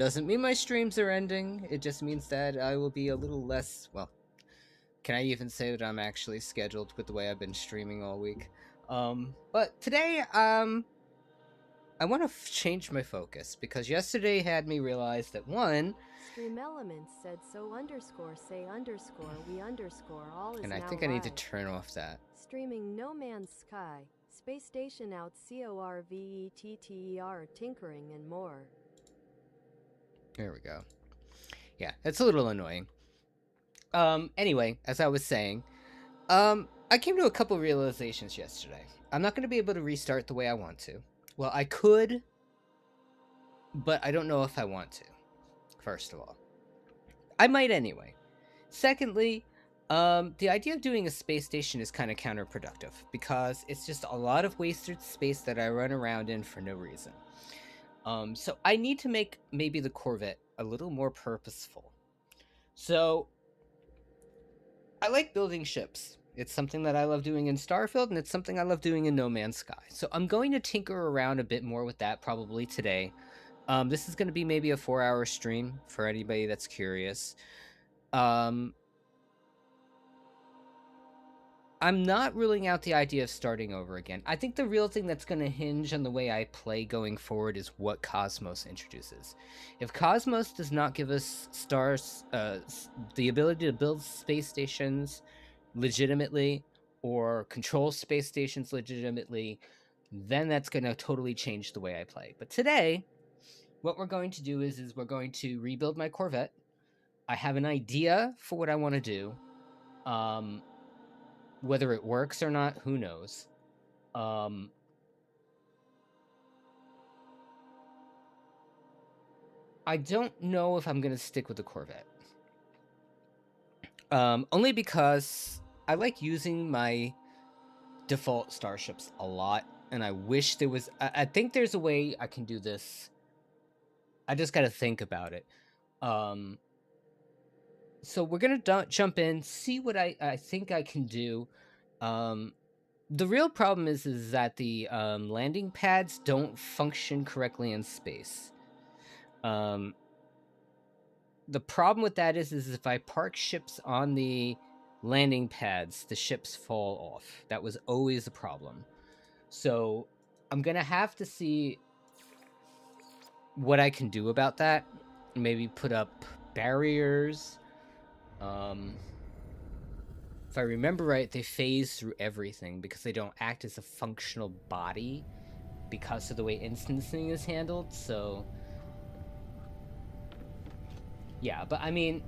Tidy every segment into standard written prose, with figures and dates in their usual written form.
Doesn't mean my streams are ending. It just means that I will be a little less. Well, can I even say that I'm actually scheduled with the way I've been streaming all week? But today, I want to change my focus because yesterday had me realize that one, Stream Elements said so underscore say underscore we underscore all is and I now think I need to live. turn off that. Streaming No Man's Sky, Spacestation out Corvetter tinkering and more. There we go. Yeah, it's a little annoying. Anyway, as I was saying, I came to a couple realizations yesterday. I'm not going to be able to restart the way I want to. Well, I could, but I don't know if I want to, first of all. I might anyway. Secondly, the idea of doing a space station is kind of counterproductive because it's just a lot of wasted space that I run around in for no reason. So I need to make maybe the Corvette a little more purposeful. So I like building ships. It's something that I love doing in Starfield, and it's something I love doing in No Man's Sky. So I'm going to tinker around a bit more with that probably today. This is going to be maybe a 4-hour stream for anybody that's curious. I'm not ruling out the idea of starting over again. I think the real thing that's going to hinge on the way I play going forward is what Cosmos introduces. If Cosmos does not give us the ability to build space stations legitimately or control space stations legitimately, then that's going to totally change the way I play. But today, what we're going to do is we're going to rebuild my Corvette. I have an idea for what I want to do. Whether it works or not, who knows. I don't know if I'm going to stick with the Corvette. Only because I like using my default starships a lot, and I wish there was... I think there's a way I can do this. I just got to think about it. So we're going to jump in, see what I think I can do. The real problem is that the landing pads don't function correctly in space. The problem with that is if I park ships on the landing pads, the ships fall off. That was always a problem. So I'm going to have to see what I can do about that. Maybe put up barriers. If I remember right, they phase through everything because they don't act as a functional body because of the way instancing is handled. So yeah, but I mean,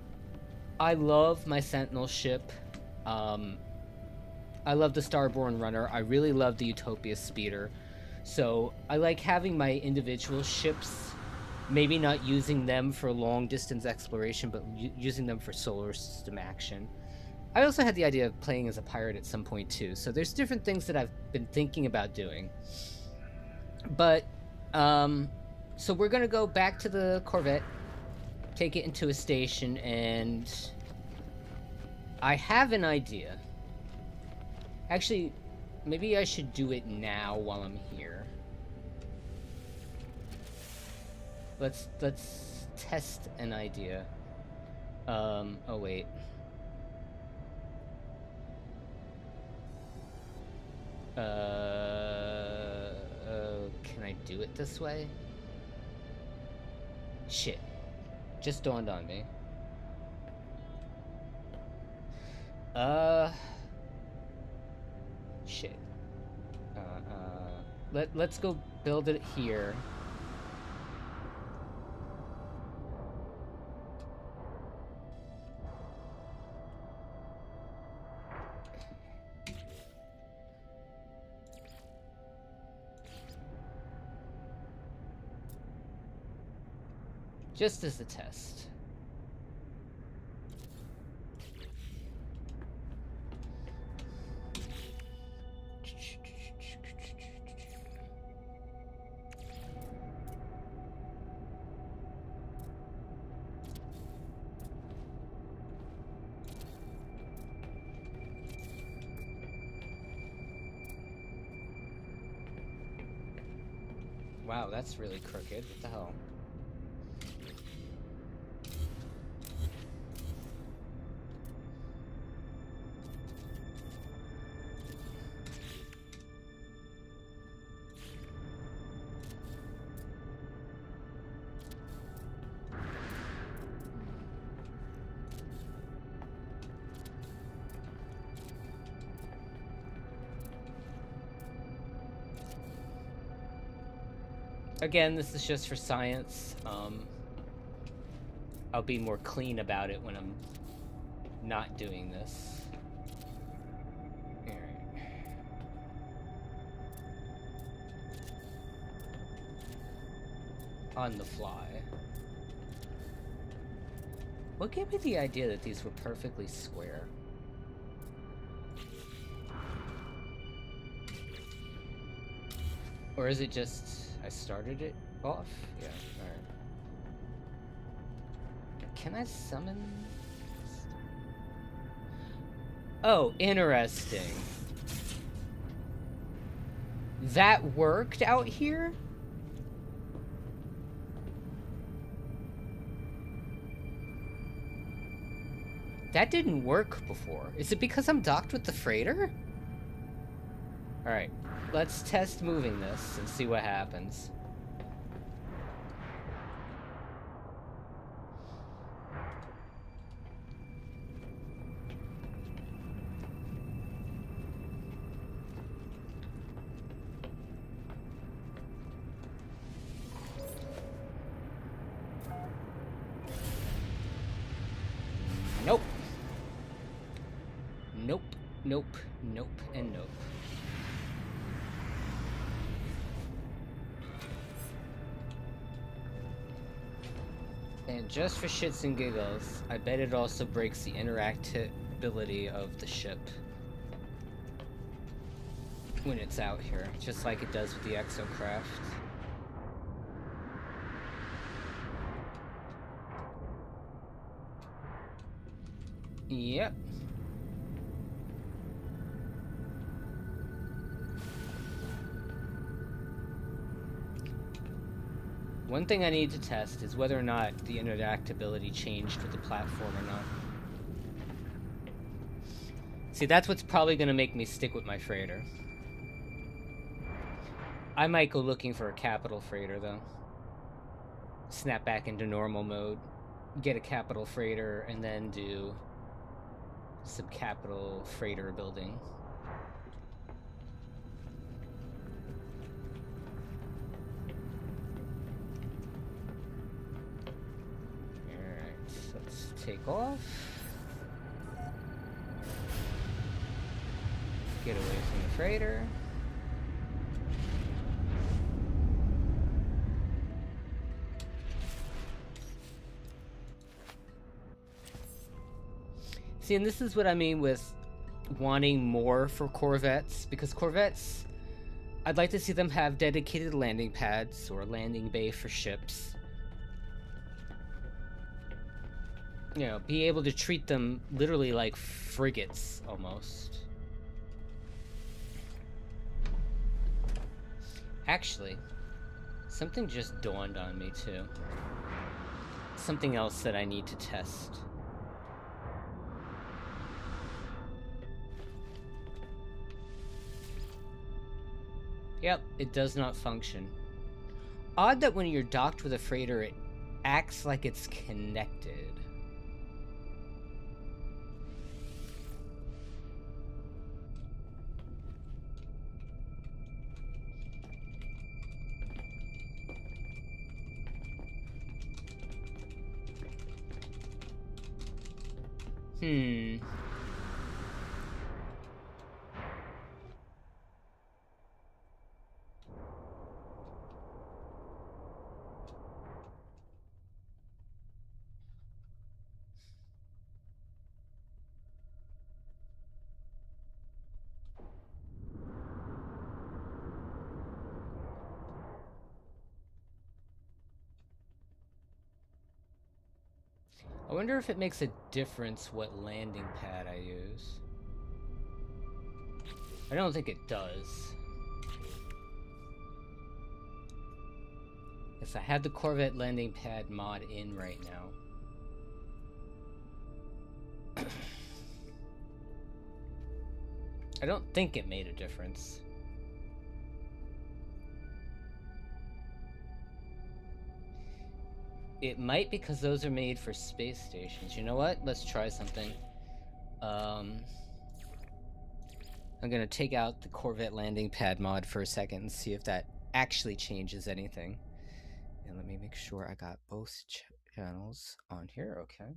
I love my Sentinel ship. I love the Starborn Runner. I really love the Utopia Speeder. So I like having my individual ships, maybe not using them for long distance exploration, but using them for solar system action. I also had the idea of playing as a pirate at some point too, so there's different things that I've been thinking about doing. But, so we're gonna go back to the Corvette, take it into a station, and I have an idea. Actually, maybe I should do it now while I'm here. Let's test an idea. Oh wait. Can I do it this way? Shit. Just dawned on me. Shit. Let's go build it here. Just as a test. Wow, that's really crooked. What the hell? Again, this is just for science. I'll be more clean about it when I'm not doing this. Alright. On the fly. What gave me the idea that these were perfectly square? Or is it just I started it off? Yeah, alright. Can I summon? Oh, interesting. That worked out here? That didn't work before. Is it because I'm docked with the freighter? Alright, let's test moving this and see what happens. Nope. Nope, nope, nope, and nope. And just for shits and giggles, I bet it also breaks the interactability of the ship when it's out here, just like it does with the exocraft. Yep. One thing I need to test is whether or not the interactability changed with the platform or not. See, that's what's probably going to make me stick with my freighter. I might go looking for a capital freighter, though. Snap back into normal mode, get a capital freighter, and then do some capital freighter building. Take off. Get away from the freighter. See, and this is what I mean with wanting more for Corvettes, because Corvettes, I'd like to see them have dedicated landing pads or a landing bay for ships. You know, be able to treat them literally like frigates, almost. Actually, something just dawned on me, too. Something else that I need to test. Yep, it does not function. Odd that when you're docked with a freighter, it acts like it's connected. I wonder if it makes a difference what landing pad I use. I don't think it does. Yes, I have the Corvette landing pad mod in right now. I don't think it made a difference. It might, because those are made for space stations. You know what? Let's try something. I'm gonna take out the Corvette landing pad mod for a second and see if that actually changes anything. And let me make sure I got both channels on here. Okay.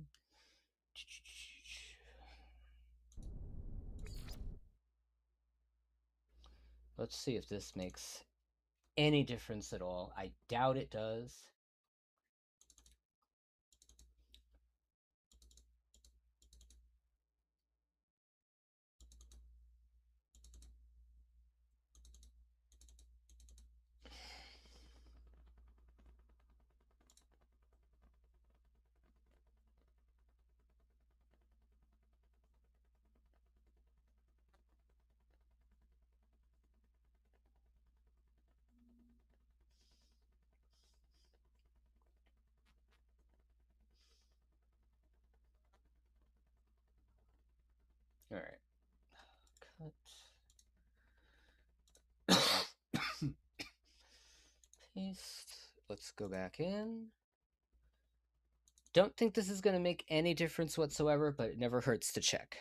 Let's see if this makes any difference at all. I doubt it does. All right. Cut. Paste. Let's go back in. Don't think this is going to make any difference whatsoever, but it never hurts to check.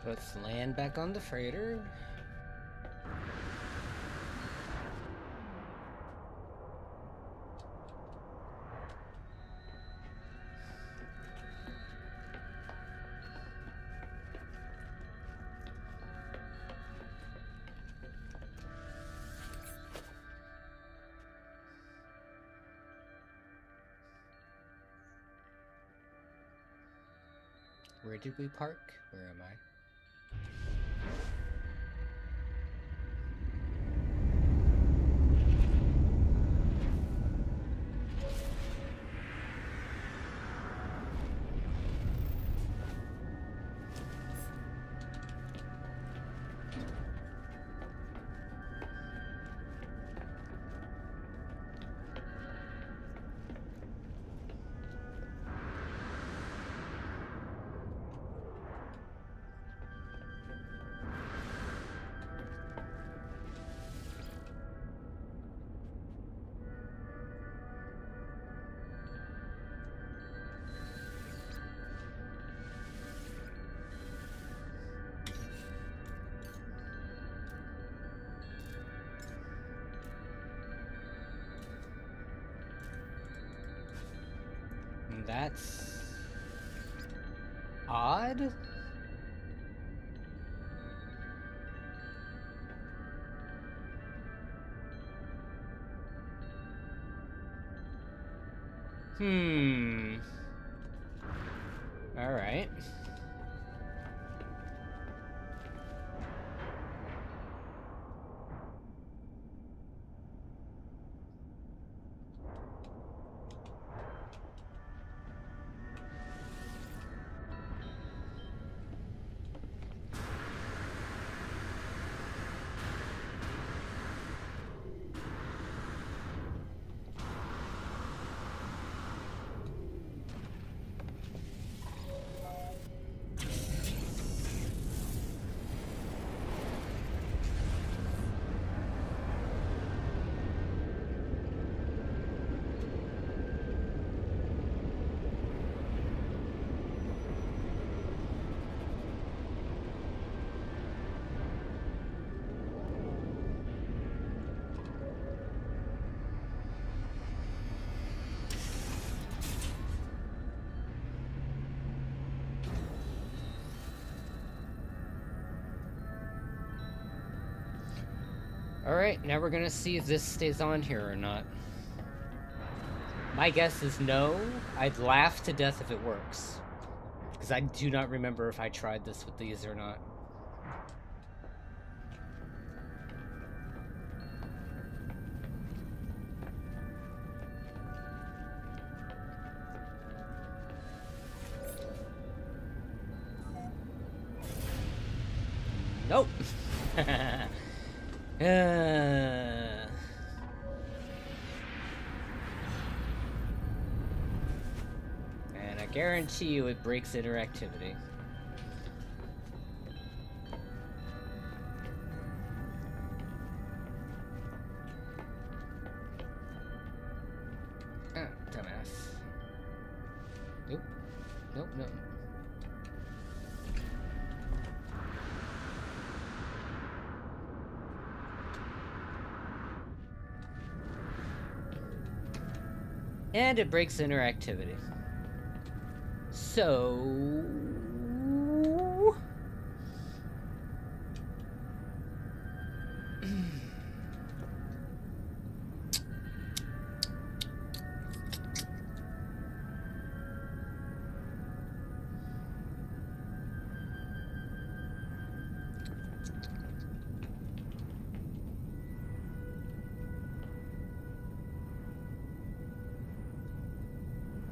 Let's land back on the freighter. Where did we park? Where am I? That's odd. All right. Alright, now we're gonna see if this stays on here or not. My guess is no. I'd laugh to death if it works. Because I do not remember if I tried this with these or not. Nope. And I guarantee you it breaks interactivity. Ah, dumbass. Nope. Nope, no. And it breaks interactivity. So...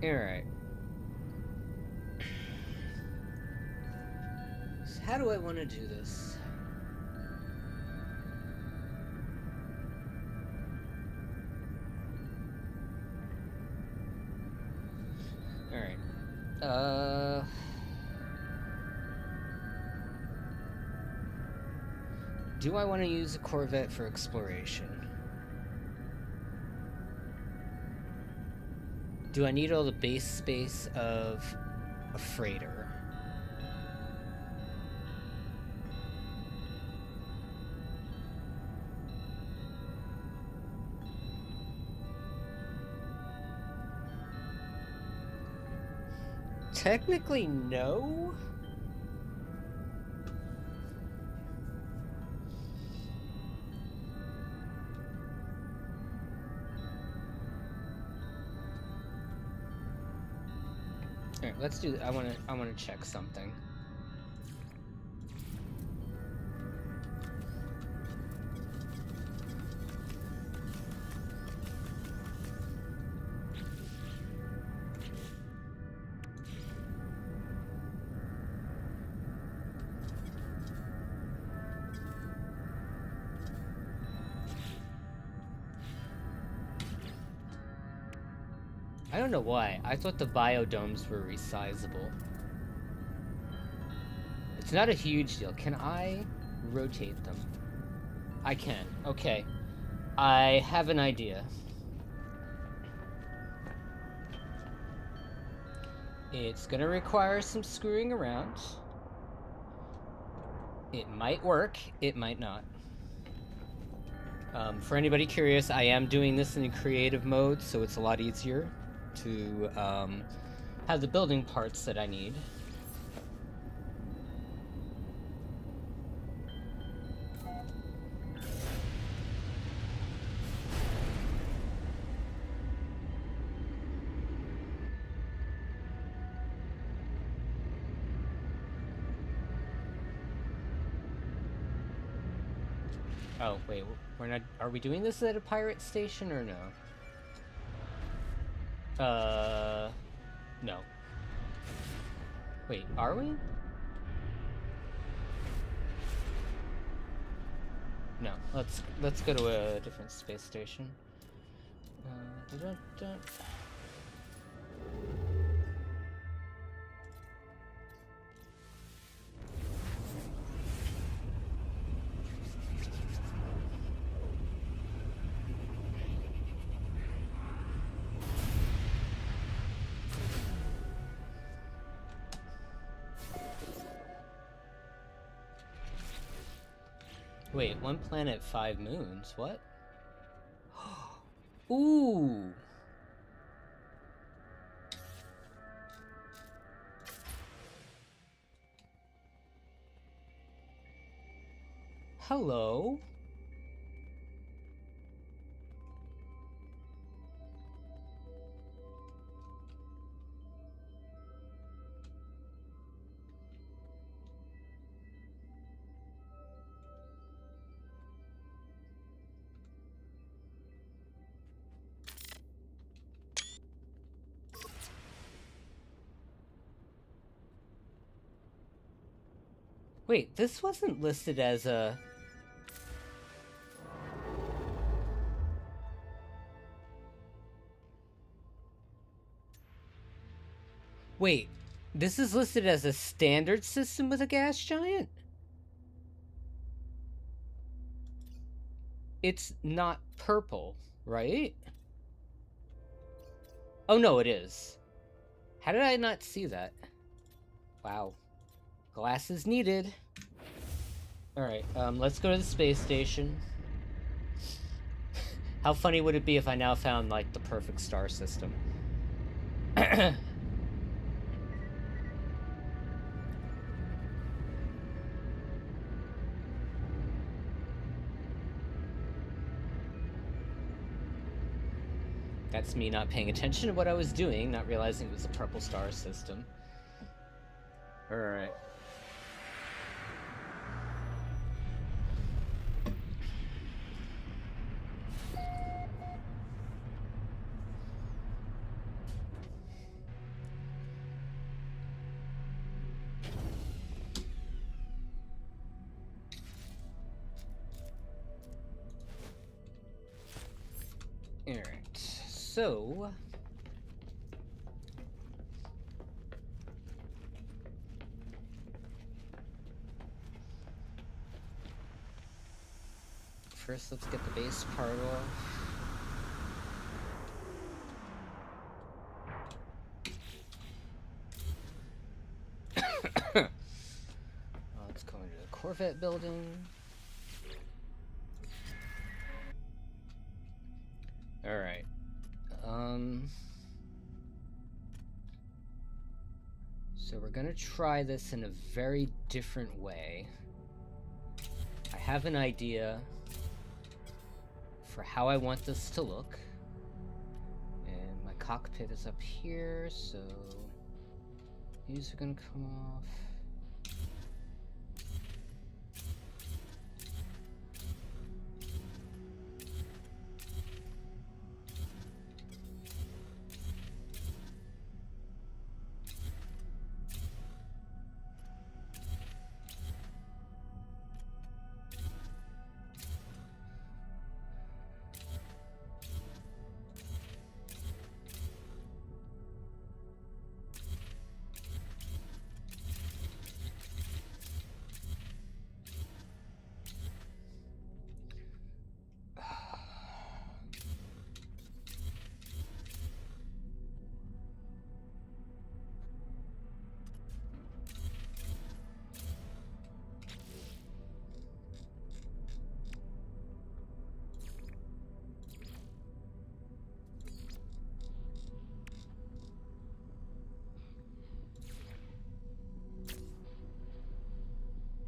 Alright. So how do I want to do this? Alright. Do I want to use a Corvette for exploration? Do I need all the base space of a freighter? Technically, no. All right, let's do. I want to check something. I don't know why. I thought the biodomes were resizable. It's not a huge deal. Can I rotate them? I can. Okay. I have an idea. It's gonna require some screwing around. It might work. It might not. For anybody curious, I am doing this in creative mode, so it's a lot easier to have the building parts that I need. Oh, wait, we're not... Are we doing this at a pirate station or no? No. Wait, are we? No, let's go to a different space station. Da-da-da. Wait, 1 planet, 5 moons. What? Ooh. Hello. Wait, this wasn't listed as a... Wait, this is listed as a standard system with a gas giant? It's not purple, right? Oh no, it is. How did I not see that? Wow. Glasses needed. Alright, let's go to the space station. How funny would it be if I now found, like, the perfect star system? That's me not paying attention to what I was doing, not realizing it was a purple star system. Alright. Alright, so... First, let's get the base part off. Let's go into the Corvette building. Alright. So we're gonna try this in a very different way. I have an idea for how I want this to look. And my cockpit is up here, so these are gonna come off.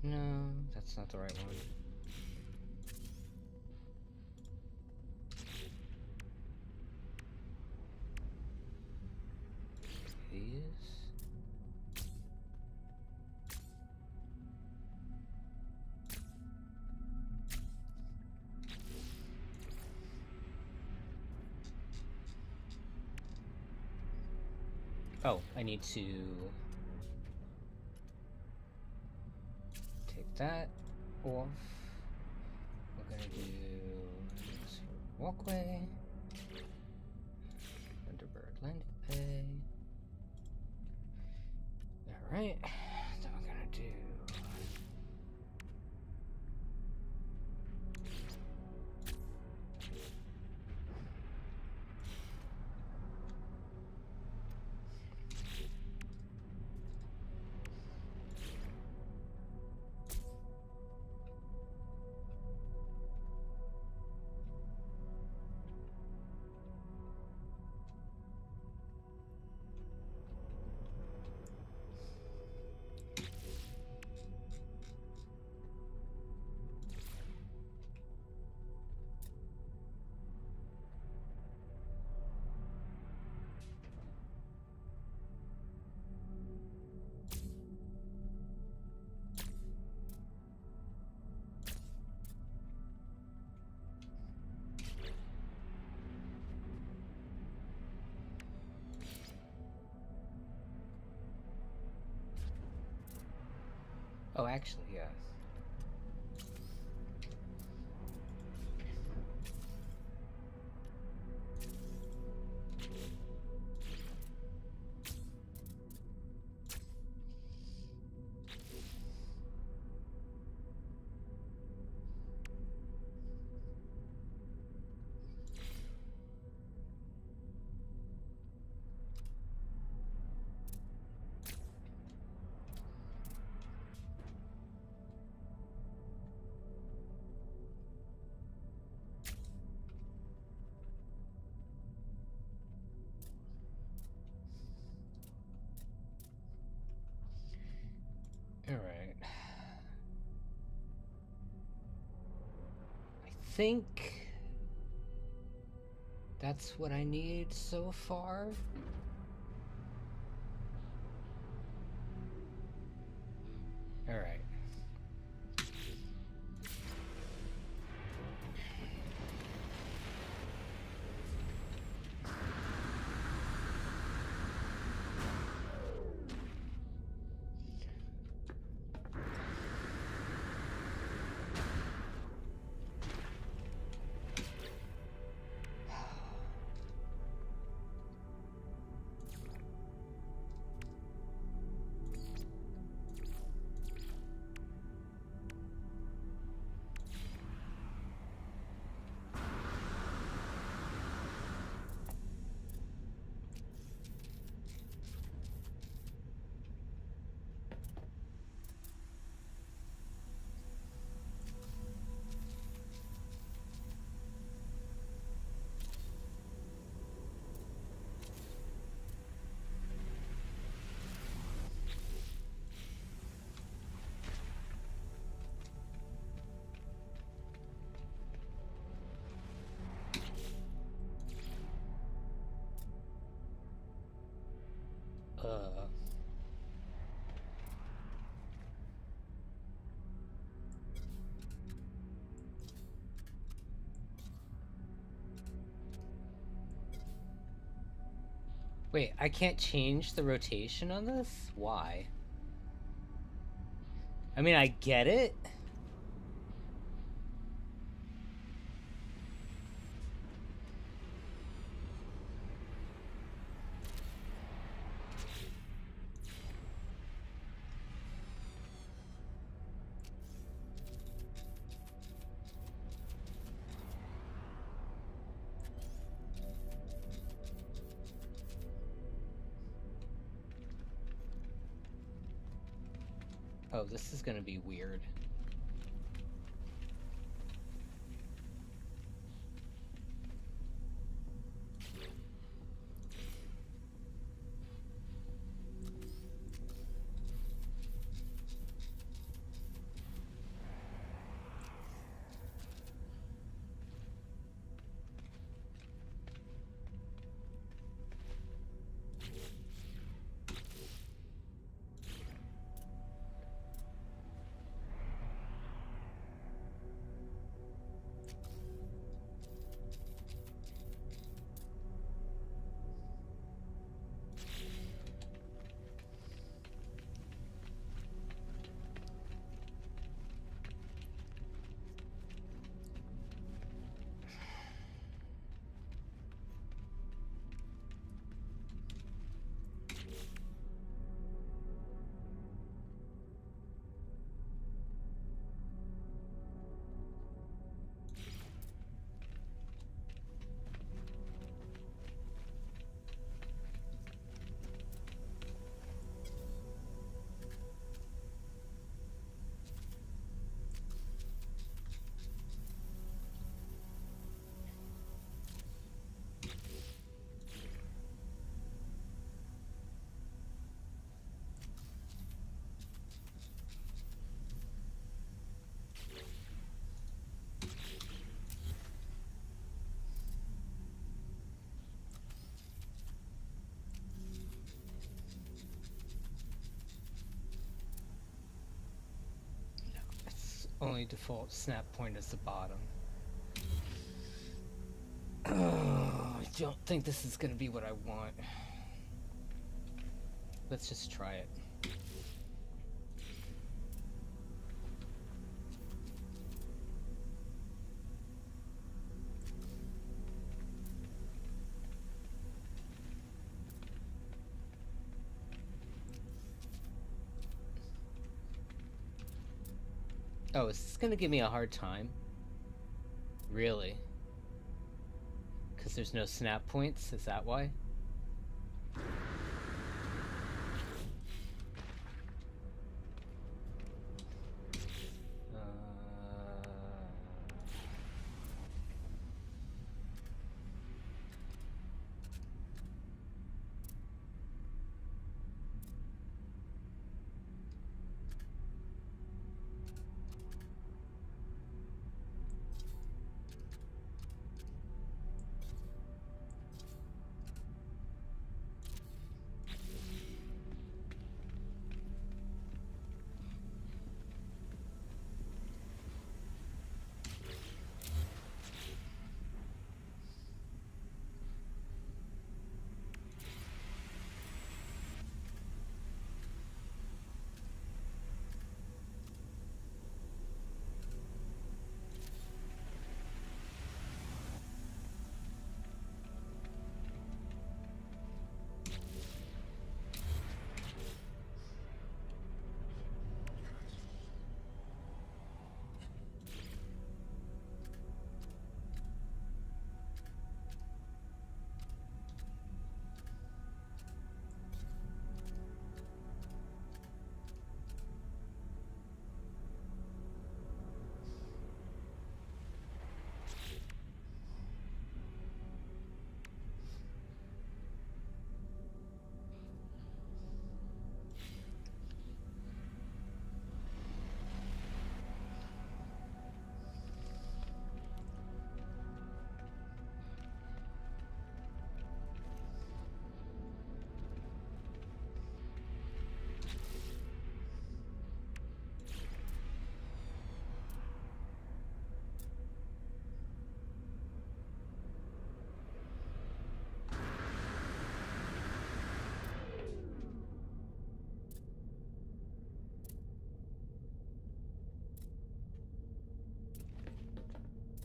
No, that's not the right one. These. Oh, I need to take that off. We're gonna do this walkway, Thunderbird landing bay. All right, then we're gonna do. Oh, actually, yeah. Alright. I think that's what I need so far. Alright. Uh... Wait, I can't change the rotation on this? Why? I mean, I get it. Oh, this is gonna be weird. Only default snap point is the bottom. I don't think this is gonna be what I want. Let's just try it. Oh, is this gonna give me a hard time? Really? Because there's no snap points? Is that why?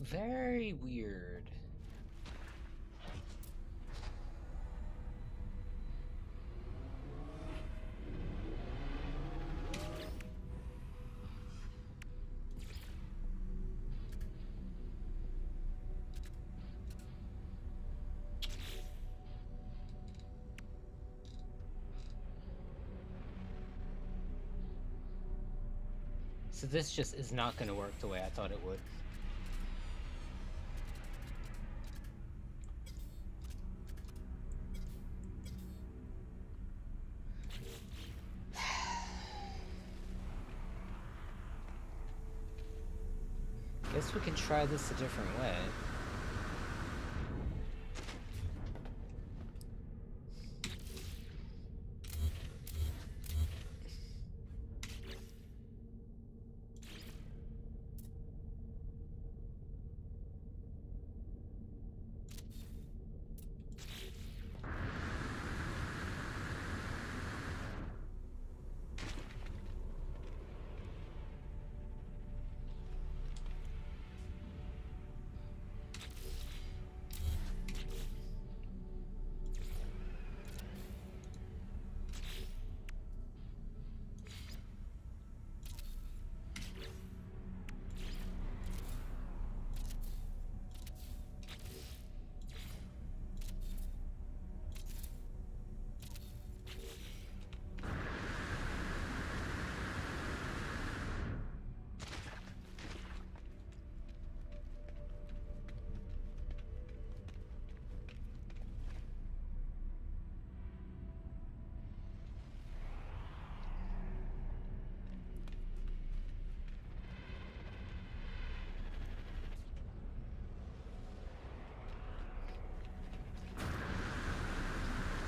Very weird. So this just is not going to work the way I thought it would. Guess we can try this a different way.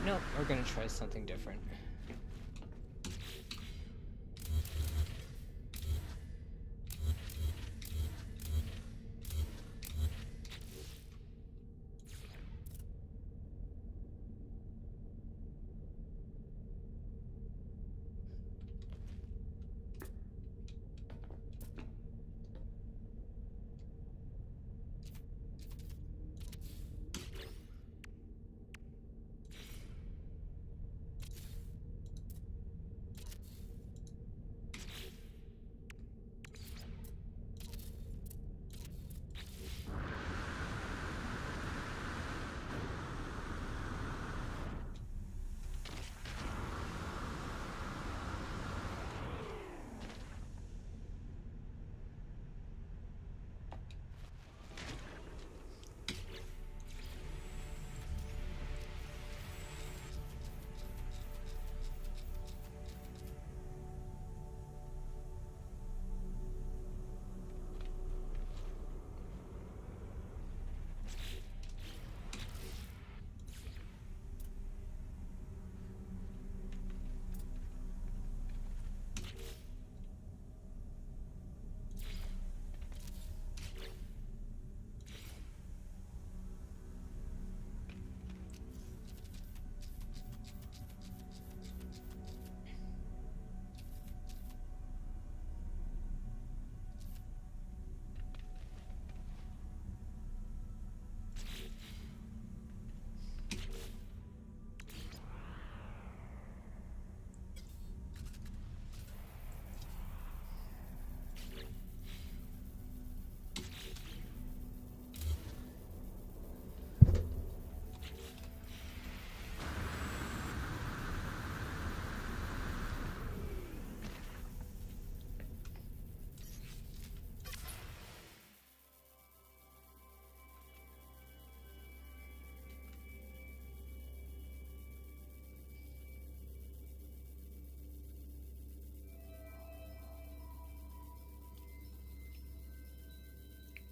Nope, we're gonna try something different.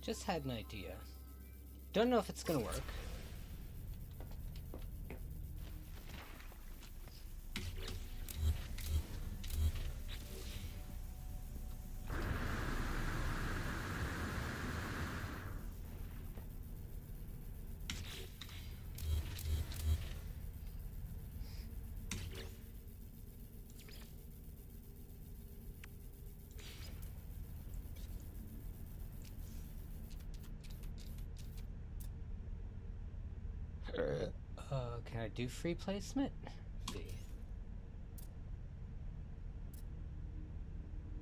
Just had an idea. Don't know if it's gonna work. Can I do free placement? V.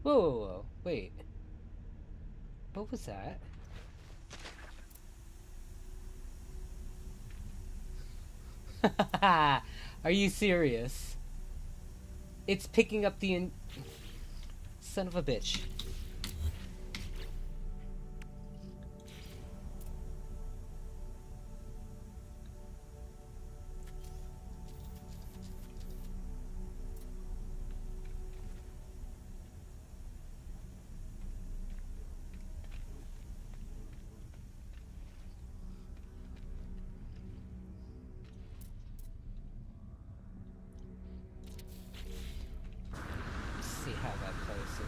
Whoa, whoa, whoa, wait. What was that? Are you serious? It's picking up the son of a bitch. See how that places.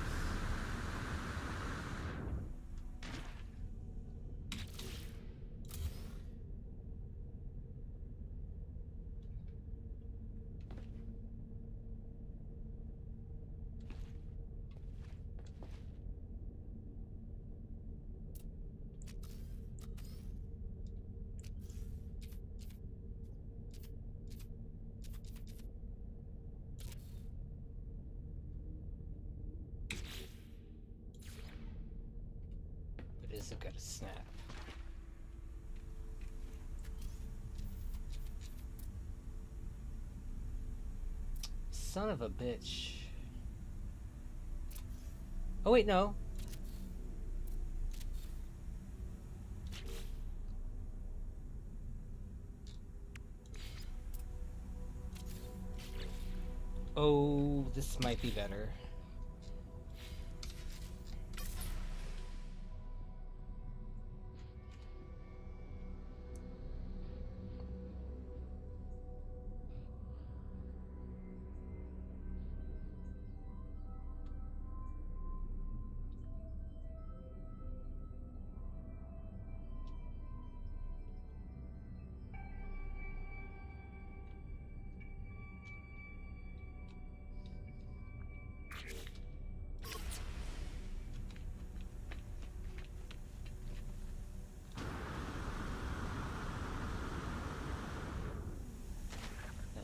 But is it gonna snap? Son of a bitch. Oh wait, no. Oh, this might be better.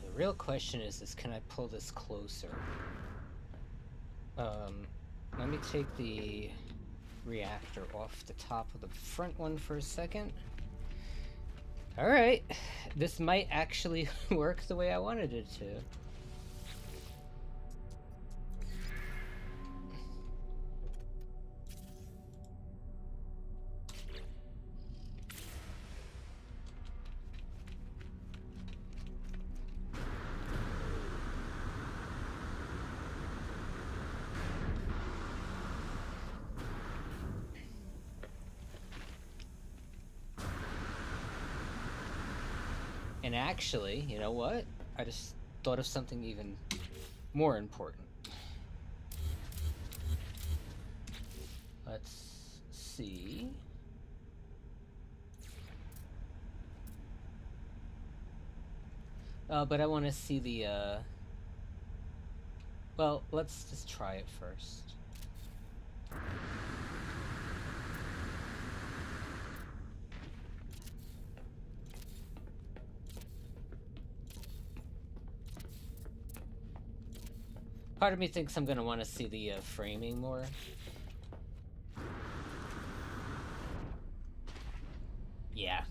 The real question is can I pull this closer? Let me take the reactor off the top of the front one for a second. Alright, this might actually work the way I wanted it to. And actually, you know what? I just thought of something even more important. Let's see. But I want to see the, well, let's just try it first. Part of me thinks I'm gonna want to see the framing more. Yeah.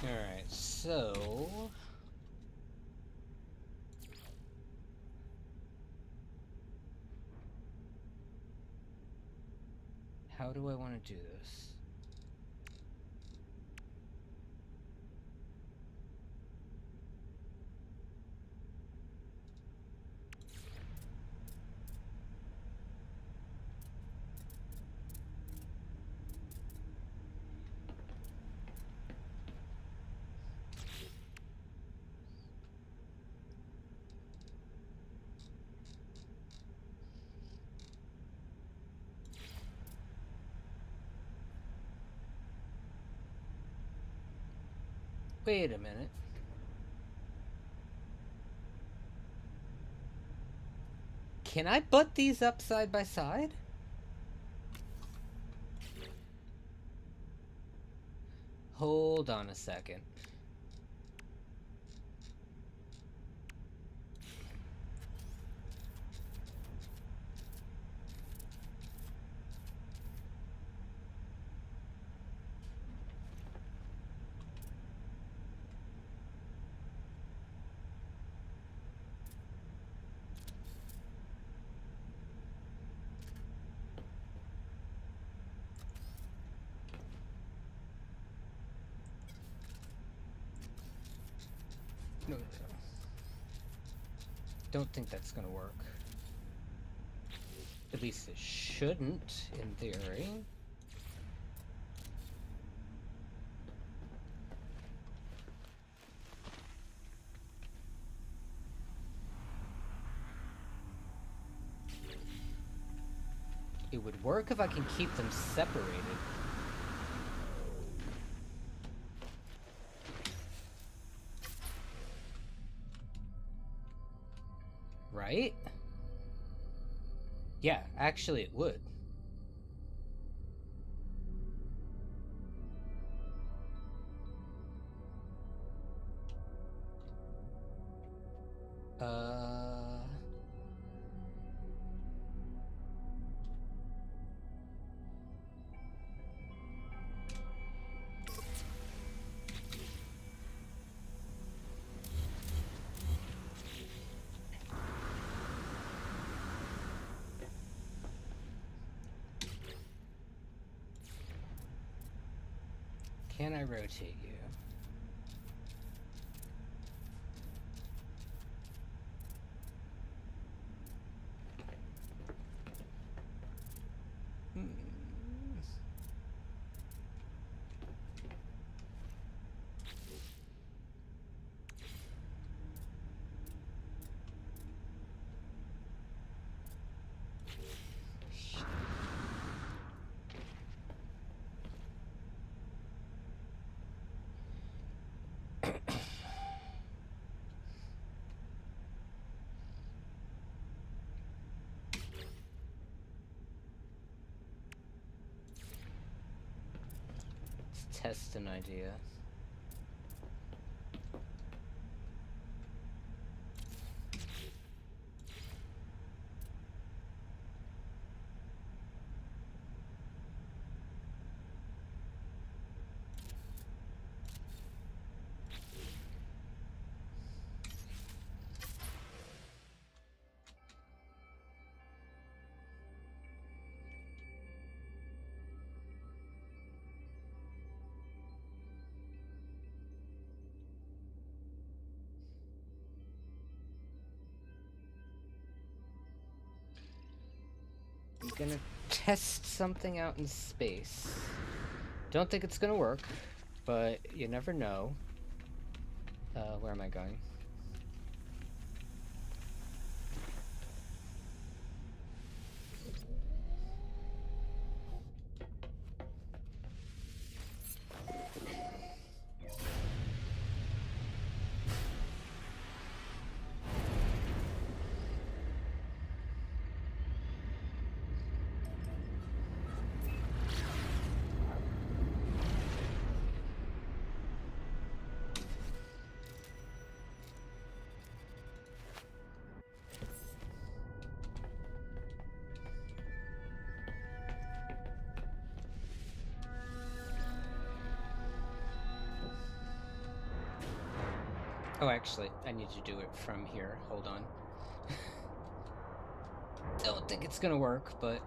Alright, so... do I want to do this? Wait a minute. Can I butt these up side by side? Hold on a second. No. Don't think that's gonna work. At least it shouldn't, in theory. It would work if I can keep them separated. Right? Yeah, actually it would. Can I rotate you? Hmm. Let's test an idea. I'm gonna test something out in space. Don't think it's gonna work, but you never know. Where am I going? Oh, actually, I need to do it from here. Hold on. Don't think it's gonna work, but...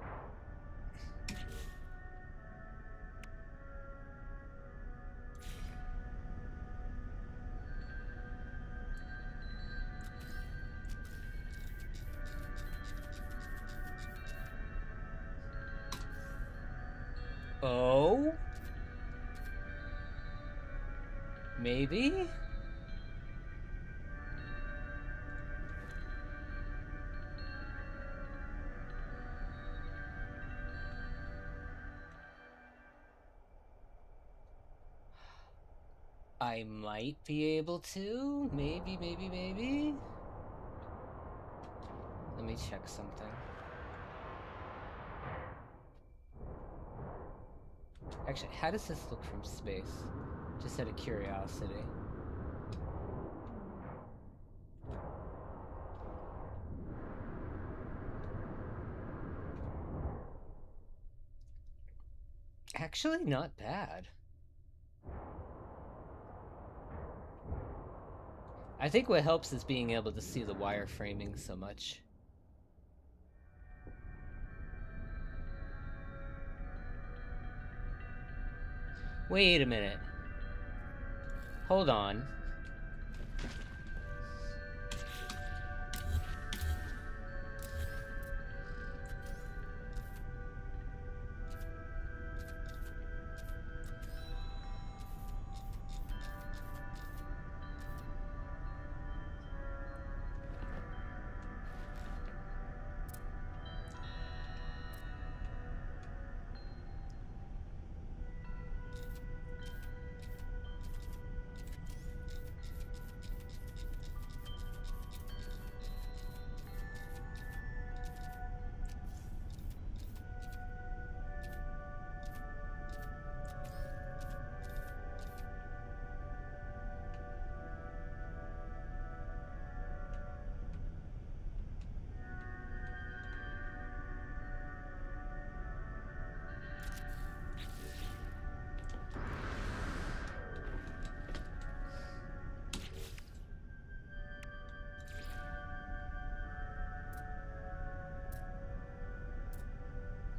Oh? Maybe? I might be able to. Maybe, maybe, maybe. Let me check something. Actually, how does this look from space? Just out of curiosity. Actually, not bad. I think what helps is being able to see the wireframing so much. Wait a minute. Hold on.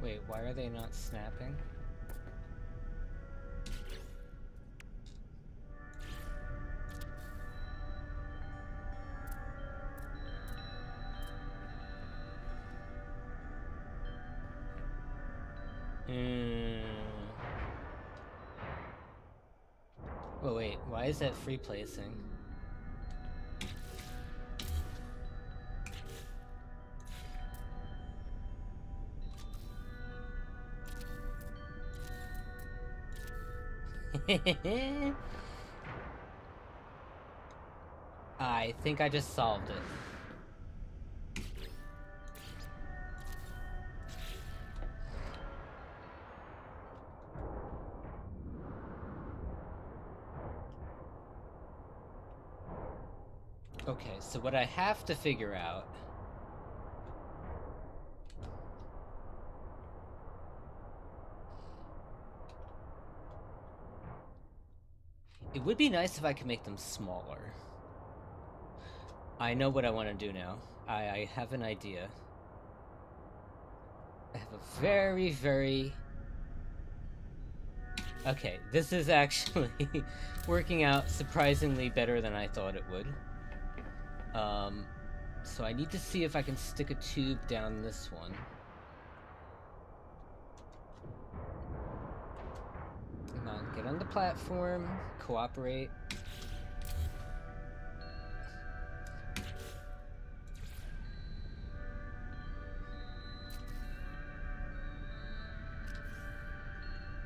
Wait, why are they not snapping? Oh wait, why is that free placing? I think I just solved it. Okay, so what I have to figure out... It would be nice if I could make them smaller. I know what I want to do now. I have an idea. I have a very, very... Okay, this is actually working out surprisingly better than I thought it would. So I need to see if I can stick a tube down this one. Come on, get on the platform, cooperate.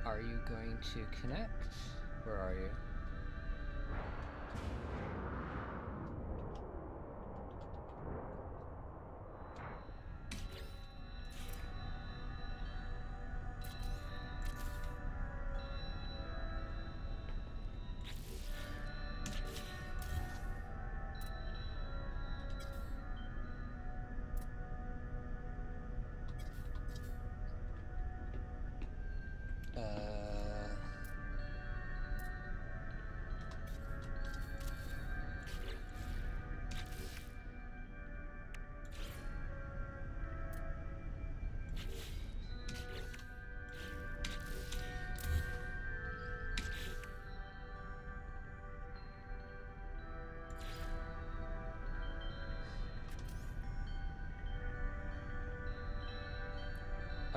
Are you going to connect? Where are you?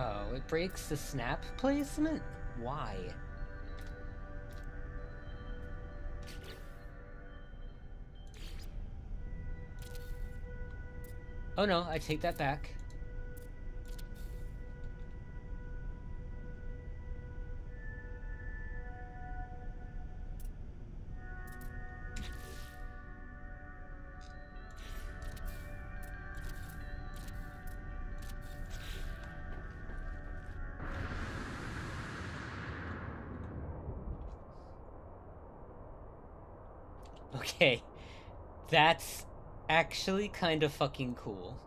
Oh, it breaks the snap placement? Why? Oh no, I take that back. Okay, that's actually kind of fucking cool.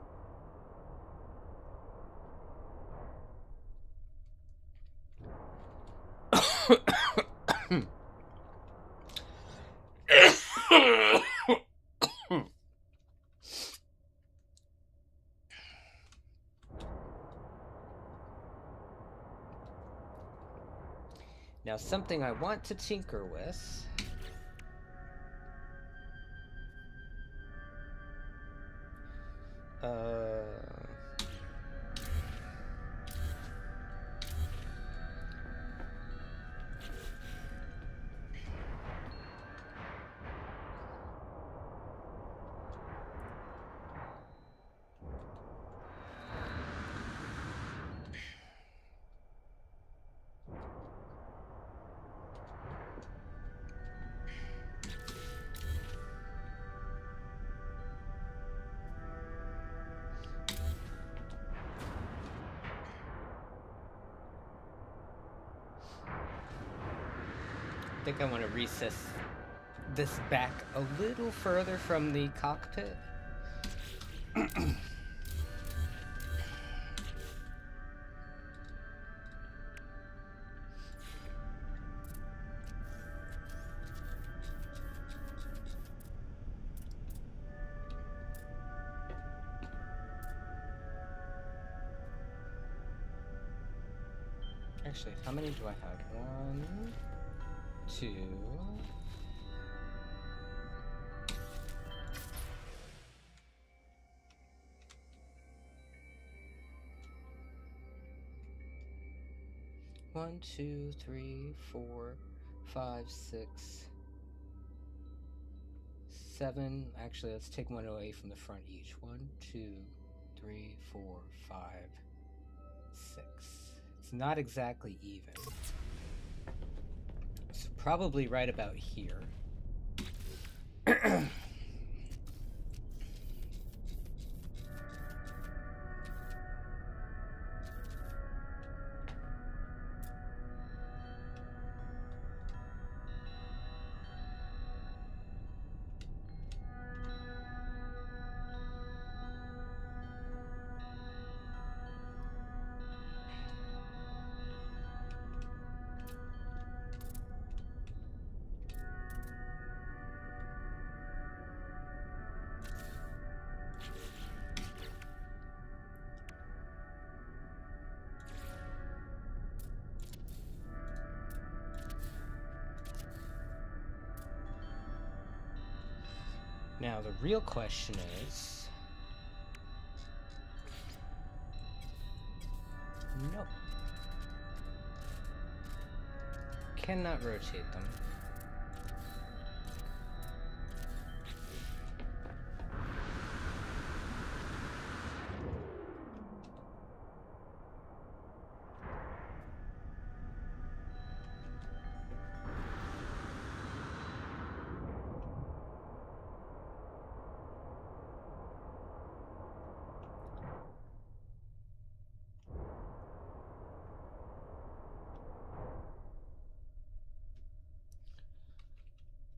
Now, something I want to tinker with. I think I want to recess this back a little further from the cockpit. Actually, how many do I have? 1, 2. One, 2, 3, 4, 5, 6, 7. Actually, let's take one away from the front each. 1, 2, 3, 4, 5, 6. It's not exactly even. It's probably right about here. Now, the real question is... No. Cannot rotate them.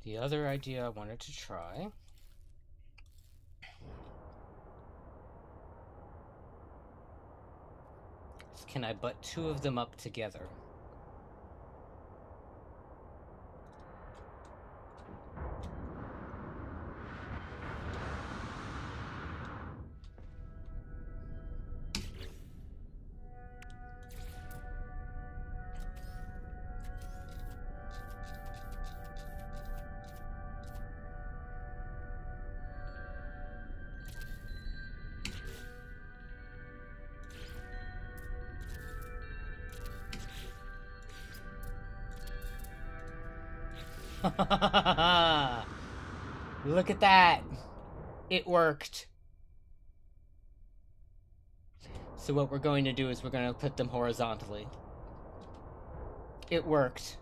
The other idea I wanted to try is, can I butt 2 of them up together? Look at that. It worked. So what we're going to do is we're going to put them horizontally. It worked.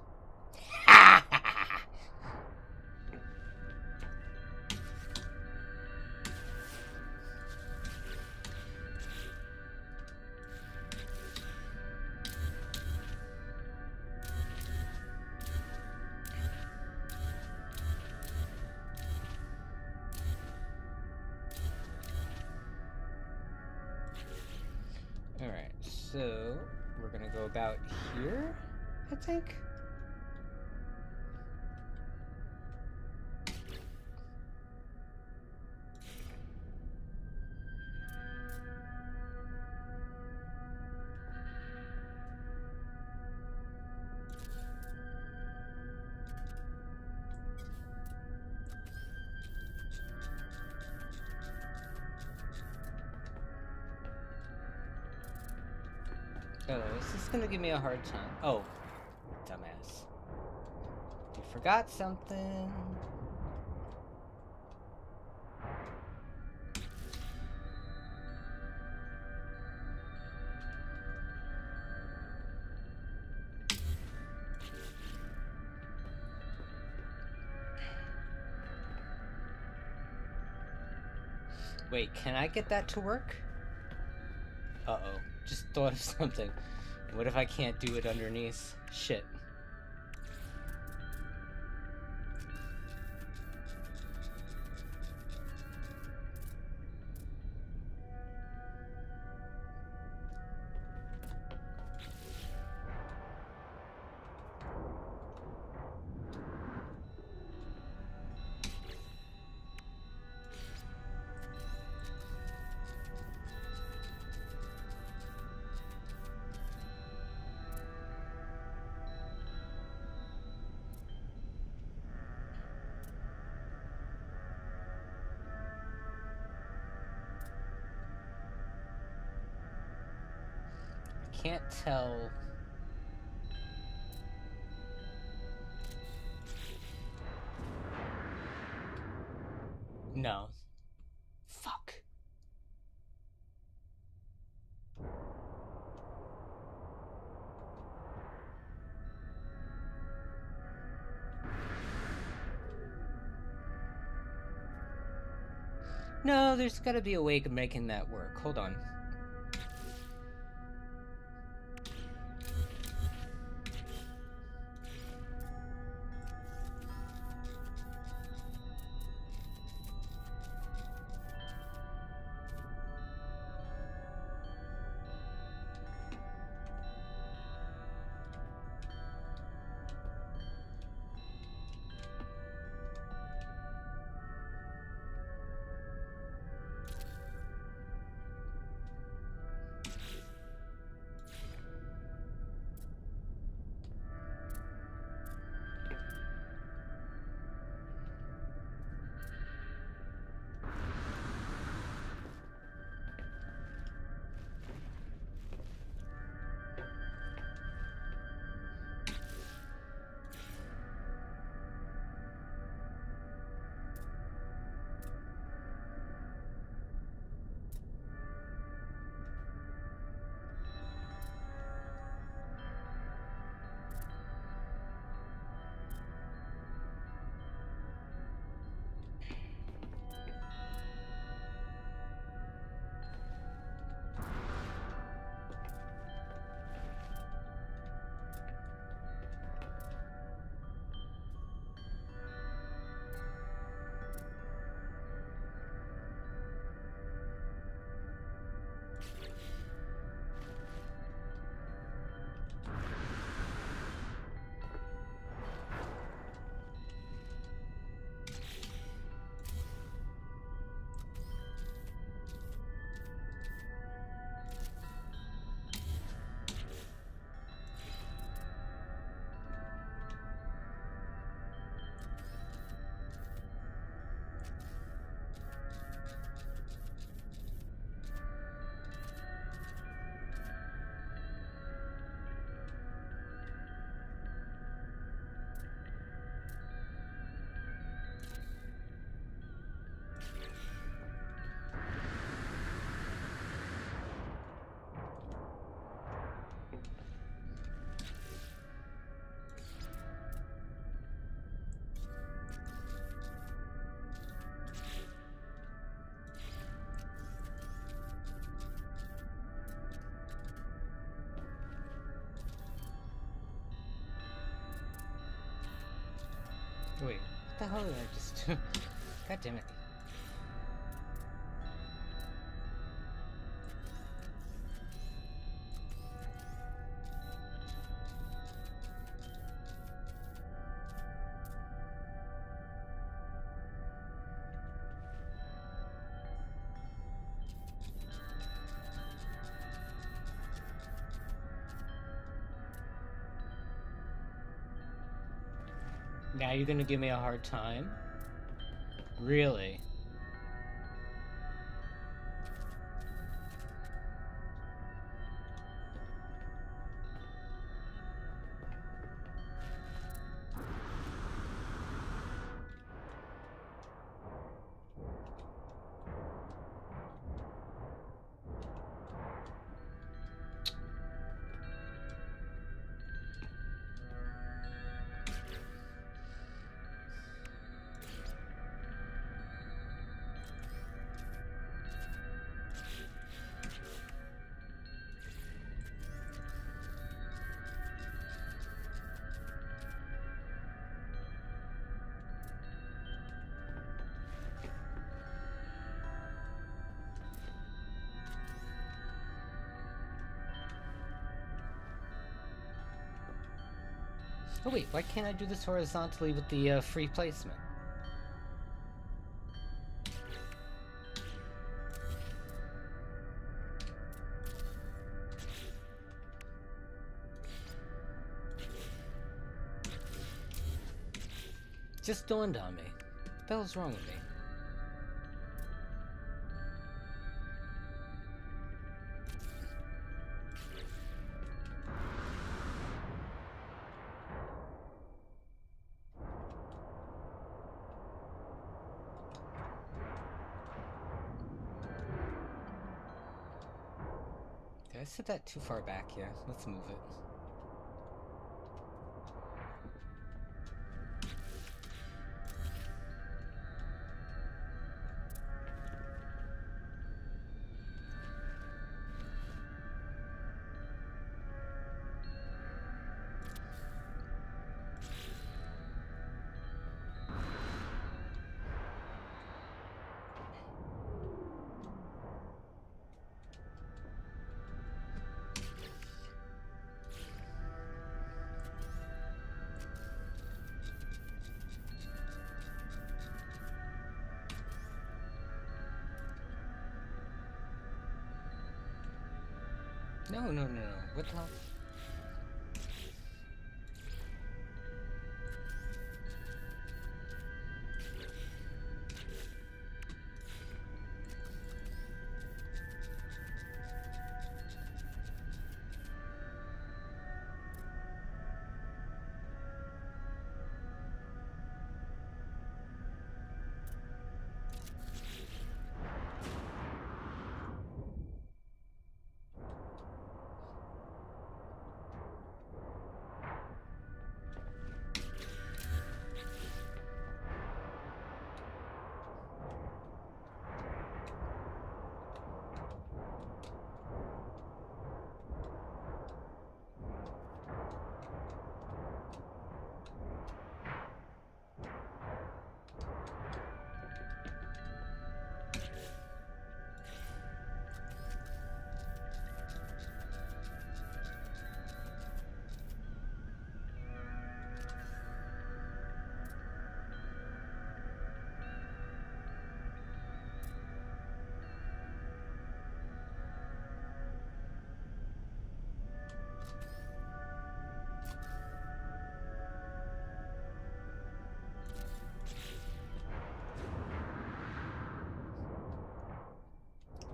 Alright, so we're gonna go about here, I think. Oh, is this gonna give me a hard time? Oh, dumbass. You forgot something. Wait, can I get that to work? Uh-oh. Just thought of something. What if I can't do it underneath? Shit. Can't tell. No. Fuck. No, there's gotta be a way of making that work. Hold on. Wait, what the hell did I just do? God damn it. Now you're gonna give me a hard time? Really? Oh wait, why can't I do this horizontally with the free placement? Just dawned on me. What the hell's wrong with me? Did I set that too far back? Yeah, let's move it. No. What the hell?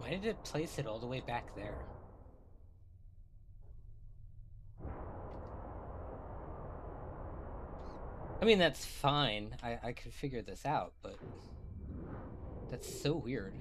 Why did it place it all the way back there? I mean, that's fine. I could figure this out, but that's so weird.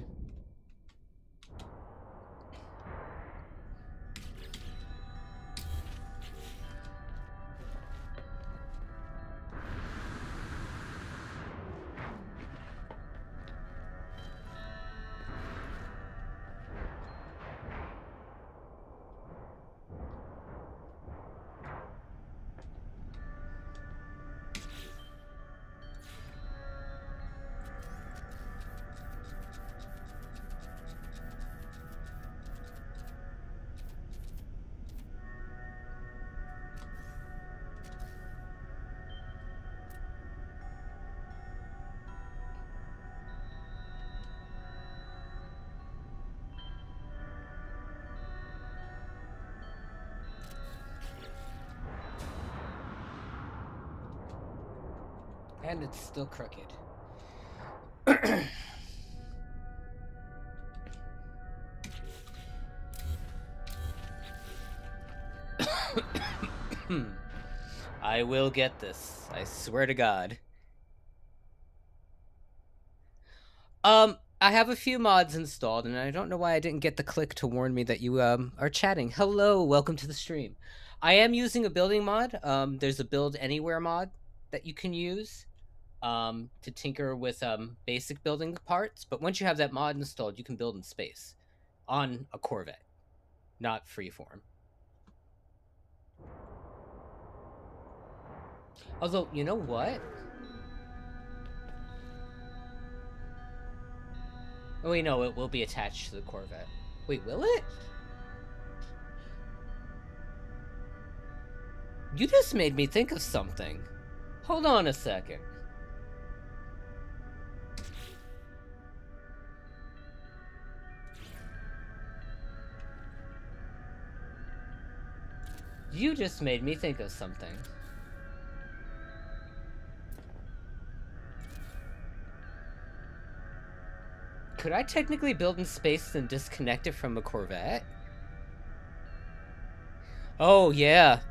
And it's still crooked. I will get this. I swear to God. I have a few mods installed, and I don't know why I didn't get the click to warn me that you are chatting. Hello, welcome to the stream. I am using a building mod. There's a build anywhere mod that you can use to tinker with basic building parts. But once you have that mod installed, you can build in space on a Corvette, not freeform. Although, you know what? Oh, wait, no, it will be attached to the Corvette. Wait, will it? You just made me think of something. Hold on a second. You just made me think of something. Could I technically build in space and disconnect it from a Corvette? Oh, yeah.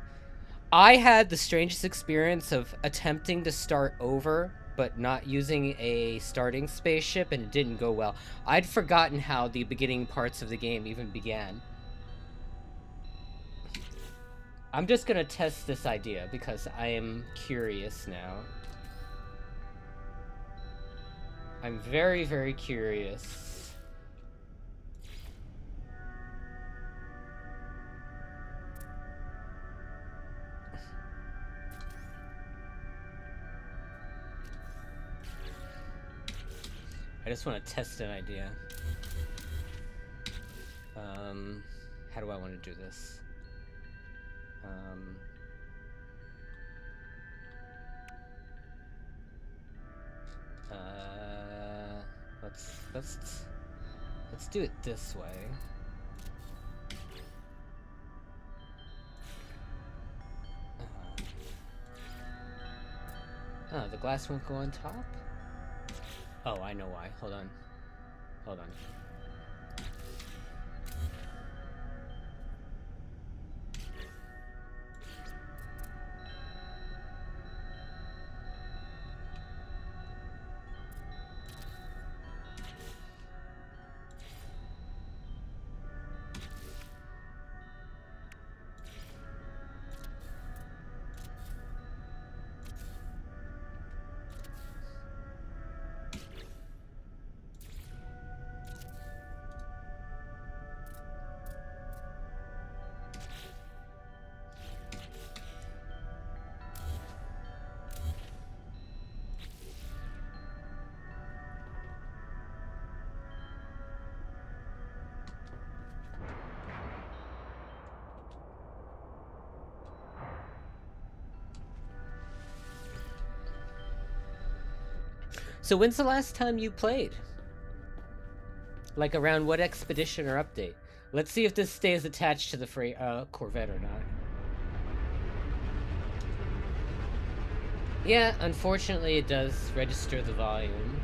I had the strangest experience of attempting to start over, but not using a starting spaceship, and it didn't go well. I'd forgotten how the beginning parts of the game even began. I'm just gonna test this idea because I am curious now. I'm very, very curious. I just want to test an idea. How do I want to do this? Let's do it this way. Oh, the glass won't go on top? Oh, I know why. Hold on. Hold on. So when's the last time you played? Like around what expedition or update? Let's see if this stays attached to the Corvette or not. Yeah, unfortunately it does register the volume.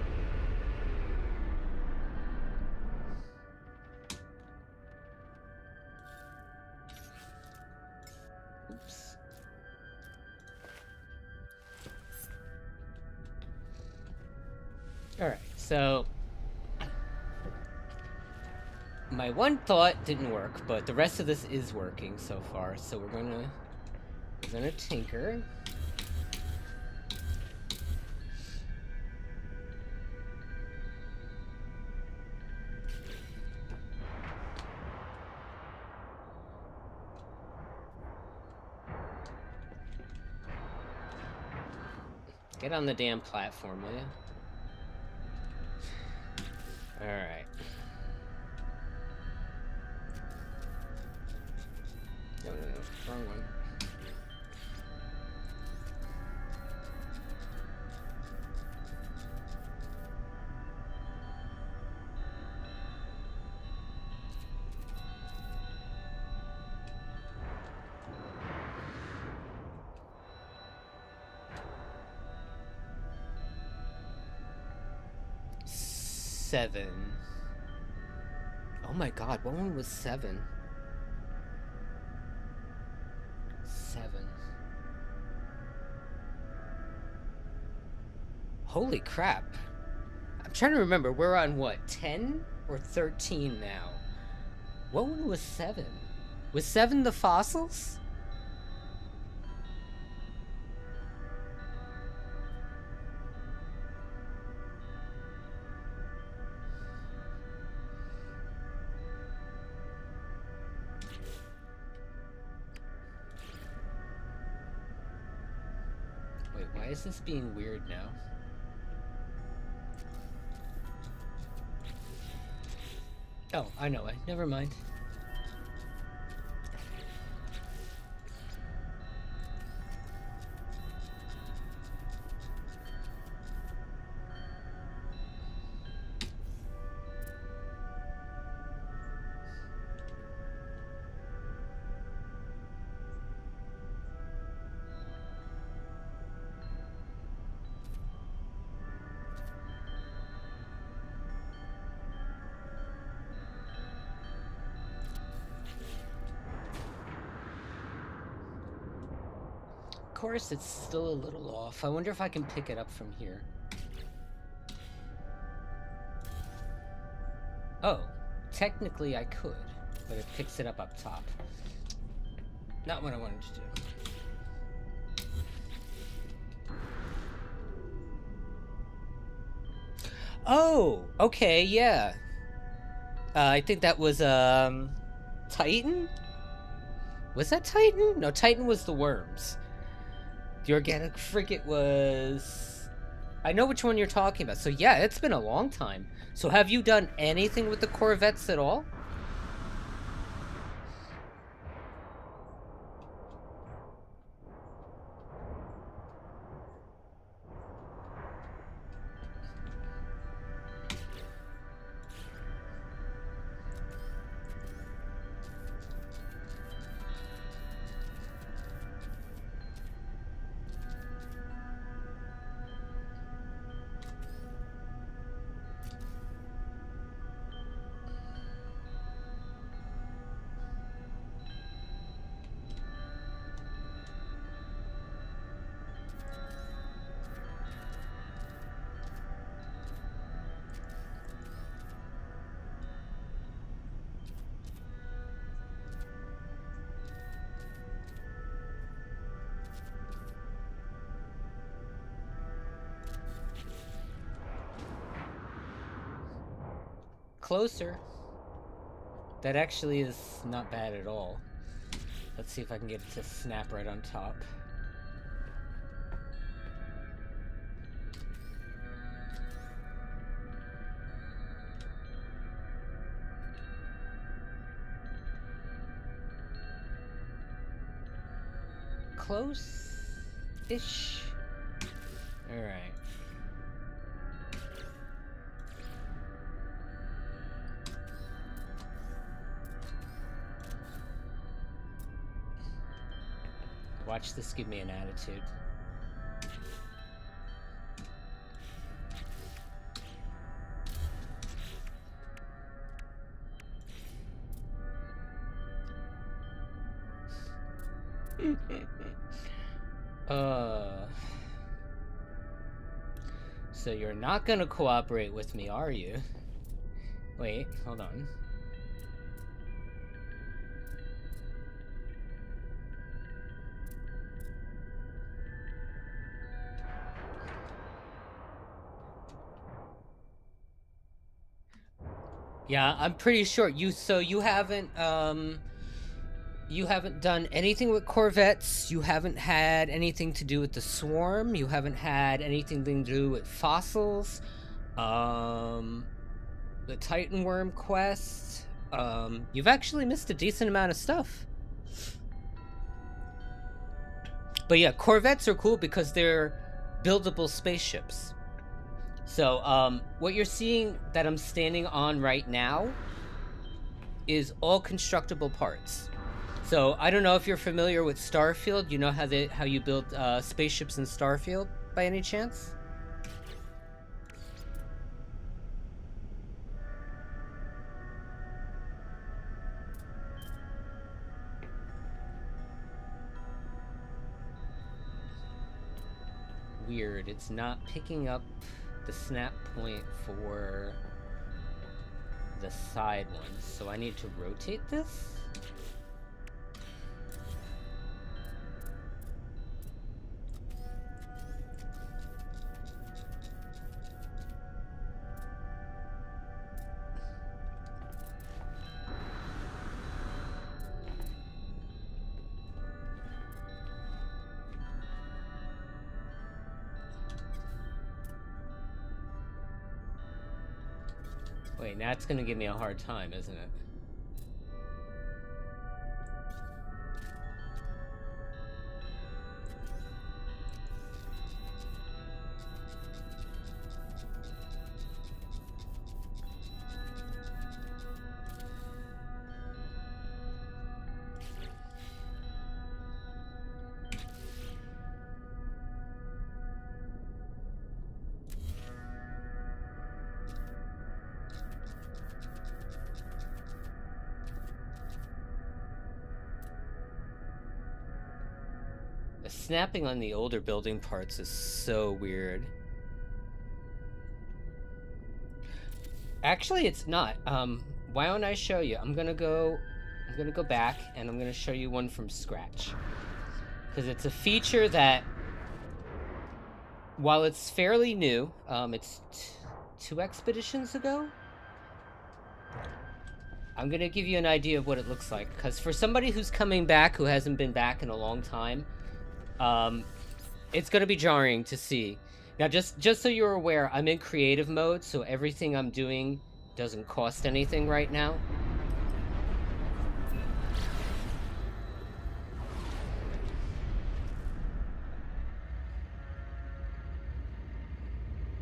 Oops. Alright, so my one thought didn't work, but the rest of this is working so far, so we're gonna tinker. Get on the damn platform, will ya? Alright. No, wrong one. 7. Oh my god, what one was 7? 7. Holy crap. I'm trying to remember, we're on what, 10 or 13 now? What one was 7? Was 7 the fossils? Wait, why is this being weird now? Oh, I know it. Never mind. Of course, it's still a little off. I wonder if I can pick it up from here. Oh, technically I could, but it picks it up top. Not what I wanted to do. Oh, okay, yeah. I think that was, Titan? Was that Titan? No, Titan was the worms. The organic frigate was... I know which one you're talking about. So yeah, it's been a long time. So have you done anything with the Corvettes at all? Closer. That actually is not bad at all. Let's see if I can get it to snap right on top. Close-ish. Alright. Watch this give me an attitude. So you're not gonna cooperate with me, are you? Wait, hold on. Yeah, I'm pretty sure you haven't done anything with Corvettes, you haven't had anything to do with the Swarm, you haven't had anything to do with fossils, the Titan Worm quest, you've actually missed a decent amount of stuff. But yeah, Corvettes are cool because they're buildable spaceships. So, what you're seeing that I'm standing on right now is all constructible parts. So, I don't know if you're familiar with Starfield. You know how you build spaceships in Starfield, by any chance? weird. It's not picking up the snap point for the side ones, so I need to rotate this. Wait, now it's gonna give me a hard time, isn't it? The snapping on the older building parts is so weird. Actually, it's not. Why don't I show you? I'm gonna go back and I'm gonna show you one from scratch. Because it's a feature that, while it's fairly new, it's 2 expeditions ago. I'm gonna give you an idea of what it looks like. Because for somebody who's coming back who hasn't been back in a long time, it's gonna be jarring to see. Now, just so you're aware, I'm in creative mode, so everything I'm doing doesn't cost anything right now.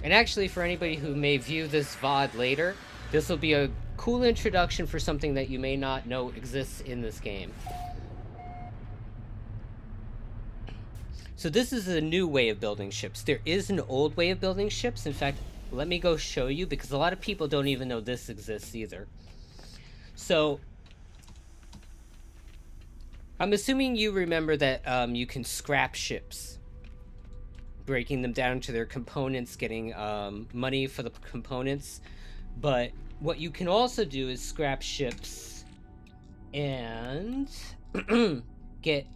And actually, for anybody who may view this VOD later, this will be a cool introduction for something that you may not know exists in this game. So this is a new way of building ships. There is an old way of building ships. In fact, let me go show you, because a lot of people don't even know this exists either. So I'm assuming you remember that you can scrap ships, breaking them down to their components, getting money for the components. But what you can also do is scrap ships and get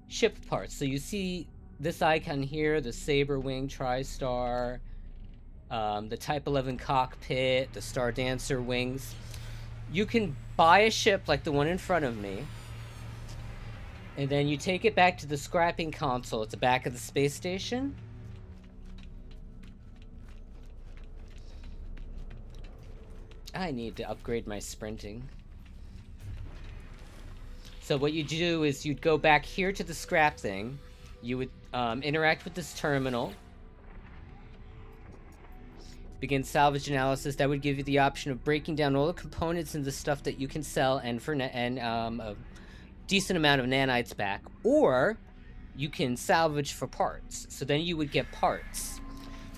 ship parts. So you see this icon here, the Saber Wing TriStar, the Type 11 cockpit, the Star Dancer wings. You can buy a ship like the one in front of me, and then you take it back to the scrapping console at the back of the space station. I need to upgrade my sprinting. So what you do is you'd go back here to the scrap thing. You would interact with this terminal. Begin salvage analysis. That would give you the option of breaking down all the components and the stuff that you can sell, and for a decent amount of nanites back. Or you can salvage for parts. So then you would get parts.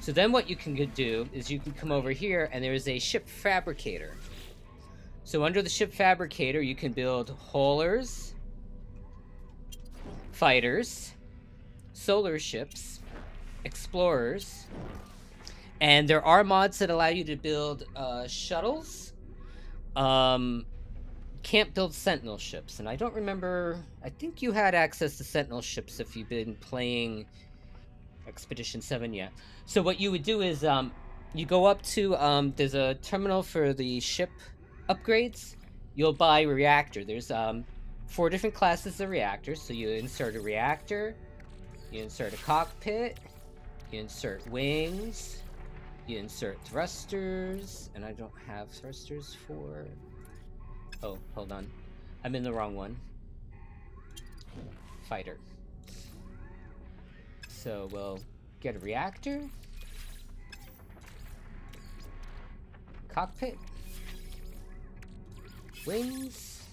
So then what you can do is you can come over here, and there is a ship fabricator. So under the ship fabricator, you can build haulers, fighters, solar ships, explorers, and there are mods that allow you to build shuttles. Can't build sentinel ships, and I don't remember. I think you had access to sentinel ships if you've been playing Expedition 7 yet. So what you would do is you go up to there's a terminal for the ship upgrades. You'll buy a reactor. There's 4 different classes of reactors. So you insert a reactor, you insert a cockpit, you insert wings, you insert thrusters, and I don't have thrusters for... Oh, hold on. I'm in the wrong one. Fighter. So we'll get a reactor, cockpit, wings,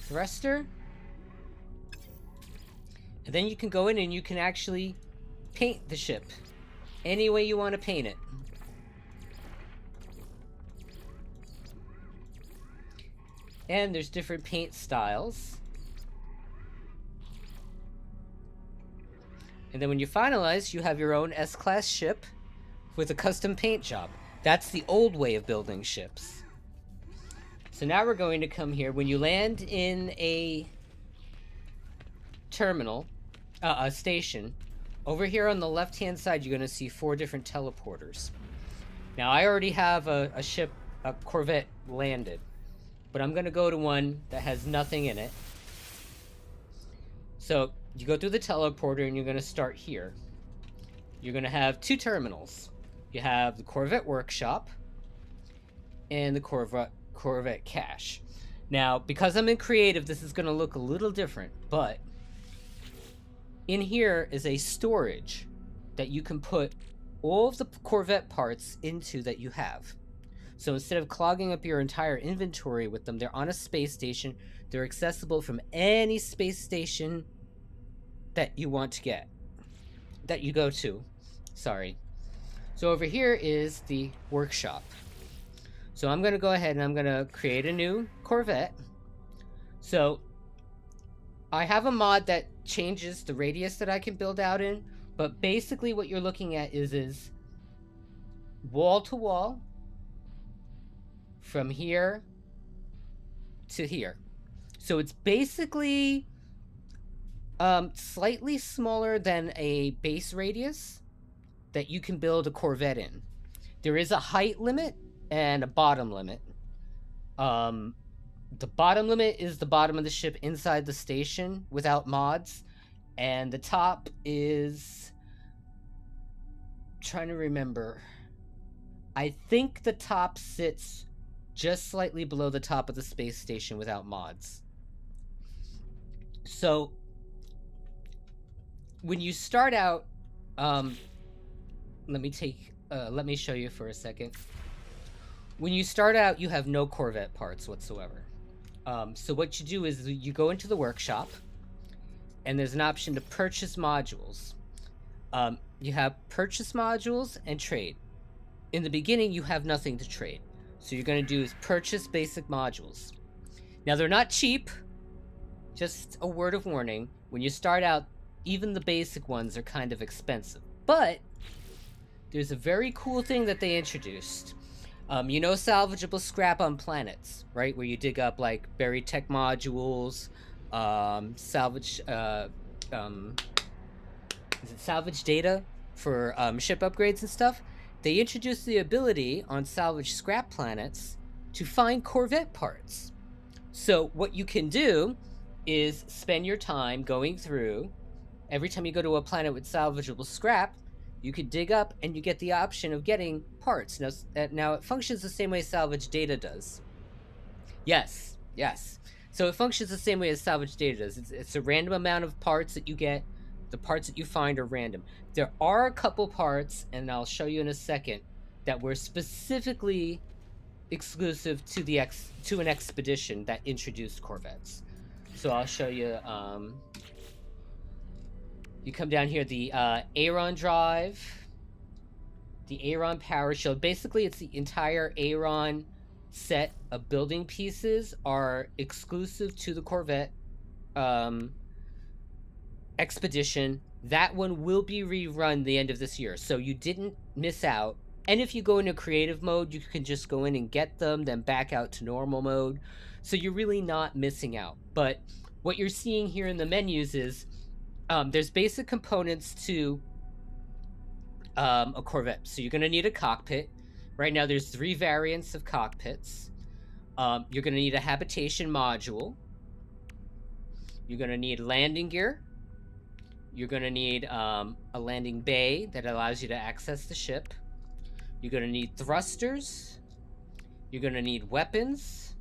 thruster, and then you can go in and you can actually paint the ship any way you want to paint it. And there's different paint styles. And then when you finalize, you have your own S-class ship with a custom paint job. That's the old way of building ships. So now we're going to come here. When you land in a terminal, a station, over here on the left-hand side, you're going to see 4 different teleporters. Now, I already have a ship, a Corvette landed, but I'm going to go to one that has nothing in it. So you go through the teleporter and you're going to start here. You're going to have 2 terminals. You have the Corvette Workshop and the Corvette Cache. Now, because I'm in creative, this is going to look a little different, but in here is a storage that you can put all of the Corvette parts into that you have. So instead of clogging up your entire inventory with them, they're on a space station. They're accessible from any space station that you want to get, that you go to. Sorry. So over here is the workshop. So I'm going to go ahead and I'm going to create a new Corvette. So I have a mod that changes the radius that I can build out in, but basically what you're looking at is wall to wall from here to here. So it's basically slightly smaller than a base radius that you can build a Corvette in. There is a height limit and a bottom limit. The bottom limit is the bottom of the ship inside the station without mods, and the top is, trying to remember, I think the top sits just slightly below the top of the space station without mods. So when you start out, let me show you for a second. When you start out, you have no Corvette parts whatsoever. So what you do is you go into the workshop, and there's an option to purchase modules. You have purchase modules and trade. In the beginning, you have nothing to trade. So you're going to do is purchase basic modules. Now, they're not cheap. Just a word of warning. When you start out, even the basic ones are kind of expensive. But there's a very cool thing that they introduced. You know salvageable scrap on planets, right? Where you dig up, like, buried tech modules, salvage data for ship upgrades and stuff? They introduced the ability on salvage scrap planets to find Corvette parts. So what you can do is spend your time going through. Every time you go to a planet with salvageable scrap, you can dig up and you get the option of getting parts. Now it functions the same way salvage data does. Yes. So it functions the same way as salvage data does. It's a random amount of parts that you get. The parts that you find are random. There are a couple parts, and I'll show you in a second, that were specifically exclusive to an expedition that introduced Corvettes. So I'll show you. You come down here, the Aeron drive, the Aeron power shield. Basically, it's the entire Aeron set of building pieces are exclusive to the Corvette expedition. That one will be rerun the end of this year, so you didn't miss out. And if you go into creative mode, you can just go in and get them, then back out to normal mode. So you're really not missing out. But what you're seeing here in the menus is there's basic components to a Corvette. So you're going to need a cockpit. Right now there's 3 variants of cockpits. You're going to need a habitation module. You're going to need landing gear. You're going to need a landing bay that allows you to access the ship. You're going to need thrusters. You're going to need weapons.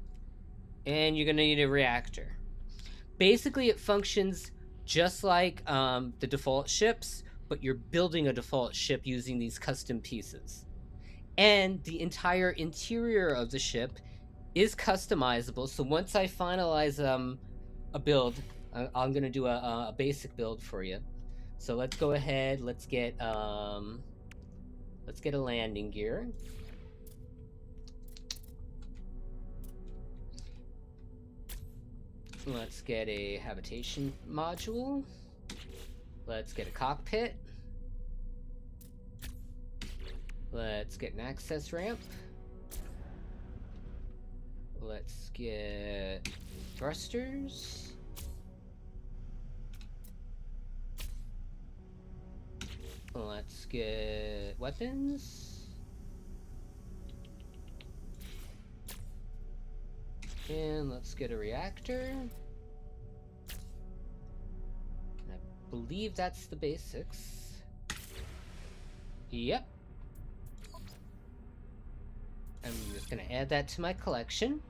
And you're going to need a reactor. Basically, it functions just like the default ships, but you're building a default ship using these custom pieces. And the entire interior of the ship is customizable. So once I finalize a build, I'm going to do a basic build for you. So let's go ahead. Let's get a landing gear. Let's get a habitation module. Let's get a cockpit. Let's get an access ramp. Let's get thrusters. Let's get weapons. And let's get a reactor. I believe that's the basics. Yep. I'm just gonna add that to my collection.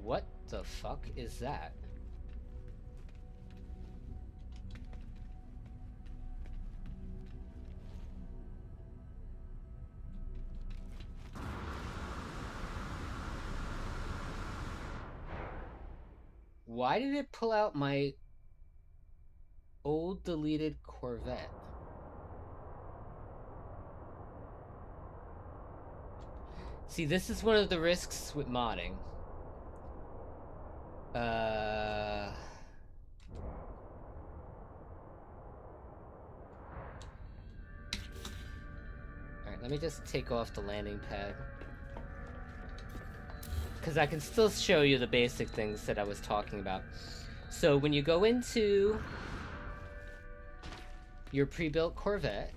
What the fuck is that? Why did it pull out my old deleted Corvette? See, this is one of the risks with modding. Alright, let me just take off the landing pad. Because I can still show you the basic things that I was talking about. So when you go into your pre-built Corvette,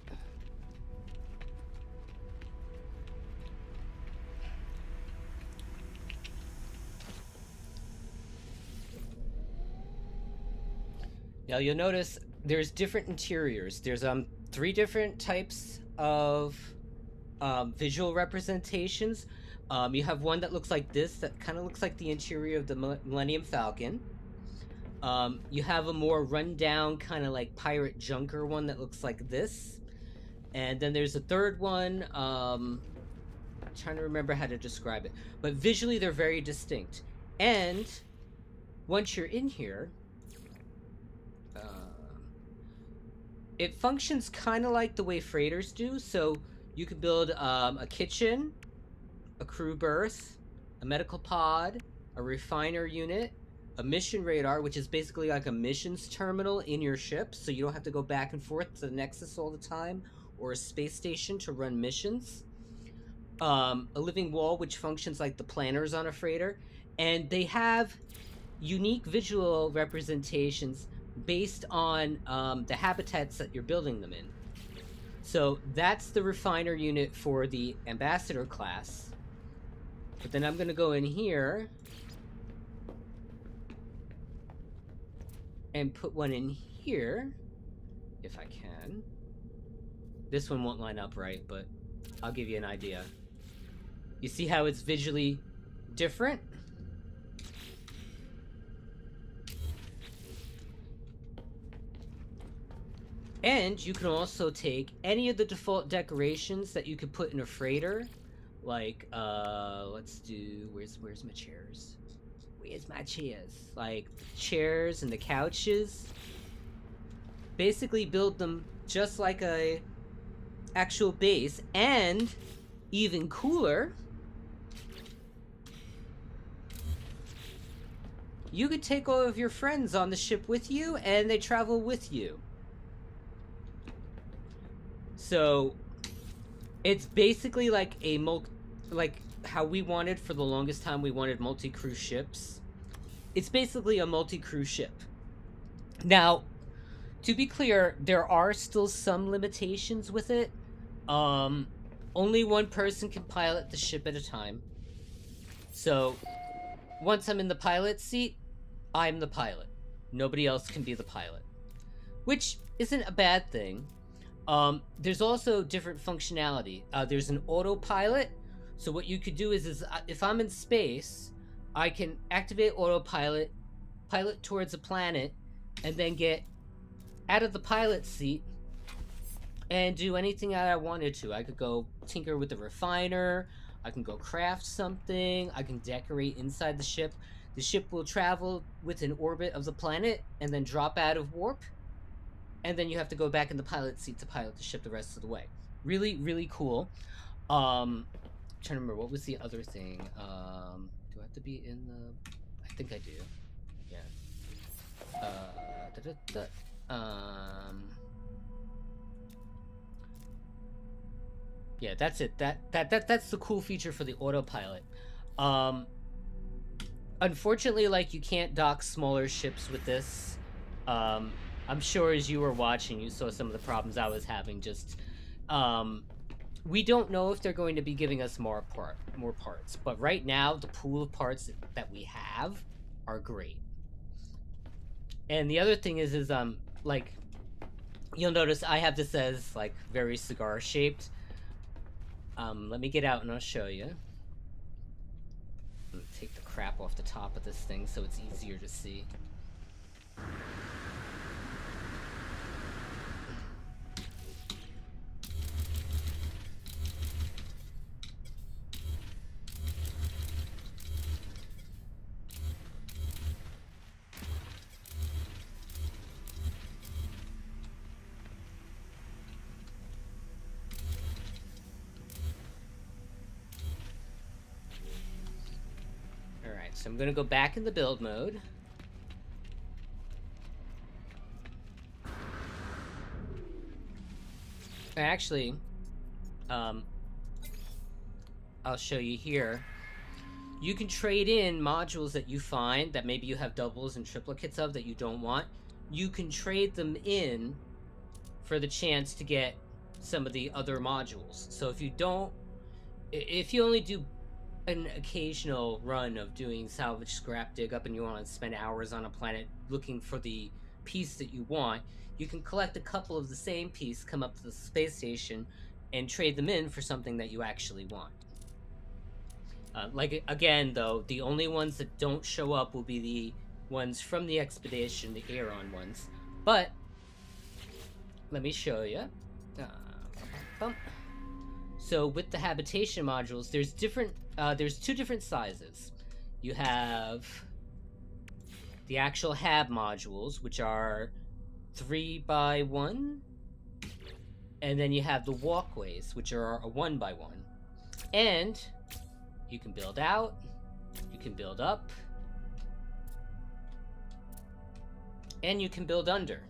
now you'll notice there's different interiors. There's 3 different types of visual representations. You have one that looks like this, that kind of looks like the interior of the Millennium Falcon. You have a more rundown, kind of like pirate junker one that looks like this. And then there's a third one, I'm trying to remember how to describe it. But visually, they're very distinct. And once you're in here, it functions kind of like the way freighters do. So you could build a kitchen, a crew berth, a medical pod, a refiner unit, a mission radar, which is basically like a missions terminal in your ship, so you don't have to go back and forth to the Nexus all the time, or a space station to run missions. A living wall, which functions like the planners on a freighter, and they have unique visual representations based on the habitats that you're building them in. So that's the refiner unit for the Ambassador class. But then I'm going to go in here and put one in here, if I can. This one won't line up right, but I'll give you an idea. You see how it's visually different? And you can also take any of the default decorations that you could put in a freighter. Like, let's do, where's my chairs? Where's my chairs? Like, the chairs and the couches. Basically build them just like a actual base, and even cooler, you could take all of your friends on the ship with you, and they travel with you. So it's basically like a like how we wanted for the longest time. We wanted multi-crew ships. It's basically a multi-crew ship. Now, to be clear, there are still some limitations with it. Only one person can pilot the ship at a time. So once I'm in the pilot seat, I'm the pilot. Nobody else can be the pilot, which isn't a bad thing. There's also different functionality. There's an autopilot. So what you could do is if I'm in space, I can activate autopilot, pilot towards a planet, and then get out of the pilot seat and do anything that I wanted to. I could go tinker with the refiner, I can go craft something, I can decorate inside the ship. The ship will travel within orbit of the planet and then drop out of warp. And then you have to go back in the pilot seat to pilot the ship the rest of the way. Really, really cool. I'm trying to remember, what was the other thing? Do I have to be in the... I think I do. Yeah. Yeah, that's it. That's the cool feature for the autopilot. Unfortunately, like, you can't dock smaller ships with this. I'm sure as you were watching, you saw some of the problems I was having. Just, we don't know if they're going to be giving us more parts, but right now the pool of parts that we have are great. And the other thing is like, you'll notice I have this as like very cigar shaped. Let me get out and I'll show you. I'm gonna take the crap off the top of this thing so it's easier to see. Alright, so I'm gonna go back in the build mode. Actually, I'll show you here. You can trade in modules that you find that maybe you have doubles and triplicates of that you don't want. You can trade them in for the chance to get some of the other modules. So if you only do an occasional run of doing salvage scrap dig up and you want to spend hours on a planet looking for the piece that you want, you can collect a couple of the same piece, come up to the space station, and trade them in for something that you actually want. Like, again, though, the only ones that don't show up will be the ones from the expedition, the Aeron ones. But let me show you. So with the habitation modules, there's two different sizes. You have the actual hab modules, which are 3x1, and then you have the walkways, which are a 1x1. And you can build out, you can build up, and you can build under.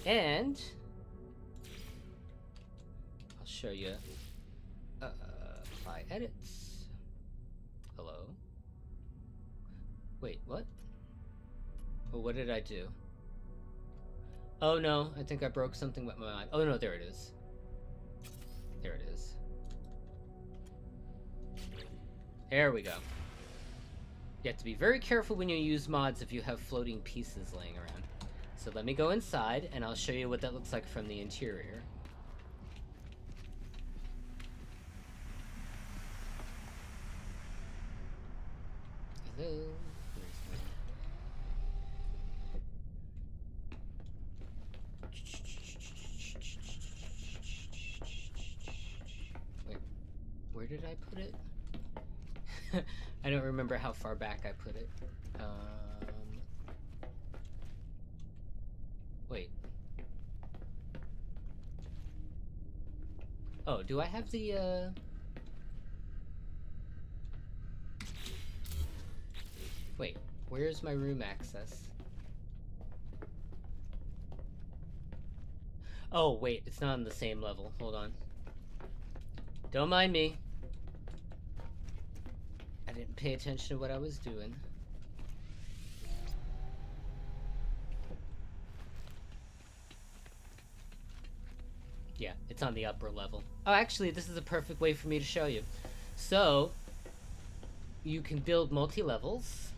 And I'll show you. Apply edits. Hello. Wait, what? Well, what did I do? Oh no, I think I broke something with my mind. Oh no, there it is. There it is. There we go. You have to be very careful when you use mods if you have floating pieces laying around. So let me go inside and I'll show you what that looks like from the interior. Hello. Wait, where did I put it? I don't remember how far back I put it. Wait. Oh, do I have the, Wait, where's my room access? Oh, wait, it's not on the same level. Hold on. Don't mind me. I didn't pay attention to what I was doing. Yeah, it's on the upper level. Oh, actually, this is a perfect way for me to show you. So, you can build multi-levels.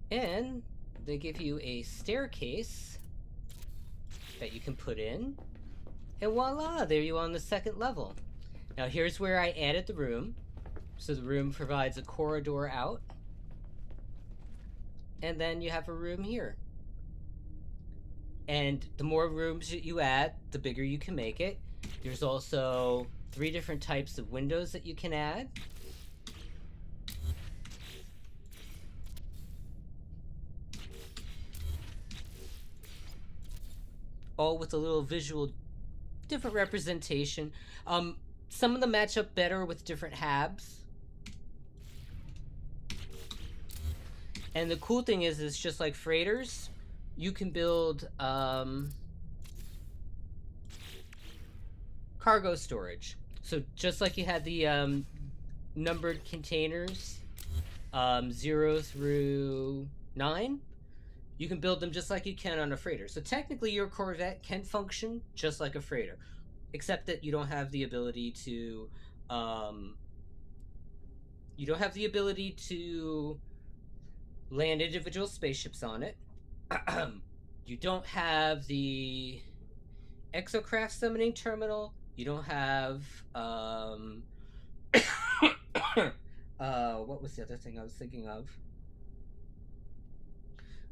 And they give you a staircase that you can put in. And voila, there you are on the second level. Now here's where I added the room. So the room provides a corridor out. And then you have a room here. And the more rooms that you add, the bigger you can make it. There's also 3 different types of windows that you can add. All with a little visual different representation. Some of them match up better with different habs. And the cool thing is just like freighters, you can build cargo storage. So just like you had the numbered containers, 0 through 9, you can build them just like you can on a freighter. So technically your Corvette can function just like a freighter, except that you don't have the ability to land individual spaceships on it. You don't have the exocraft summoning terminal. You don't have what was the other thing I was thinking of?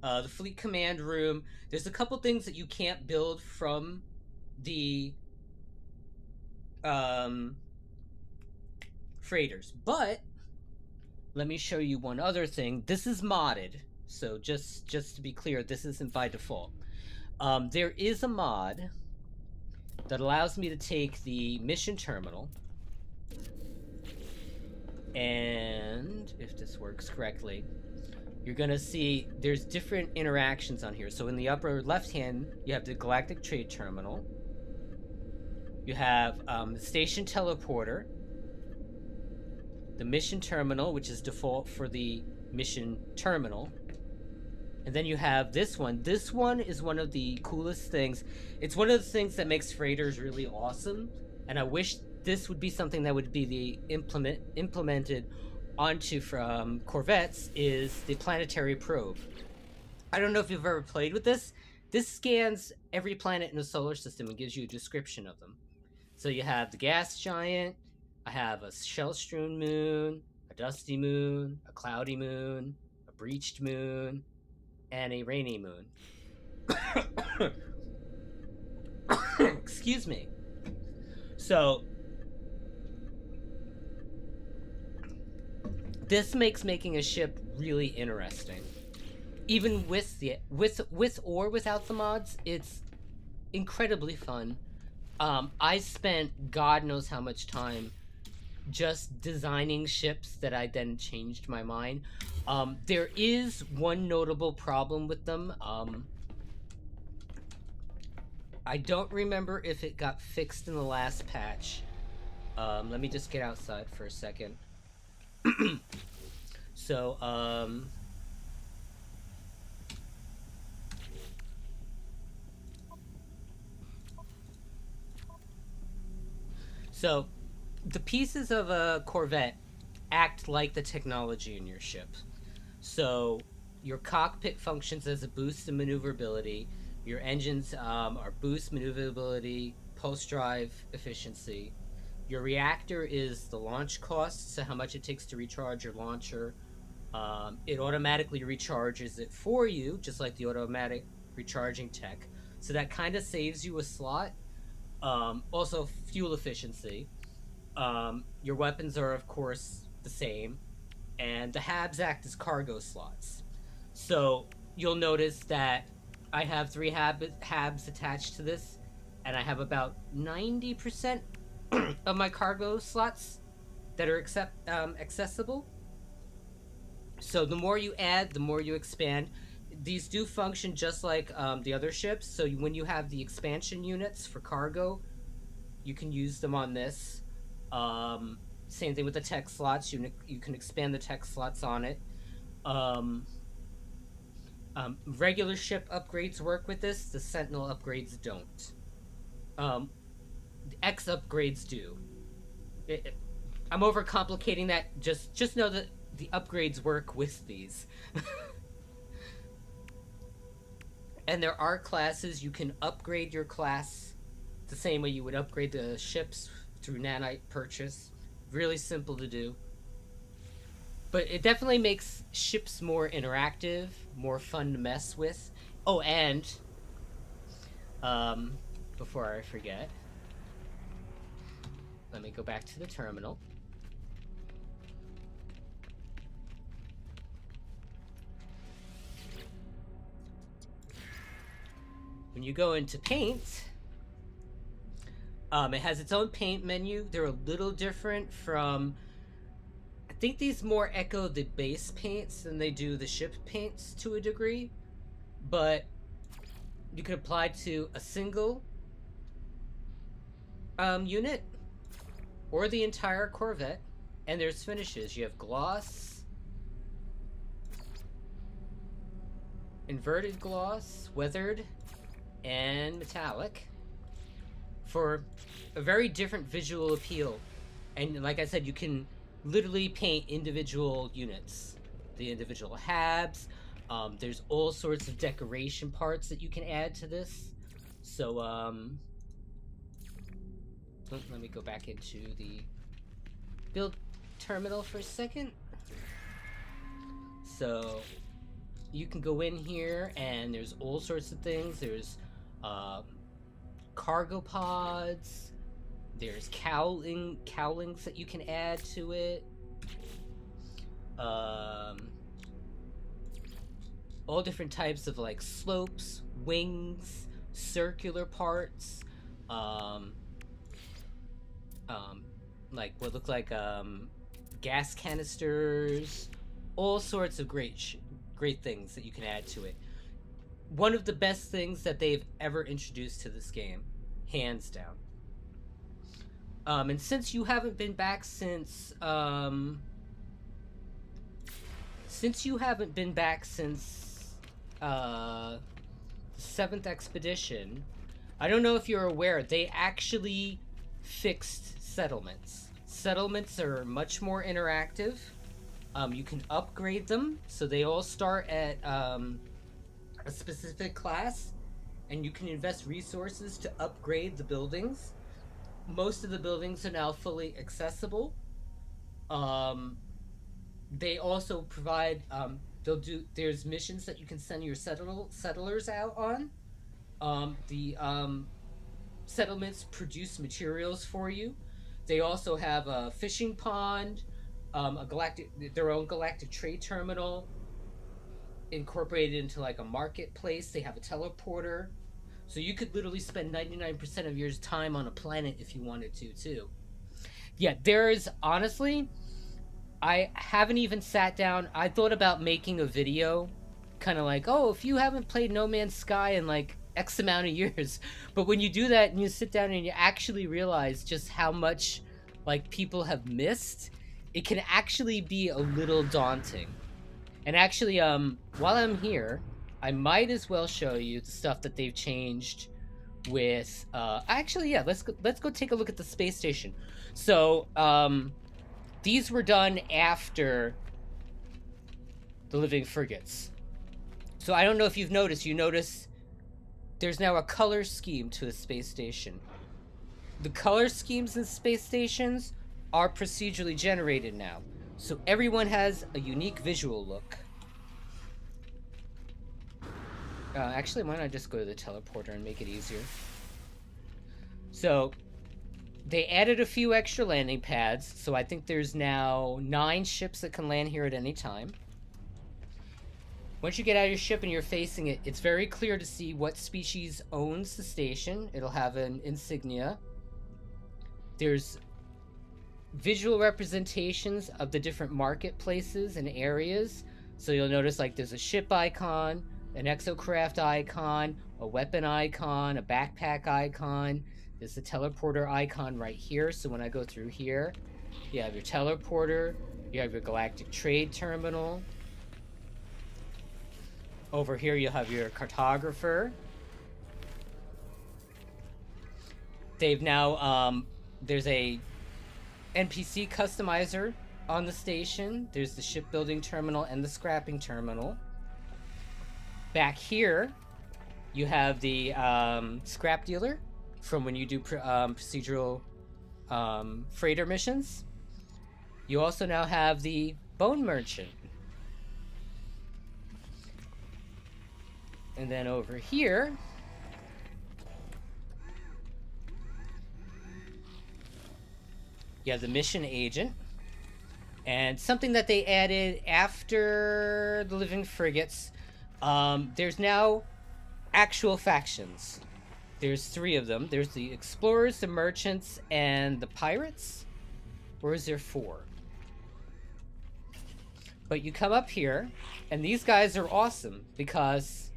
The fleet command room. There's a couple things that you can't build from the freighters. But let me show you one other thing. This is modded, so just to be clear, this isn't by default. There is a mod that allows me to take the mission terminal, and if this works correctly, you're gonna see there's different interactions on here. So in the upper left hand, you have the Galactic Trade Terminal. You have the Station Teleporter, the Mission Terminal, which is default for the Mission Terminal. And then you have this one. This one is one of the coolest things. It's one of the things that makes freighters really awesome. And I wish this would be something that would be the implemented onto from Corvettes, is the planetary probe. I don't know if you've ever played with this. This scans every planet in the solar system and gives you a description of them. So you have the gas giant, I have a shell-strewn moon, a dusty moon, a cloudy moon, a breached moon, and a rainy moon. Excuse me. So this makes making a ship really interesting. Even with or without the mods, it's incredibly fun. I spent God knows how much time just designing ships that I then changed my mind. There is one notable problem with them. I don't remember if it got fixed in the last patch. Let me just get outside for a second. So, So, the pieces of a Corvette act like the technology in your ship. So, your cockpit functions as a boost in maneuverability. Your engines are boost maneuverability, pulse drive efficiency. Your reactor is the launch cost, so how much it takes to recharge your launcher. It automatically recharges it for you, just like the automatic recharging tech. So that kind of saves you a slot. Also, fuel efficiency. Your weapons are, of course, the same. And the habs act as cargo slots. So you'll notice that I have 3 habs attached to this, and I have about 90% of my cargo slots that are accessible. So the more you add, the more you expand. These do function just like the other ships. So when you have the expansion units for cargo, you can use them on this. Same thing with the tech slots. You can expand the tech slots on it. Regular ship upgrades work with this. The Sentinel upgrades don't. The X upgrades do. I'm overcomplicating that. Just know that the upgrades work with these. And there are classes. You can upgrade your class the same way you would upgrade the ships through nanite purchase. Really simple to do. But it definitely makes ships more interactive, more fun to mess with. Oh, and before I forget, let me go back to the terminal. When you go into paint, it has its own paint menu. They're a little different from, I think these more echo the base paints than they do the ship paints to a degree, but you could apply to a single unit or the entire Corvette, and there's finishes. You have gloss, inverted gloss, weathered, and metallic for a very different visual appeal. And like I said, you can literally paint individual units, the individual habs. There's all sorts of decoration parts that you can add to this. So let me go back into the build terminal for a second. So you can go in here and there's all sorts of things. There's cargo pods, there's cowlings that you can add to it, all different types of like slopes, wings, circular parts, like what look like gas canisters, all sorts of great things that you can add to it. One of the best things that they've ever introduced to this game, hands down. And since you haven't been back since the 7th expedition, I don't know if you're aware, they actually fixed settlements. Settlements are much more interactive. You can upgrade them, so they all start at a specific class, and you can invest resources to upgrade the buildings. Most of the buildings are now fully accessible. They also provide there's missions that you can send your settlers out on. The settlements produce materials for you. They also have a fishing pond, their own galactic trade terminal, incorporated into like a marketplace. They have a teleporter, so you could literally spend 99% of your time on a planet if you wanted to too. Yeah, there's honestly, I haven't even sat down. I thought about making a video kind of like, oh, if you haven't played No Man's Sky in like X amount of years, but when you do that and you sit down and you actually realize just how much like people have missed, it can actually be a little daunting. And actually, while I'm here, I might as well show you the stuff that they've changed with, actually, yeah, let's go take a look at the space station. So, these were done after the living frigates. So I don't know if you've noticed, you notice there's now a color scheme to the space station. The color schemes in space stations are procedurally generated now. So everyone has a unique visual look. Actually, why don't I just go to the teleporter and make it easier? So, they added a few extra landing pads, so I think there's now 9 ships that can land here at any time. Once you get out of your ship and you're facing it, it's very clear to see what species owns the station. It'll have an insignia. There's visual representations of the different marketplaces and areas. So you'll notice like there's a ship icon, an exocraft icon, a weapon icon, a backpack icon. There's a teleporter icon right here. So when I go through here, you have your teleporter, you have your galactic trade terminal. Over here you'll have your cartographer. They've now, there's a NPC customizer on the station. There's the shipbuilding terminal and the scrapping terminal. Back here, you have the scrap dealer from when you do procedural freighter missions. You also now have the bone merchant. And then over here, you have the mission agent. And something that they added after the living frigates, there's now actual factions. There's 3 of them. There's the explorers, the merchants, and the pirates. Or is there 4? But you come up here, and these guys are awesome because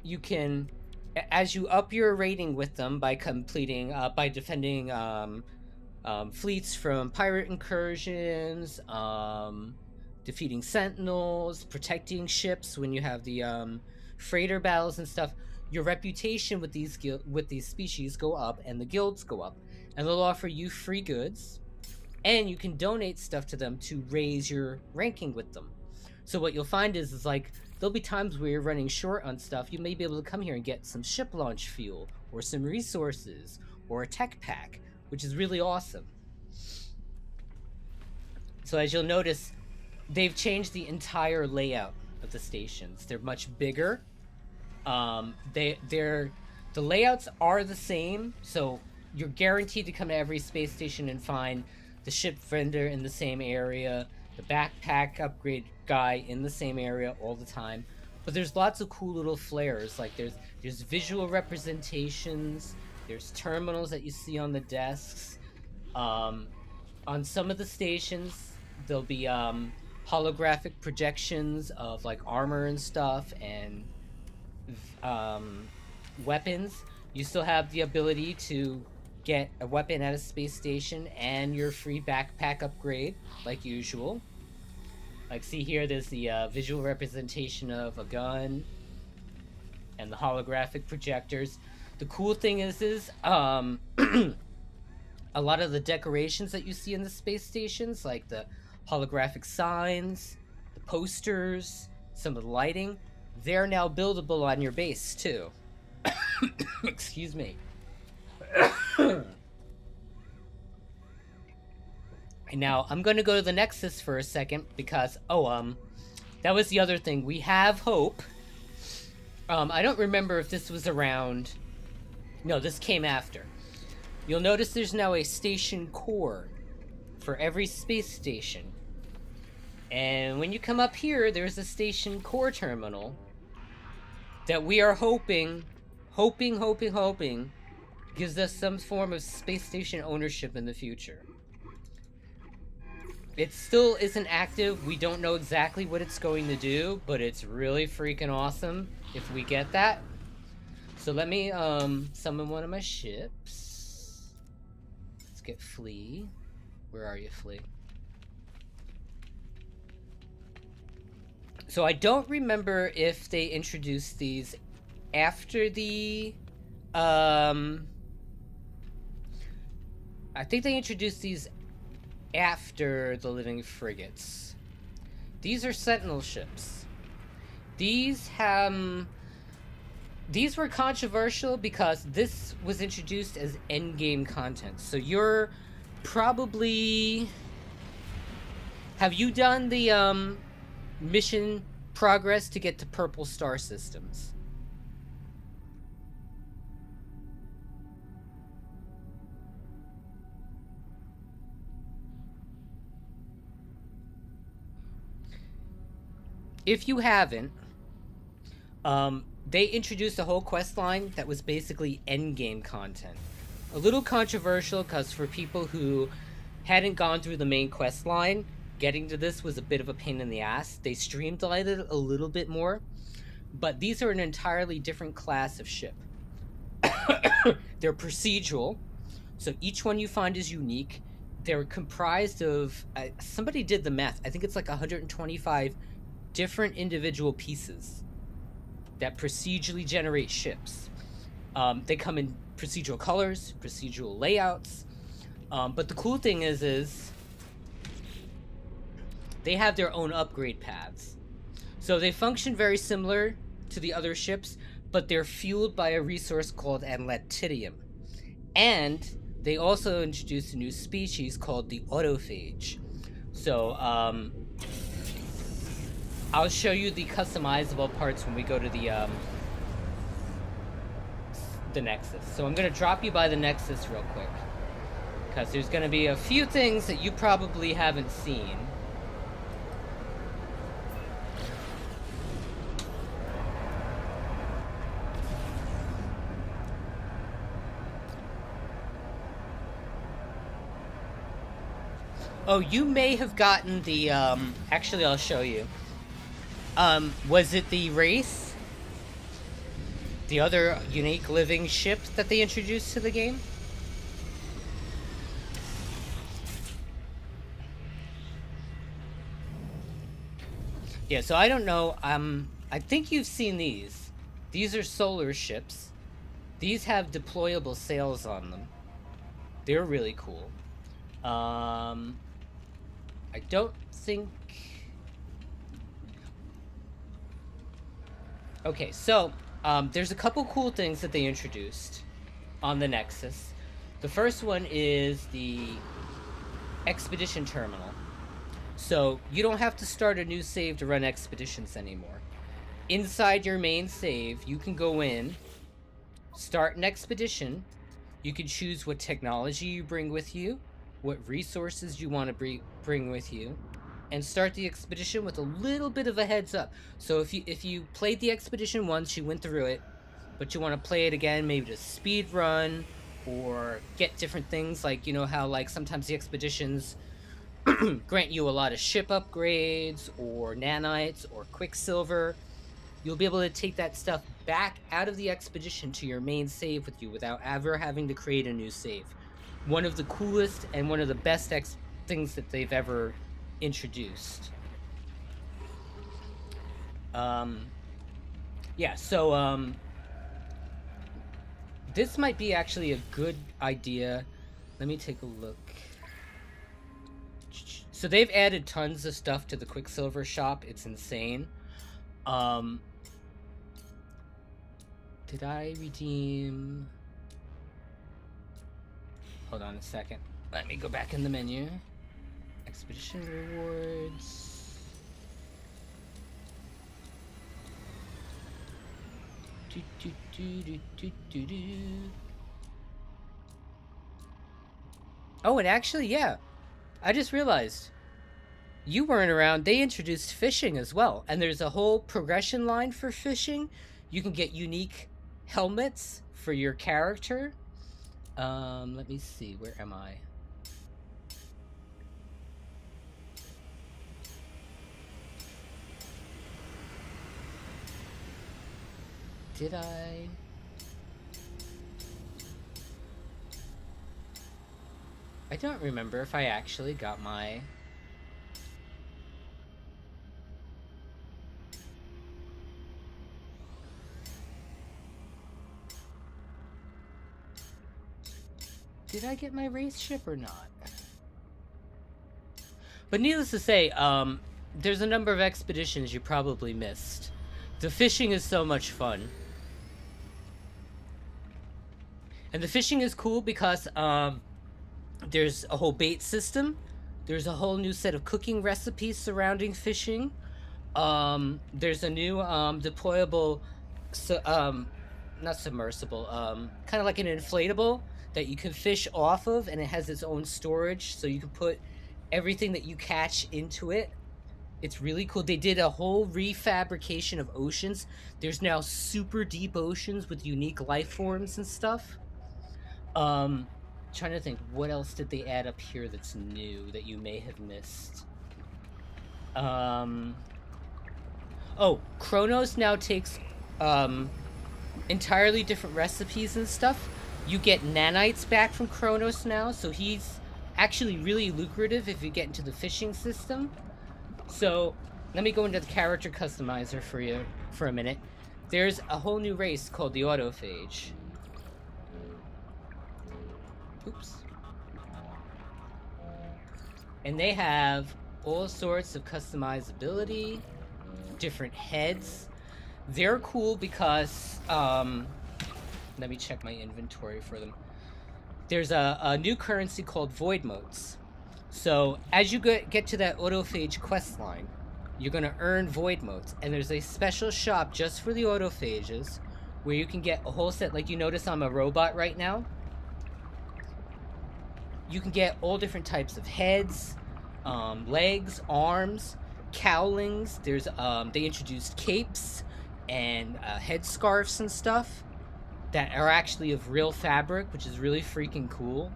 you can, as you up your rating with them by completing, by defending fleets from pirate incursions, defeating sentinels, protecting ships when you have the freighter battles and stuff. Your reputation with these species go up, and the guilds go up, and they'll offer you free goods, and you can donate stuff to them to raise your ranking with them. So what you'll find is like there'll be times where you're running short on stuff. You may be able to come here and get some ship launch fuel, or some resources, or a tech pack, which is really awesome. So as you'll notice, they've changed the entire layout of the stations. They're much bigger. The layouts are the same, so you're guaranteed to come to every space station and find the ship vendor in the same area, the backpack upgrade guy in the same area all the time. But there's lots of cool little flares. Like there's visual representations, there's terminals that you see on the desks. On some of the stations, there'll be holographic projections of like armor and stuff, and weapons. You still have the ability to get a weapon at a space station and your free backpack upgrade, like usual. Like, see here, there's the visual representation of a gun and the holographic projectors. The cool thing is a lot of the decorations that you see in the space stations, like the holographic signs, the posters, some of the lighting, they're now buildable on your base too. Excuse me. And now I'm going to go to the Nexus for a second because that was the other thing. We have hope. I don't remember if this was around. No, this came after. You'll notice there's now a station core for every space station. And when you come up here, there's a station core terminal that we are hoping gives us some form of space station ownership in the future. It still isn't active. We don't know exactly what it's going to do, but it's really freaking awesome if we get that. So let me summon one of my ships. Let's get Flea. Where are you, Flea? So I don't remember if they introduced these after the I think they introduced these after the living frigates. These are sentinel ships. These were controversial because this was introduced as endgame content. So you're probably... Have you done the mission progress to get to purple star systems? If you haven't, they introduced a whole quest line that was basically endgame content. A little controversial because for people who hadn't gone through the main quest line, getting to this was a bit of a pain in the ass. They streamlined it a little bit more, but these are an entirely different class of ship. They're procedural, so each one you find is unique. They're comprised of, somebody did the math, I think it's like 125 different individual pieces that procedurally generate ships. They come in procedural colors, procedural layouts, but the cool thing is they have their own upgrade paths. So they function very similar to the other ships, but they're fueled by a resource called Atlantidium. And they also introduced a new species called the autophage. So, I'll show you the customizable parts when we go to the Nexus. So I'm going to drop you by the Nexus real quick, because there's going to be a few things that you probably haven't seen. Oh, you may have gotten the, actually I'll show you. Was it the Wraith? The other unique living ship that they introduced to the game? Yeah, so I don't know, I think you've seen these. These are solar ships. These have deployable sails on them. They're really cool. I don't think... Okay, so, there's a couple cool things that they introduced on the Nexus. The first one is the Expedition Terminal. So, you don't have to start a new save to run expeditions anymore. Inside your main save, you can go in, start an expedition, you can choose what technology you bring with you, what resources you want to bring with you, and start the expedition with a little bit of a heads up. So if you played the expedition once, you went through it, but you want to play it again, maybe to speed run or get different things, like, you know how like sometimes the expeditions grant you a lot of ship upgrades or nanites or quicksilver, you'll be able to take that stuff back out of the expedition to your main save with you without ever having to create a new save. One of the coolest and one of the best things that they've ever introduced. Yeah, so this might be actually a good idea. Let me take a look. So they've added tons of stuff to the Quicksilver shop. It's insane. Did I redeem... Hold on a second. Let me go back in the menu. Expedition rewards. Oh, and actually, yeah. I just realized you weren't around. They introduced fishing as well. And there's a whole progression line for fishing. You can get unique helmets for your character. Let me see. Where am I? Did I? I don't remember if I actually got my... Did I get my race ship or not? But needless to say, there's a number of expeditions you probably missed. The fishing is so much fun. And the fishing is cool because there's a whole bait system. There's a whole new set of cooking recipes surrounding fishing. There's a new deployable, not submersible, kind of like an inflatable that you can fish off of, and it has its own storage, so you can put everything that you catch into it. It's really cool. They did a whole refabrication of oceans. There's now super deep oceans with unique life forms and stuff. Trying to think, what else did they add up here that's new that you may have missed? Oh, Kronos now takes entirely different recipes and stuff. You get nanites back from Kronos now, so he's actually really lucrative if you get into the fishing system. So let me go into the character customizer for you for a minute. There's a whole new race called the Autophage. Oops. And they have all sorts of customizability, different heads. They're cool because, let me check my inventory for them. There's a new currency called Void Motes. So as you get to that Autophage quest line, you're going to earn Void Motes. And there's a special shop just for the Autophages where you can get a whole set. Like you notice I'm a robot right now. You can get all different types of heads, legs, arms, cowlings. There's they introduced capes and headscarves and stuff that are actually of real fabric, which is really freaking cool.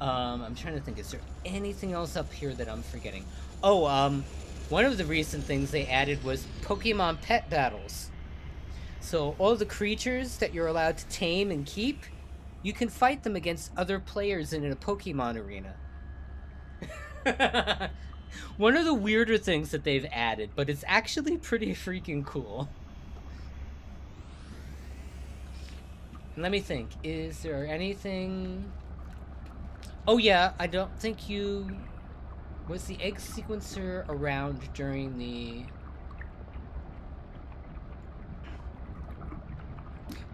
I'm trying to think, is there anything else up here that I'm forgetting? Oh, one of the recent things they added was Pokemon pet battles. So all the creatures that you're allowed to tame and keep, you can fight them against other players in a Pokemon arena. One of the weirder things that they've added, but it's actually pretty freaking cool. Let me think. Is there anything... Oh yeah, I don't think you... Was the egg sequencer around during the...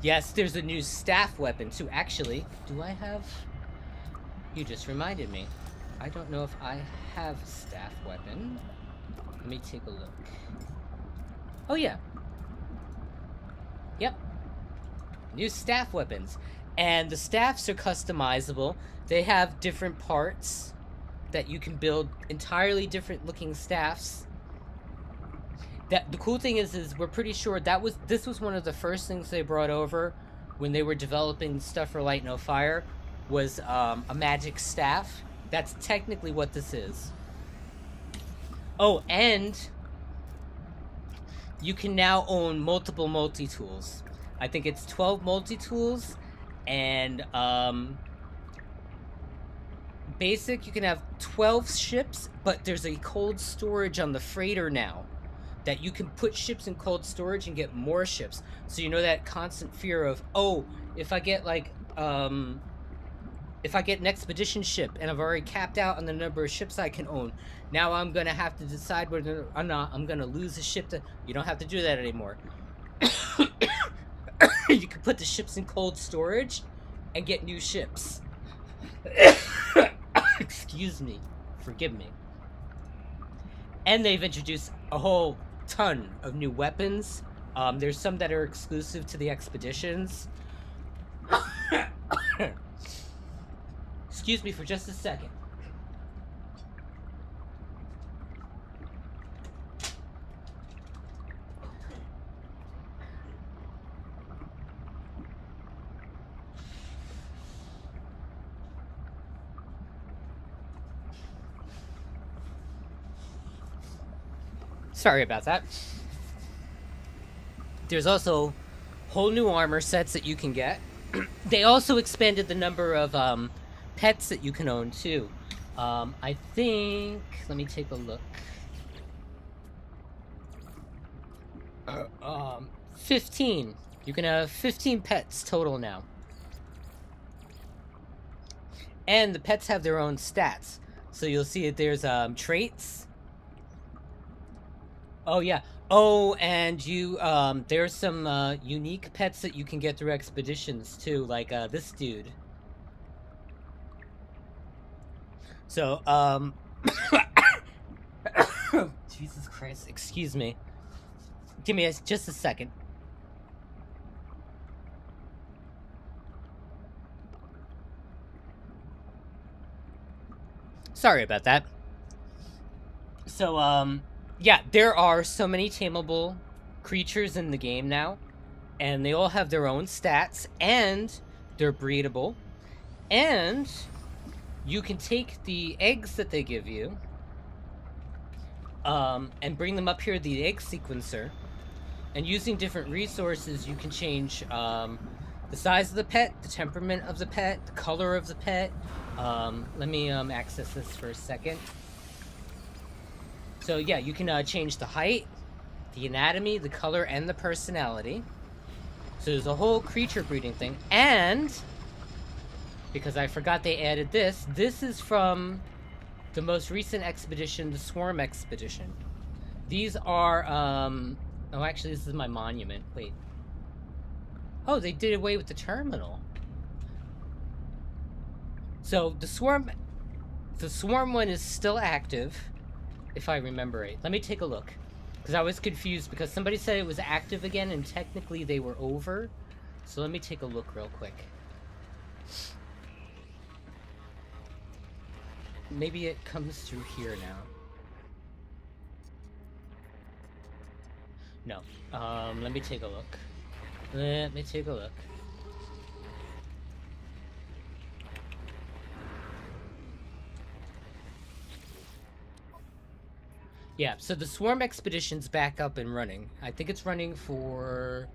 Yes, there's a new staff weapon too. Actually, do I have... You just reminded me. I don't know if I have a staff weapon. Let me take a look. Oh yeah. Yep. New staff weapons. And the staffs are customizable. They have different parts that you can build entirely different looking staffs. That the cool thing is we're pretty sure this was one of the first things they brought over when they were developing stuff for Light No Fire, was a magic staff. That's technically what this is. Oh, and you can now own multiple multi-tools. I think it's 12 multi-tools, and basic you can have 12 ships, but there's a cold storage on the freighter now that you can put ships in cold storage and get more ships. So you know that constant fear of, oh, if I get like if I get an expedition ship and I've already capped out on the number of ships I can own, now I'm gonna have to decide whether or not I'm gonna lose a ship. You don't have to do that anymore. You can put the ships in cold storage and get new ships. Excuse me. Forgive me. And they've introduced a whole ton of new weapons. There's some that are exclusive to the expeditions. Excuse me for just a second. Sorry about that. There's also whole new armor sets that you can get. They also expanded the number of pets that you can own too. I think, let me take a look. 15. You can have 15 pets total now. And the pets have their own stats. So you'll see that there's traits. Oh yeah. Oh, and you there's some unique pets that you can get through expeditions too, like this dude. So Jesus Christ, excuse me. Give me just a second. Sorry about that. So yeah, there are so many tameable creatures in the game now, and they all have their own stats, and they're breedable, and you can take the eggs that they give you and bring them up here to the egg sequencer, and using different resources you can change the size of the pet, the temperament of the pet, the color of the pet. Let me access this for a second. So yeah, you can change the height, the anatomy, the color, and the personality. So there's a whole creature breeding thing. And, because I forgot they added this, this is from the most recent expedition, the Swarm Expedition. These are, oh actually this is my monument, wait. Oh, they did away with the terminal. So the Swarm one is still active, if I remember it. Let me take a look, because I was confused because somebody said it was active again and technically they were over. So let me take a look real quick. Maybe it comes through here now. No. Let me take a look. Let me take a look. Yeah, so the Swarm Expedition's back up and running. I think it's running for...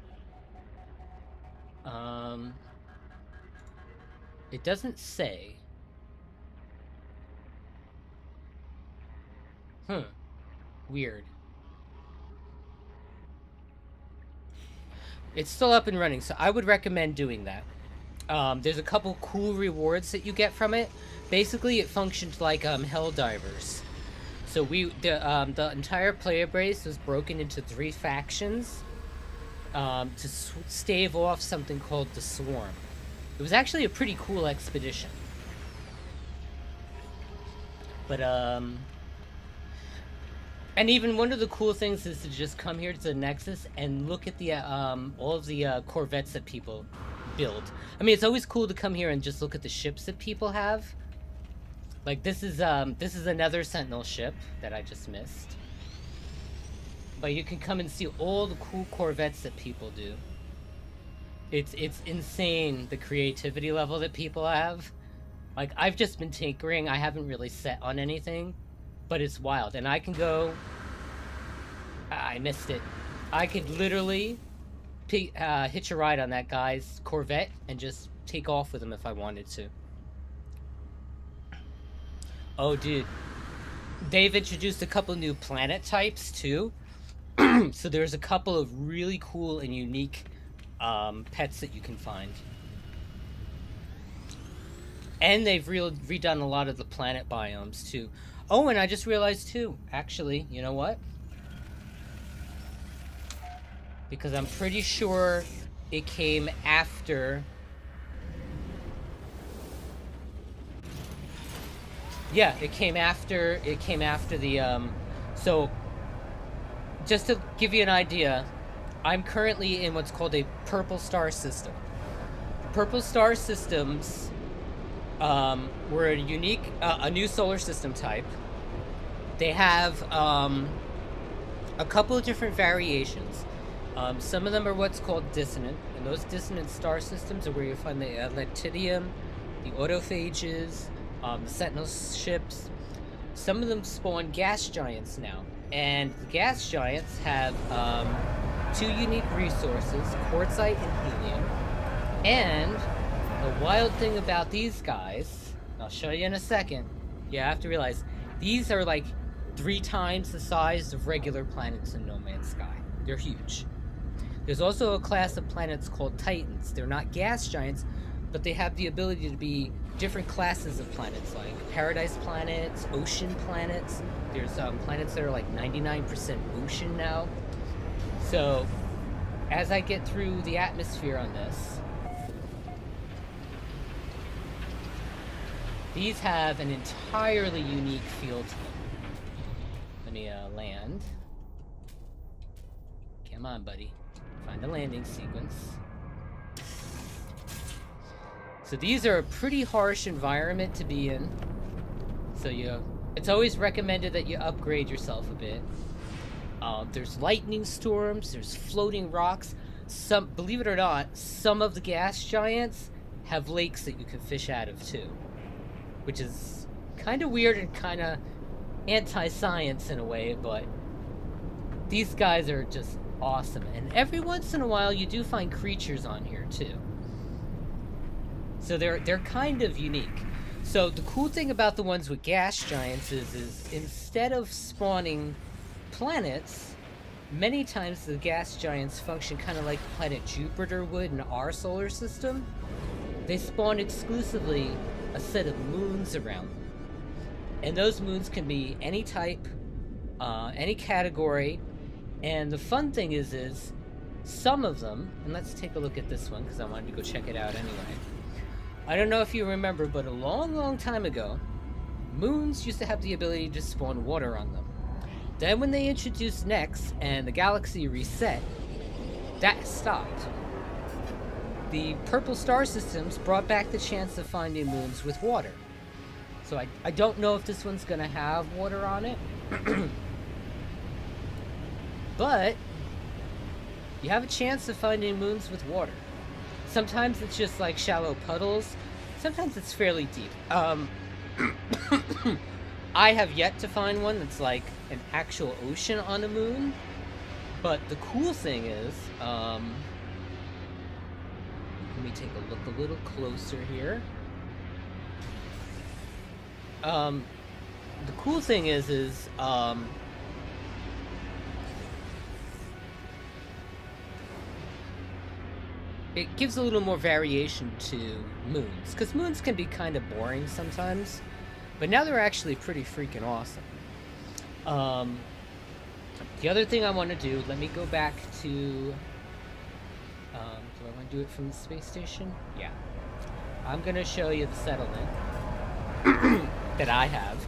It doesn't say. Weird. It's still up and running, so I would recommend doing that. There's a couple cool rewards that you get from it. Basically, it functions like Helldivers. So the entire player base was broken into 3 factions to stave off something called the Swarm. It was actually a pretty cool expedition. But and even one of the cool things is to just come here to the Nexus and look at the all of the Corvettes that people build. I mean, it's always cool to come here and just look at the ships that people have. Like this is another Sentinel ship that I just missed. But you can come and see all the cool Corvettes that people do. It's insane the creativity level that people have. Like, I've just been tinkering. I haven't really set on anything, but it's wild. And I can go... I missed it. I could literally hitch a ride on that guy's Corvette and just take off with him if I wanted to. Oh, dude. They've introduced a couple new planet types, too. So there's a couple of really cool and unique pets that you can find. And they've redone a lot of the planet biomes, too. Oh, and I just realized, too, actually, you know what? Because I'm pretty sure it came after... Yeah, it came after the, So, just to give you an idea, I'm currently in what's called a Purple Star system. Purple Star systems were a unique, a new solar system type. They have a couple of different variations. Some of them are what's called dissonant, and those dissonant star systems are where you find the Lactidium, the autophages, the Sentinel ships. Some of them spawn gas giants now, and the gas giants have 2 unique resources, quartzite and helium. And the wild thing about these guys, I'll show you in a second, you have to realize, these are like 3 times the size of regular planets in No Man's Sky. They're huge. There's also a class of planets called Titans. They're not gas giants, but they have the ability to be different classes of planets, like paradise planets, ocean planets. There's planets that are like 99% ocean now. So, as I get through the atmosphere on this, these have an entirely unique feel to them. Let me land. Come on, buddy. Find a landing sequence. So these are a pretty harsh environment to be in. So it's always recommended that you upgrade yourself a bit. There's lightning storms, there's floating rocks. Believe it or not, some of the gas giants have lakes that you can fish out of too. Which is kind of weird and kind of anti-science in a way, but these guys are just awesome. And every once in a while you do find creatures on here too. So they're kind of unique. So the cool thing about the ones with gas giants is instead of spawning planets, many times the gas giants function kind of like planet Jupiter would in our solar system. They spawn exclusively a set of moons around them. And those moons can be any type, any category. And the fun thing is some of them, and let's take a look at this one because I wanted to go check it out anyway. I don't know if you remember, but a long, long time ago, moons used to have the ability to spawn water on them. Then when they introduced Nex and the galaxy reset, that stopped. The purple star systems brought back the chance of finding moons with water. So I don't know if this one's gonna have water on it. But you have a chance of finding moons with water. Sometimes it's just like shallow puddles. Sometimes it's fairly deep. I have yet to find one that's like an actual ocean on the moon. But the cool thing is, let me take a look a little closer here. The cool thing is it gives a little more variation to moons, because moons can be kind of boring sometimes, but now they're actually pretty freaking awesome. The other thing I want to do, let me go back to, do I want to do it from the space station? Yeah. I'm going to show you the settlement that I have,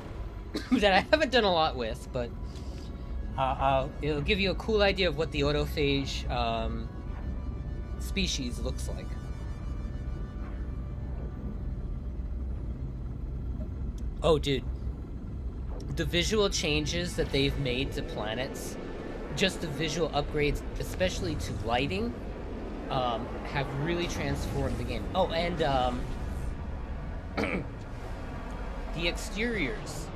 that I haven't done a lot with, but it'll give you a cool idea of what the autophage species looks like. Oh, dude. The visual changes that they've made to planets, just the visual upgrades, especially to lighting, have really transformed the game. Oh, and the exteriors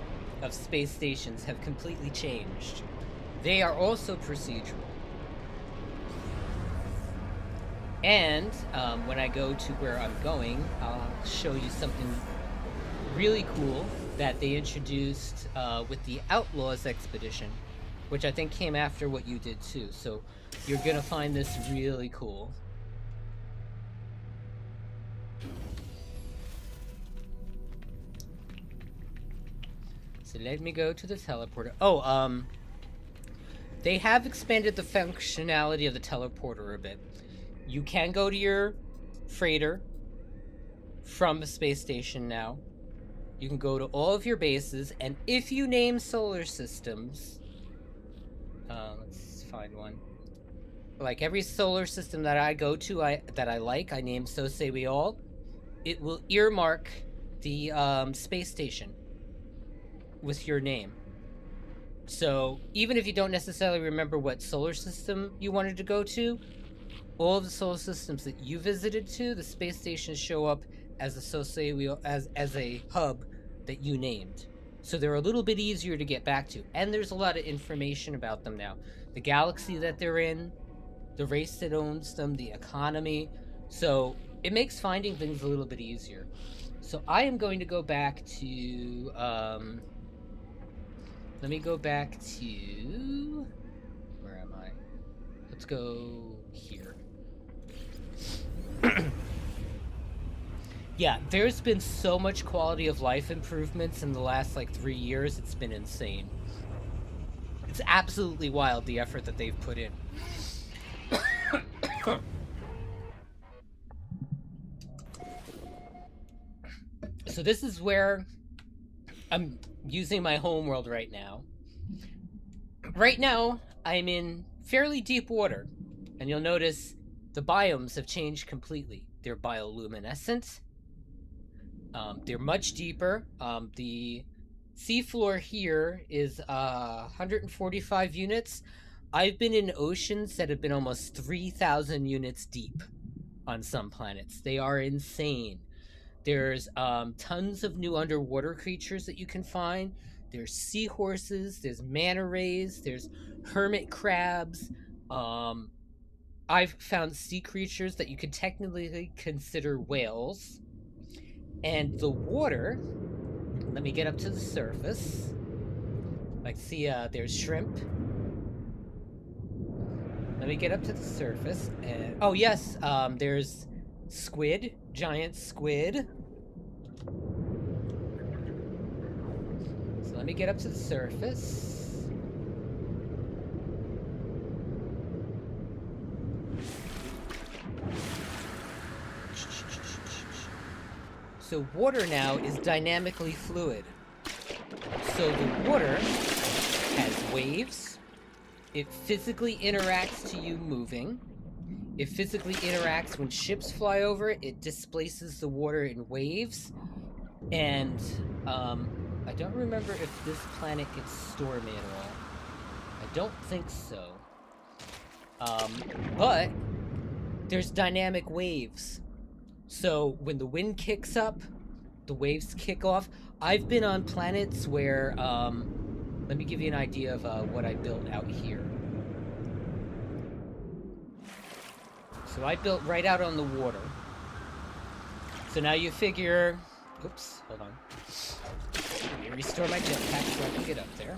of space stations have completely changed. They are also procedural. And when I go to where I'm going, I'll show you something really cool that they introduced with the Outlaws expedition, which I think came after what you did too. So you're gonna find this really cool. So let me go to the teleporter. Oh, they have expanded the functionality of the teleporter a bit. You can go to your freighter from the space station now. You can go to all of your bases, and if you name solar systems, let's find one. Like every solar system that I go to, that I like, I name So Say We All. It will earmark the space station with your name. So even if you don't necessarily remember what solar system you wanted to go to, all of the solar systems that you visited to, the space stations show up as a hub that you named. So they're a little bit easier to get back to, and there's a lot of information about them now. The galaxy that they're in, the race that owns them, the economy. So it makes finding things a little bit easier. So I am going to go back to, let me go back to, where am I? Let's go here. Yeah, there's been so much quality of life improvements in the last like 3 years. It's been insane. It's absolutely wild, the effort that they've put in. So this is where I'm using my homeworld right now. Right now, I'm in fairly deep water, and you'll notice the biomes have changed completely. They're bioluminescent. They're much deeper. The seafloor here is 145 units. I've been in oceans that have been almost 3,000 units deep on some planets. They are insane. There's tons of new underwater creatures that you can find. There's seahorses, there's manta rays, there's hermit crabs. I've found sea creatures that you could technically consider whales. And the water, let me get up to the surface. Like, see, there's shrimp. Let me get up to the surface. And oh, yes, there's squid, giant squid. So let me get up to the surface. So water now is dynamically fluid. So the water has waves. It physically interacts to you moving. It physically interacts when ships fly over it. It displaces the water in waves. And I don't remember if this planet gets stormy at all. I don't think so. But there's dynamic waves. So when the wind kicks up, the waves kick off. I've been on planets where, let me give you an idea of what I built out here. So I built right out on the water. So now you figure, oops, hold on. Let me restore my jetpack so I can get up there.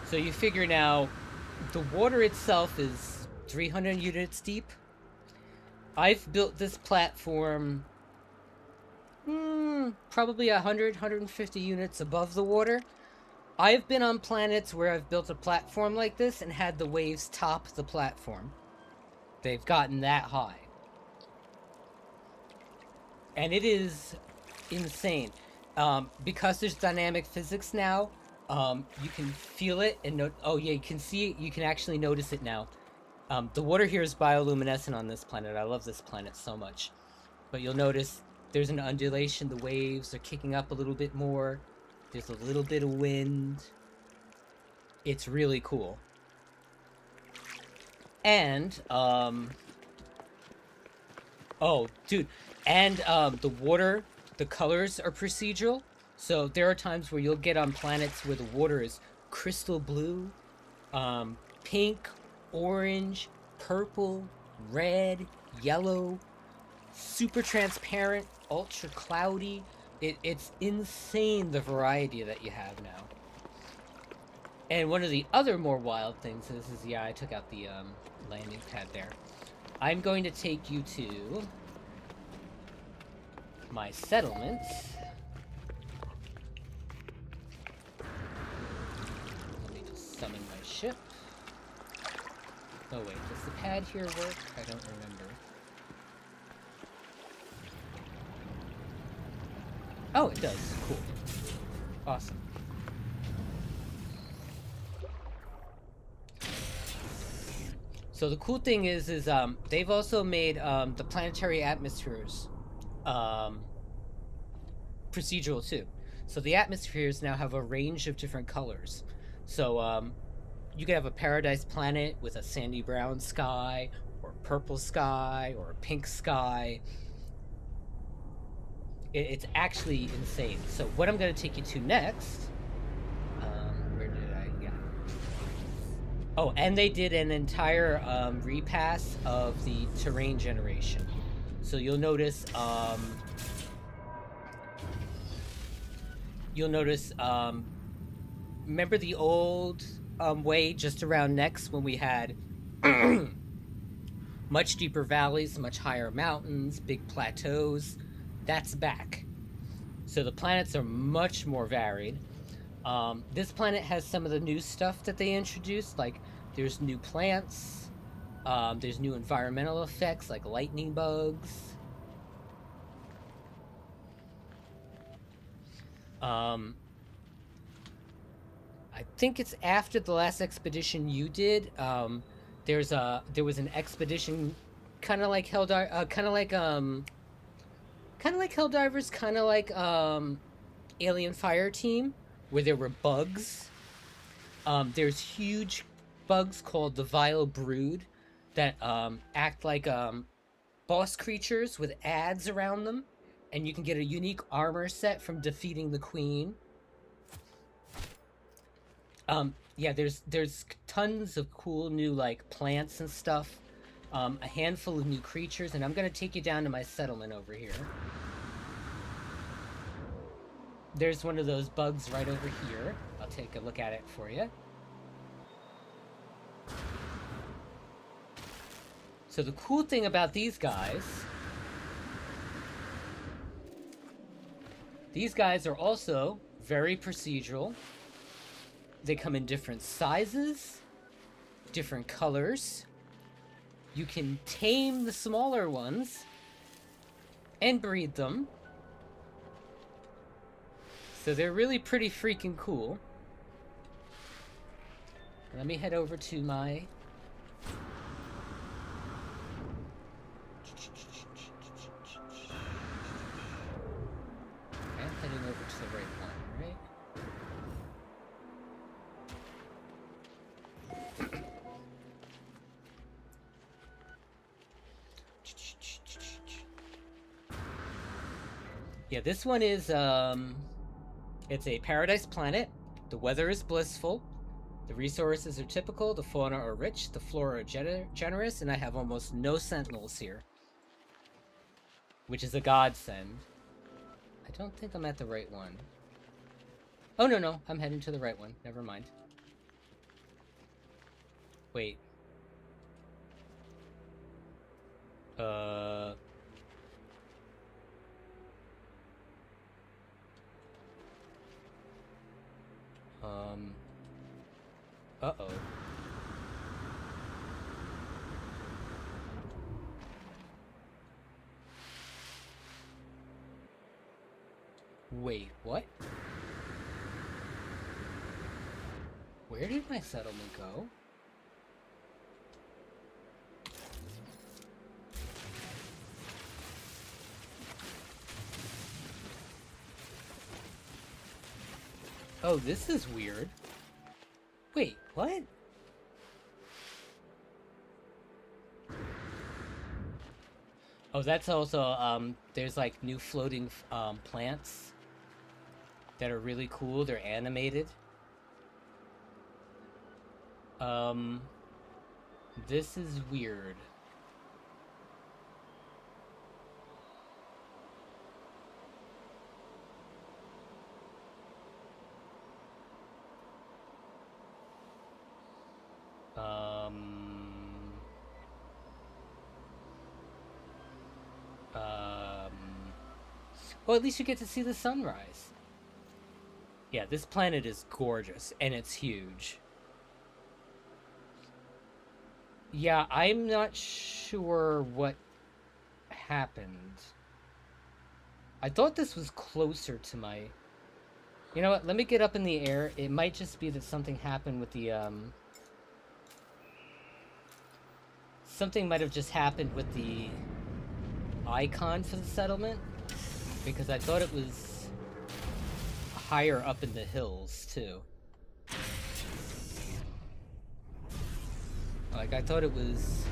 So you figure now, the water itself is 300 units deep. I've built this platform probably 100, 150 units above the water. I've been on planets where I've built a platform like this and had the waves top the platform. They've gotten that high. And it is insane. Because there's dynamic physics now, you can feel it and oh yeah, you can see it, you can actually notice it now. The water here is bioluminescent on this planet. I love this planet so much. But you'll notice there's an undulation, the waves are kicking up a little bit more. There's a little bit of wind. It's really cool. And, oh, dude. And, the water, the colors are procedural. So there are times where you'll get on planets where the water is crystal blue, pink, orange, purple, red, yellow, super transparent, ultra cloudy. It's insane the variety that you have now. And one of the other more wild things is yeah, I took out the landing pad there. I'm going to take you to my settlements. Let me just summon my ship. Oh wait, does the pad here work? I don't remember. Oh, it does. Cool. Awesome. So the cool thing is they've also made the planetary atmospheres procedural too. So the atmospheres now have a range of different colors. So you could have a paradise planet with a sandy brown sky, or purple sky, or a pink sky. It's actually insane. So what I'm going to take you to next, where did I, yeah. Oh, and they did an entire repass of the terrain generation. So you'll notice, remember the old way just around Nex when we had much deeper valleys, much higher mountains, big plateaus? That's back. So the planets are much more varied. This planet has some of the new stuff that they introduced, like there's new plants, there's new environmental effects like lightning bugs. I think it's after the last expedition you did. There was an expedition, kind of like Helldivers, kind of like Alien Fire Team, where there were bugs. There's huge bugs called the Vile Brood that act like boss creatures with ads around them, and you can get a unique armor set from defeating the queen. Yeah, there's tons of cool new like plants and stuff, a handful of new creatures, and I'm gonna take you down to my settlement over here. There's one of those bugs right over here. I'll take a look at it for you. So the cool thing about these guys are also very procedural. They come in different sizes, different colors. You can tame the smaller ones and breed them. So they're really pretty freaking cool. Let me head over to my... I'm heading over to the right one, right? Yeah, this one is, it's a paradise planet. The weather is blissful. The resources are typical. The fauna are rich. The flora are generous. And I have almost no sentinels here, which is a godsend. I don't think I'm at the right one. Oh, no, no. I'm heading to the right one. Never mind. Wait. Uh-oh. Wait, what? Where did my settlement go? Oh, this is weird. Wait, what? Oh, that's also, there's like new floating, plants that are really cool. They're animated. This is weird. Well, at least you get to see the sunrise. Yeah, this planet is gorgeous, and it's huge. Yeah, I'm not sure what happened. I thought this was closer to my... You know what, let me get up in the air. It might just be that something happened with the, something might have just happened with the icon for the settlement, because I thought it was higher up in the hills, too. Like, I thought it was...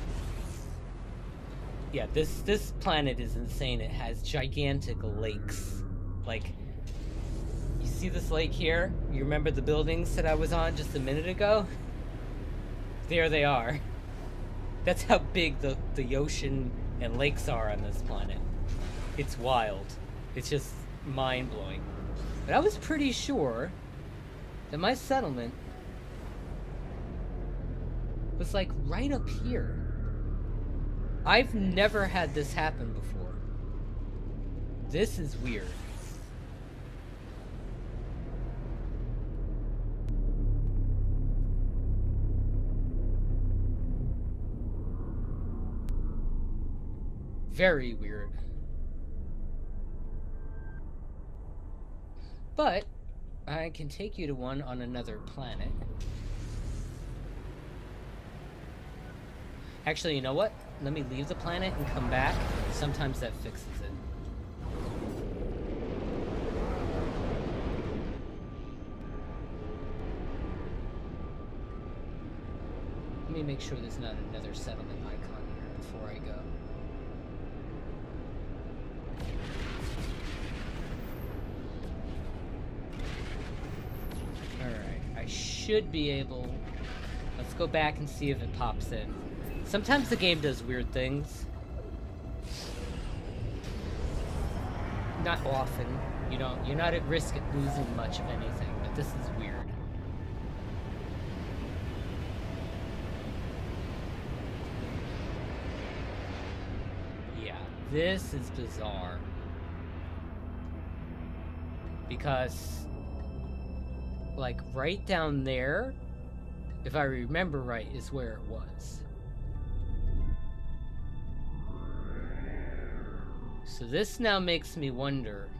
Yeah, this planet is insane. It has gigantic lakes. Like, you see this lake here? You remember the buildings that I was on just a minute ago? There they are. That's how big the ocean and lakes are on this planet. It's wild. It's just mind-blowing. But I was pretty sure that my settlement was like right up here. I've never had this happen before. This is weird. Very weird. But I can take you to one on another planet. Actually, you know what? Let me leave the planet and come back. Sometimes that fixes it. Let me make sure there's not another settlement icon here before I go. Alright, I should be able... Let's go back and see if it pops in. Sometimes the game does weird things. Not often. You're not at risk at losing much of anything, but this is weird. Yeah, this is bizarre. Because, like, right down there, if I remember right, is where it was. So this now makes me wonder.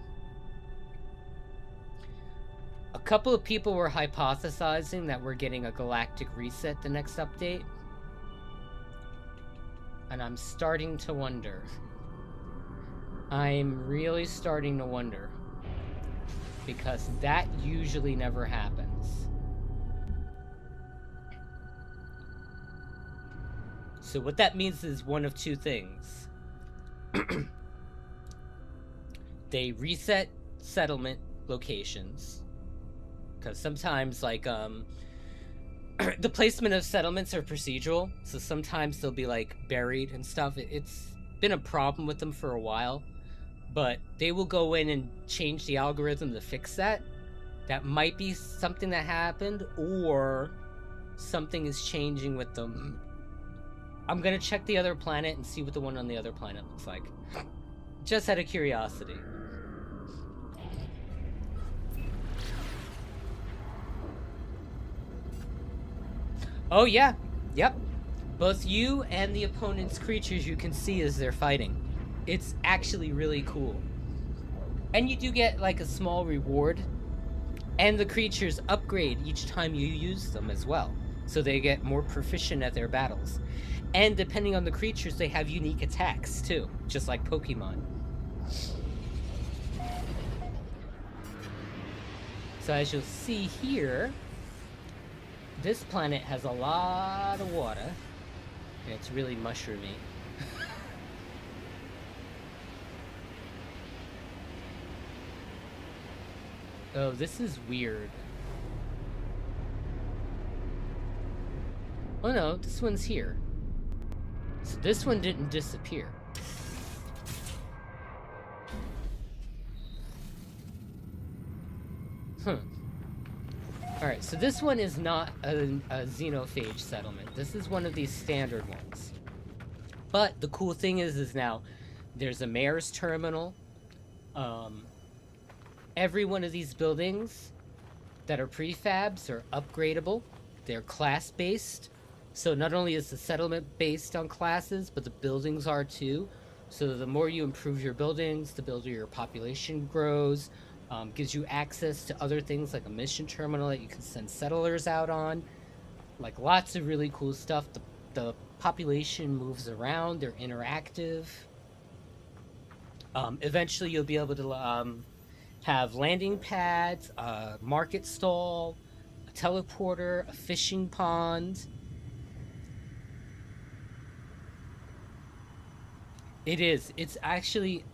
A couple of people were hypothesizing that we're getting a galactic reset the next update. And I'm starting to wonder. I'm really starting to wonder. Because that usually never happens. So what that means is one of two things. they reset settlement locations. Because sometimes, like, the placement of settlements are procedural, so sometimes they'll be, like, buried and stuff. It's been a problem with them for a while, but they will go in and change the algorithm to fix that. That might be something that happened, or something is changing with them. I'm gonna check the other planet and see what the one on the other planet looks like. Just out of curiosity. Oh yeah, yep. Both you and the opponent's creatures you can see as they're fighting. It's actually really cool. And you do get like a small reward. And the creatures upgrade each time you use them as well. So they get more proficient at their battles. And depending on the creatures, they have unique attacks too, just like Pokemon. So as you'll see here, this planet has a lot of water, and it's really mushroomy. Oh, this is weird. Oh no, this one's here. So this one didn't disappear. Alright, so this one is not a xenophage settlement. This is one of these standard ones. But the cool thing is now there's a mayor's terminal. Every one of these buildings that are prefabs are upgradable. They're class-based. So not only is the settlement based on classes, but the buildings are too. So the more you improve your buildings, the bigger your population grows. Gives you access to other things like a mission terminal that you can send settlers out on. Like lots of really cool stuff. The population moves around. They're interactive. Eventually you'll be able to have landing pads, a market stall, a teleporter, a fishing pond. It is. It's actually...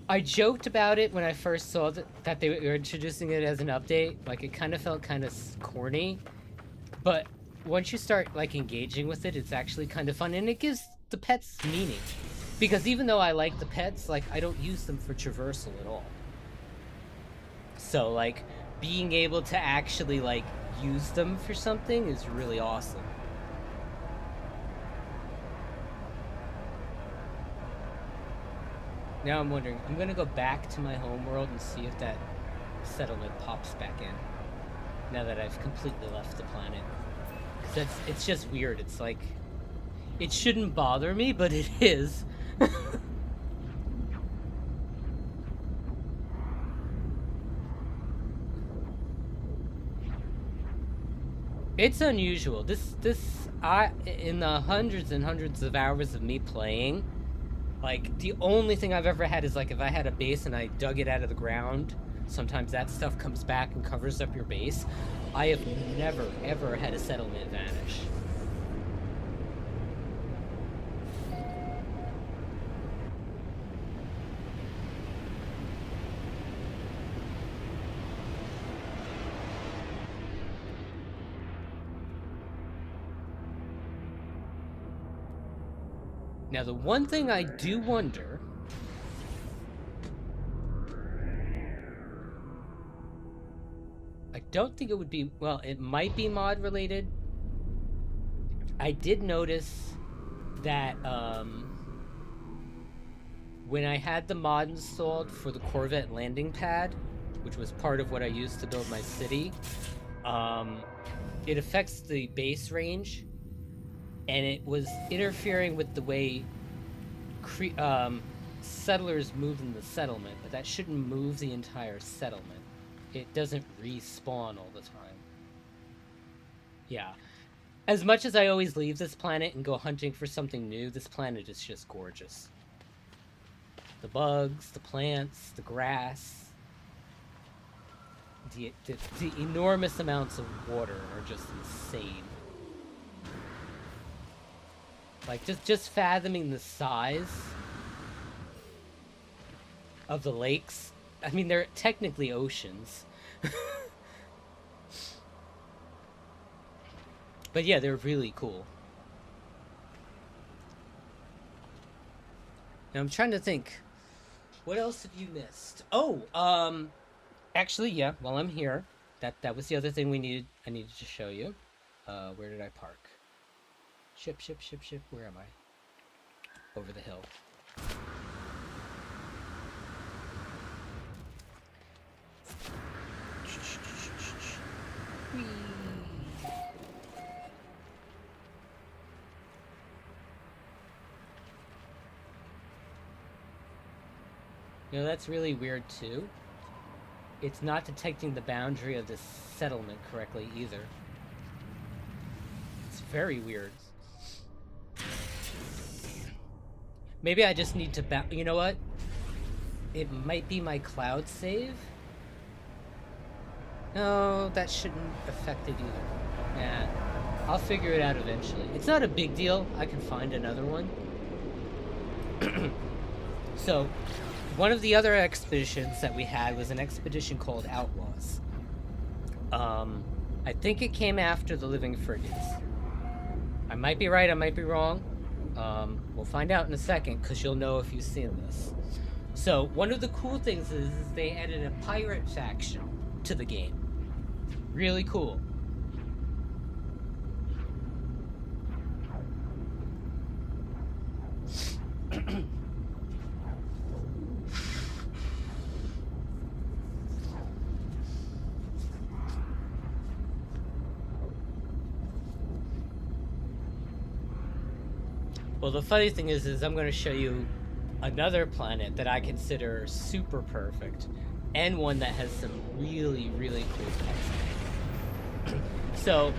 I joked about it when I first saw that they were introducing it as an update. Like, it kind of felt kind of corny. But once you start, like, engaging with it, it's actually kind of fun. And it gives the pets meaning. Because even though I like the pets, like, I don't use them for traversal at all. So, like, being able to actually, like, use them for something is really awesome. Now I'm wondering, I'm gonna go back to my homeworld and see if that settlement pops back in. Now that I've completely left the planet. Because it's just weird, it's like... It shouldn't bother me, but it is. It's unusual. In the hundreds and hundreds of hours of me playing, like, the only thing I've ever had is, like, if I had a base and I dug it out of the ground, sometimes that stuff comes back and covers up your base. I have never, ever had a settlement vanish. Now, the one thing I do wonder... I don't think it would be... Well, it might be mod related. I did notice that when I had the mod installed for the Corvette landing pad, which was part of what I used to build my city, it affects the base range. And it was interfering with the way settlers move in the settlement, but that shouldn't move the entire settlement. It doesn't respawn all the time. Yeah. As much as I always leave this planet and go hunting for something new, this planet is just gorgeous. The bugs, the plants, the grass, the enormous amounts of water are just insane. Like, just fathoming the size of the lakes. I mean, they're technically oceans. But yeah, they're really cool. Now I'm trying to think, what else have you missed? Oh, actually, yeah, while I'm here, that was the other thing I needed to show you. Where did I park? Ship, where am I? Over the hill. Whee! You know, that's really weird too. It's not detecting the boundary of this settlement correctly either. It's very weird. Maybe I just need to you know what? It might be my cloud save. No, that shouldn't affect it either. Nah, I'll figure it out eventually. It's not a big deal. I can find another one. So, one of the other expeditions that we had was an expedition called Outlaws. I think it came after the Living Frigates. I might be right, I might be wrong. We'll find out in a second, because you'll know if you've seen this. So, one of the cool things is they added a pirate faction to the game. Really cool. Well, the funny thing is I'm going to show you another planet that I consider super perfect, and one that has some really, really cool text. So,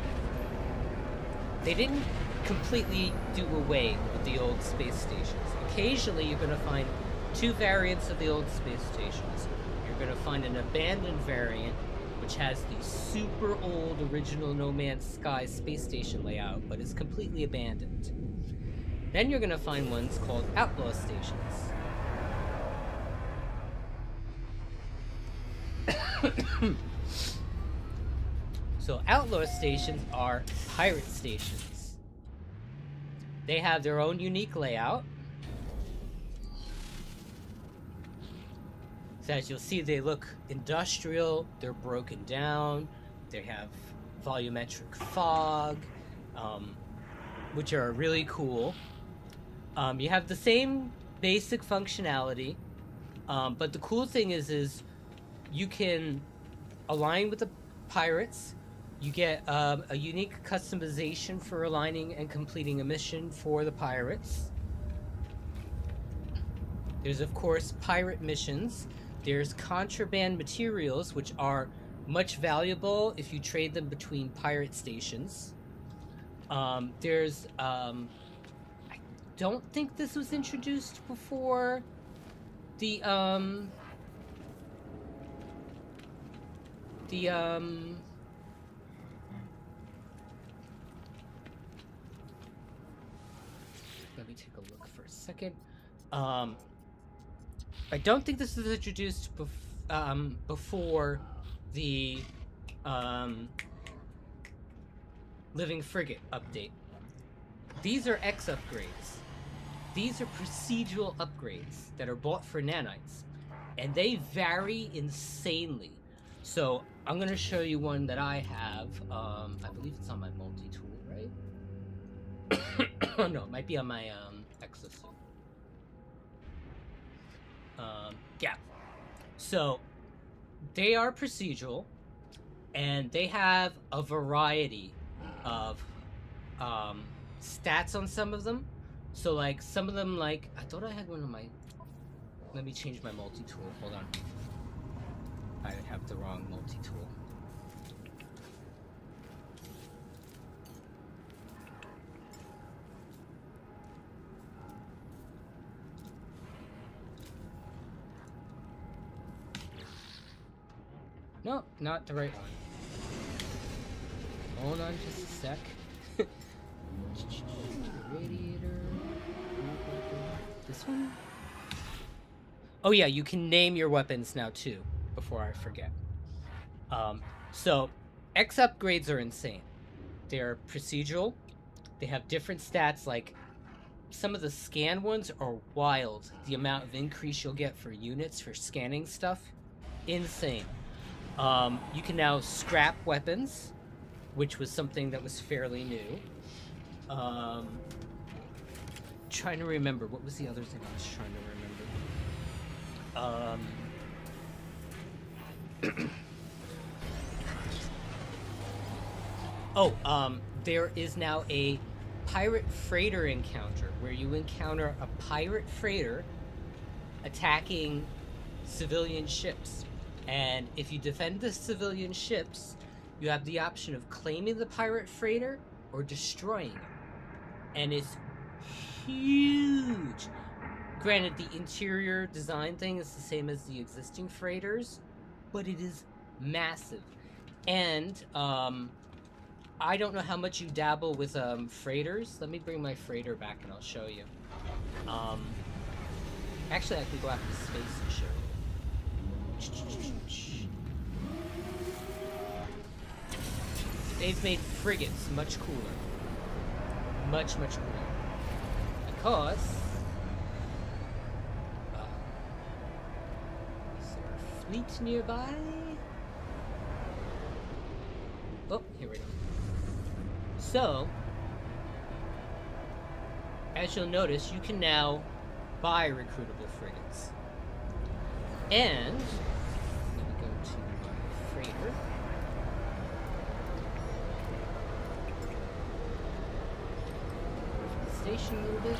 they didn't completely do away with the old space stations. Occasionally, you're going to find two variants of the old space stations. You're going to find an abandoned variant, which has the super old original No Man's Sky space station layout, but is completely abandoned. Then you're going to find ones called Outlaw stations. So Outlaw stations are pirate stations. They have their own unique layout. So as you'll see, they look industrial, they're broken down, they have volumetric fog, which are really cool. You have the same basic functionality, but the cool thing is you can align with the pirates. You get a unique customization for aligning and completing a mission for the pirates. There's, of course, pirate missions. There's contraband materials, which are much valuable if you trade them between pirate stations. There's... I don't think this was introduced before the let me take a look for a second. I don't think this was introduced before the Living Frigate update. These are X upgrades. These are procedural upgrades that are bought for nanites, and they vary insanely. So I'm going to show you one that I have. I believe it's on my multi-tool, right? Oh no, it might be on my exosuit. Yeah. So they are procedural, and they have a variety of stats on some of them. So like some of them, like I thought I had one of my. Let me change my multi-tool. Hold on. I have the wrong multi-tool. No, not the right one. Hold on just a sec. Radiator. This one? Oh yeah, you can name your weapons now too, before I forget. So X upgrades are insane. They're procedural. They have different stats, like some of the scan ones are wild. The amount of increase you'll get for units for scanning stuff, insane. You can now scrap weapons, which was something that was fairly new. Trying to remember, what was the other thing I was trying to remember? There is now a pirate freighter encounter where you encounter a pirate freighter attacking civilian ships. And if you defend the civilian ships, you have the option of claiming the pirate freighter or destroying it. And it's huge. Granted, the interior design thing is the same as the existing freighters, but it is massive. And I don't know how much you dabble with freighters. Let me bring my freighter back and I'll show you. Actually, I can go after space and show you. They've made frigates much cooler. Much, much cooler. Because... is there a fleet nearby? Oh, here we go. So, as you'll notice, you can now buy recruitable frigates. And, let me go to my freighter. Station a little bit.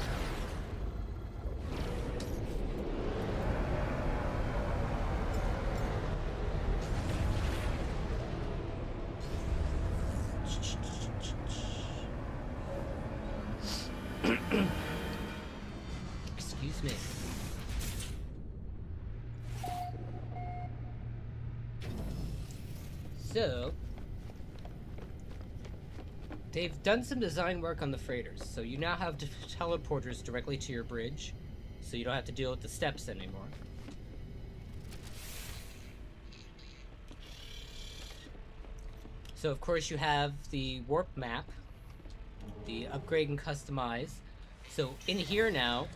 Excuse me. So, they've done some design work on the freighters, so you now have teleporters directly to your bridge, so you don't have to deal with the steps anymore. So of course you have the warp map, the upgrade and customize. So in here now,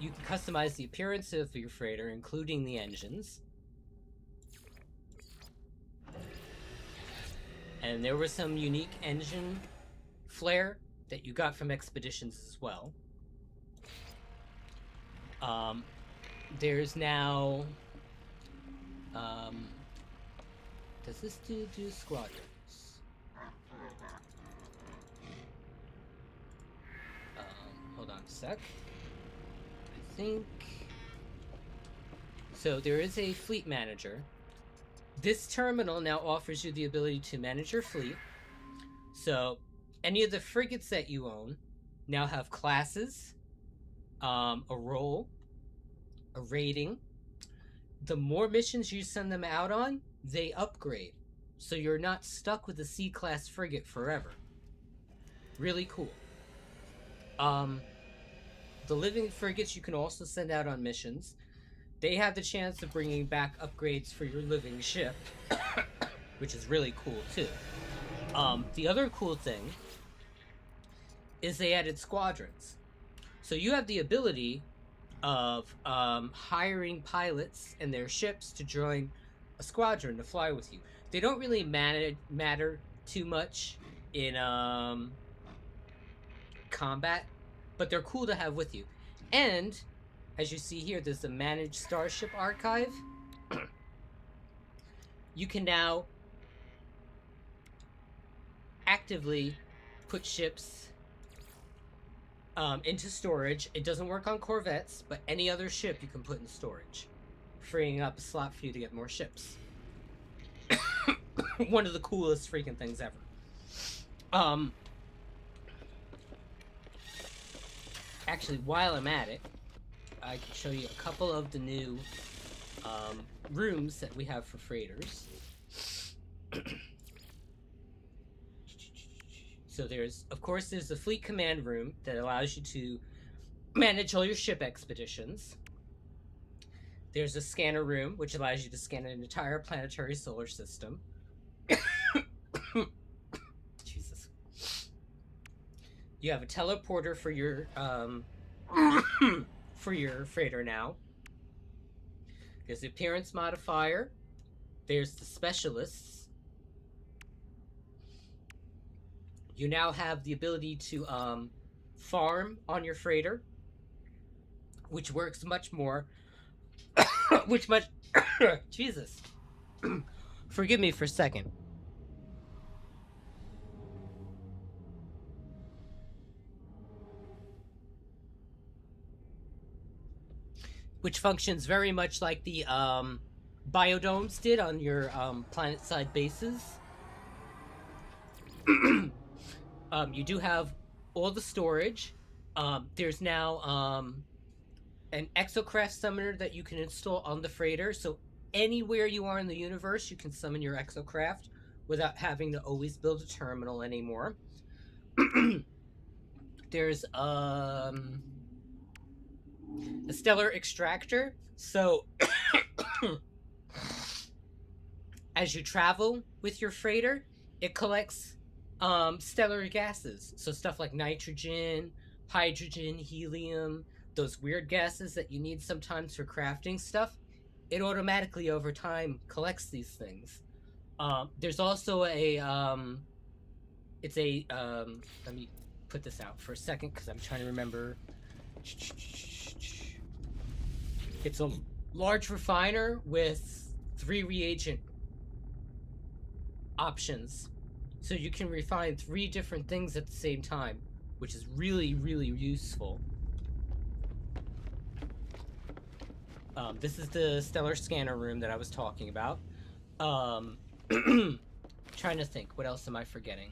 you can customize the appearance of your freighter, including the engines. And there was some unique engine flair that you got from expeditions as well. There's now... does this do squadrons? Hold on a sec. I think... So there is a fleet manager. This terminal now offers you the ability to manage your fleet. So, any of the frigates that you own now have classes, a role, a rating. The more missions you send them out on, they upgrade. So you're not stuck with a C-class frigate forever. Really cool. The living frigates you can also send out on missions. They have the chance of bringing back upgrades for your living ship, which is really cool too. The other cool thing is they added squadrons. So you have the ability of hiring pilots and their ships to join a squadron to fly with you. They don't really matter too much in combat, but they're cool to have with you. And as you see here, there's the Managed Starship Archive. You can now actively put ships into storage. It doesn't work on Corvettes, but any other ship you can put in storage, freeing up a slot for you to get more ships. One of the coolest freaking things ever. Actually, while I'm at it, I can show you a couple of the new rooms that we have for freighters. So there's the fleet command room that allows you to manage all your ship expeditions. There's a scanner room, which allows you to scan an entire planetary solar system. Jesus. You have a teleporter for your for your freighter now. There's the appearance modifier. There's the specialists. You now have the ability to farm on your freighter, which works much more. Which much. Jesus. Forgive me for a second. Which functions very much like the biodomes did on your planet-side bases. You do have all the storage. There's now an exocraft summoner that you can install on the freighter, so anywhere you are in the universe, you can summon your exocraft without having to always build a terminal anymore. There's a stellar extractor, so as you travel with your freighter, it collects stellar gases, so stuff like nitrogen, hydrogen, helium, those weird gases that you need sometimes for crafting stuff. It automatically over time collects these things. There's also a it's a let me put this out for a second because I'm trying to remember. It's a large refiner with 3 reagent options, so you can refine 3 different things at the same time, which is really, really useful. This is the stellar scanner room that I was talking about. Trying to think, what else am I forgetting?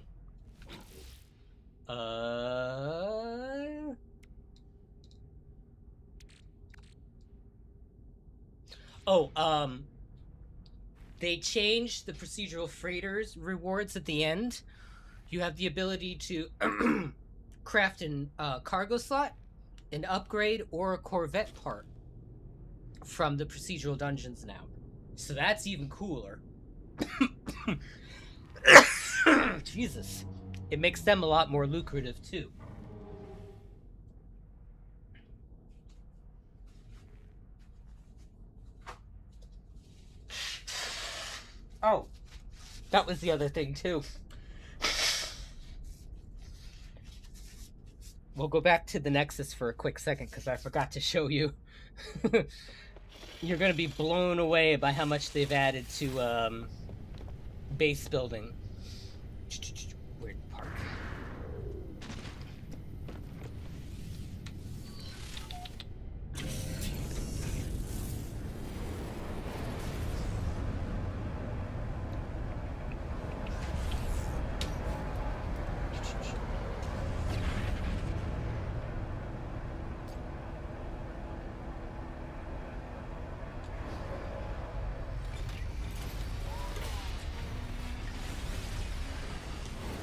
They changed the procedural freighters rewards at the end. You have the ability to craft an cargo slot, an upgrade, or a Corvette part from the procedural dungeons now. So that's even cooler. Jesus. It makes them a lot more lucrative too. Oh, that was the other thing too. We'll go back to the Nexus for a quick second because I forgot to show you. You're going to be blown away by how much they've added to base building. Weird park.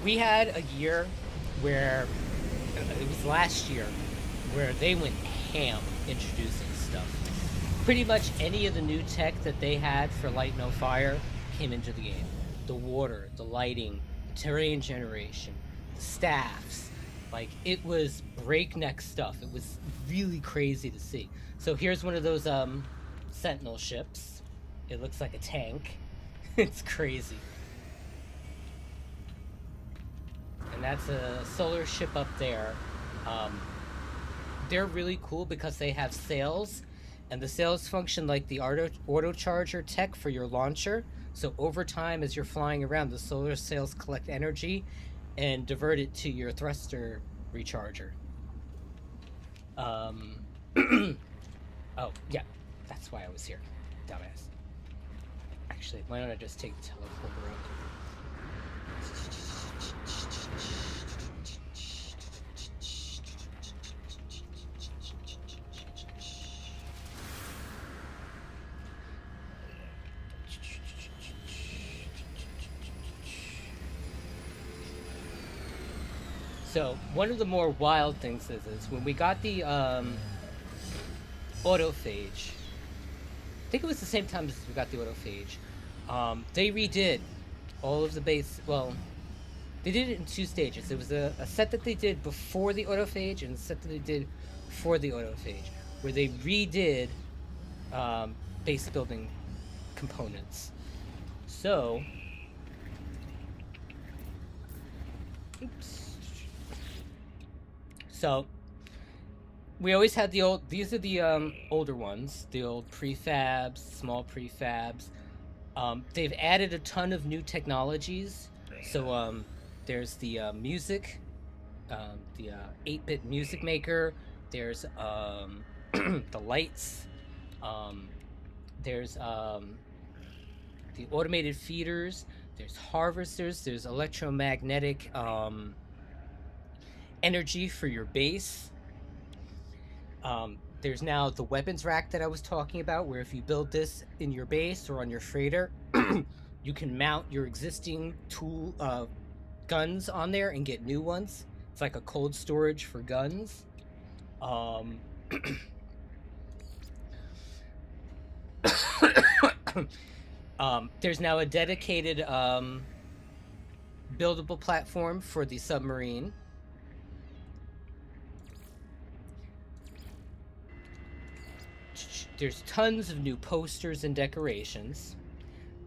We had a year where, it was last year, where they went ham introducing stuff. Pretty much any of the new tech that they had for Light No Fire came into the game. The water, the lighting, the terrain generation, the staffs. Like, it was breakneck stuff. It was really crazy to see. So here's one of those Sentinel ships. It looks like a tank. It's crazy. And that's a solar ship up there. They're really cool because they have sails, and the sails function like the auto charger tech for your launcher. So over time, as you're flying around, the solar sails collect energy and divert it to your thruster recharger. Oh, yeah, that's why I was here, dumbass. Actually, why don't I just take the teleporter up? So, one of the more wild things is when we got the autophage, think it was the same time as we got the autophage. They redid all of the base. Well, they did it in 2 stages. There was a set that they did before the autophage and a set that they did for the autophage, where they redid base building components. So, oops. So we always had the old. These are the older ones, the old prefabs, small prefabs. They've added a ton of new technologies. So there's the music, the 8-bit music maker. There's the lights. There's the automated feeders. There's harvesters. There's electromagnetic energy for your base. There's now the weapons rack that I was talking about, where if you build this in your base or on your freighter, you can mount your existing guns on there and get new ones. It's like a cold storage for guns. There's now a dedicated buildable platform for the submarine. There's tons of new posters and decorations.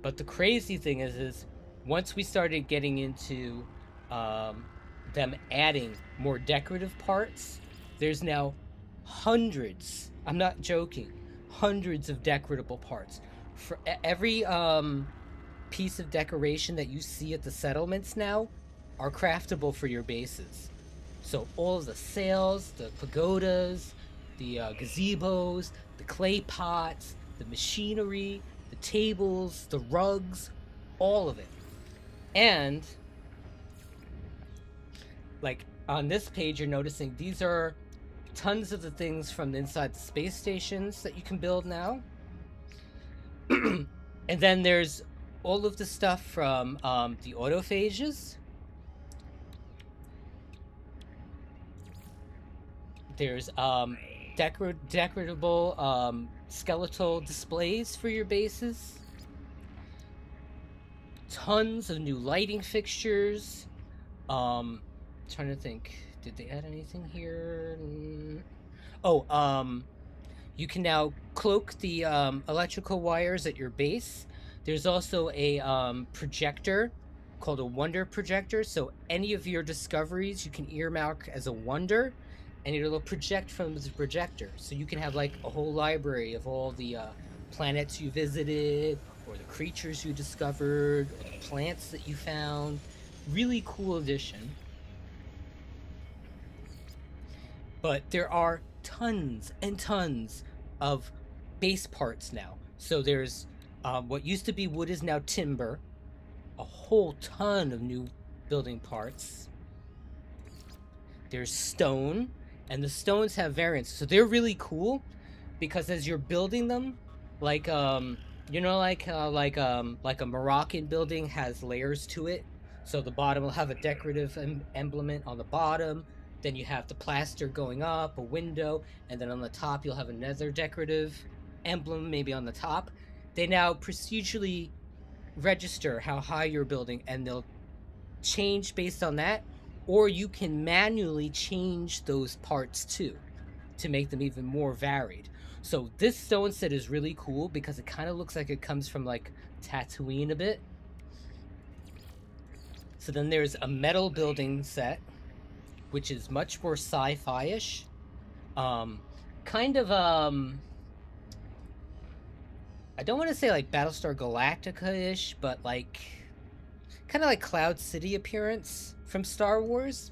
But the crazy thing is once we started getting into them adding more decorative parts, there's now hundreds, I'm not joking, hundreds of decoratable parts. For every piece of decoration that you see at the settlements now are craftable for your bases. So all of the sails, the pagodas, the gazebos, the clay pots, the machinery, the tables, the rugs, all of it. And like on this page, you're noticing these are tons of the things from inside the space stations that you can build now. And then there's all of the stuff from the autophages. There's decoratable skeletal displays for your bases. Tons of new lighting fixtures. Trying to think, did they add anything here? You can now cloak the electrical wires at your base. There's also a projector called a wonder projector. So any of your discoveries you can earmark as a wonder, and it'll project from the projector. So you can have like a whole library of all the planets you visited, or the creatures you discovered, or the plants that you found. Really cool addition. But there are tons and tons of base parts now. So there's what used to be wood is now timber. A whole ton of new building parts. There's stone, and the stones have variants. So they're really cool because as you're building them, like you know, like a Moroccan building has layers to it. So the bottom will have a decorative emblem on the bottom. Then you have the plaster going up, a window, and then on the top you'll have another decorative emblem maybe on the top. They now procedurally register how high you're building, and they'll change based on that, or you can manually change those parts too to make them even more varied. So this stone set is really cool because it kind of looks like it comes from like Tatooine a bit. So then there's a metal building set, which is much more sci-fi-ish. Kind of I don't want to say like Battlestar Galactica-ish, but like kind of like Cloud City appearance from Star Wars.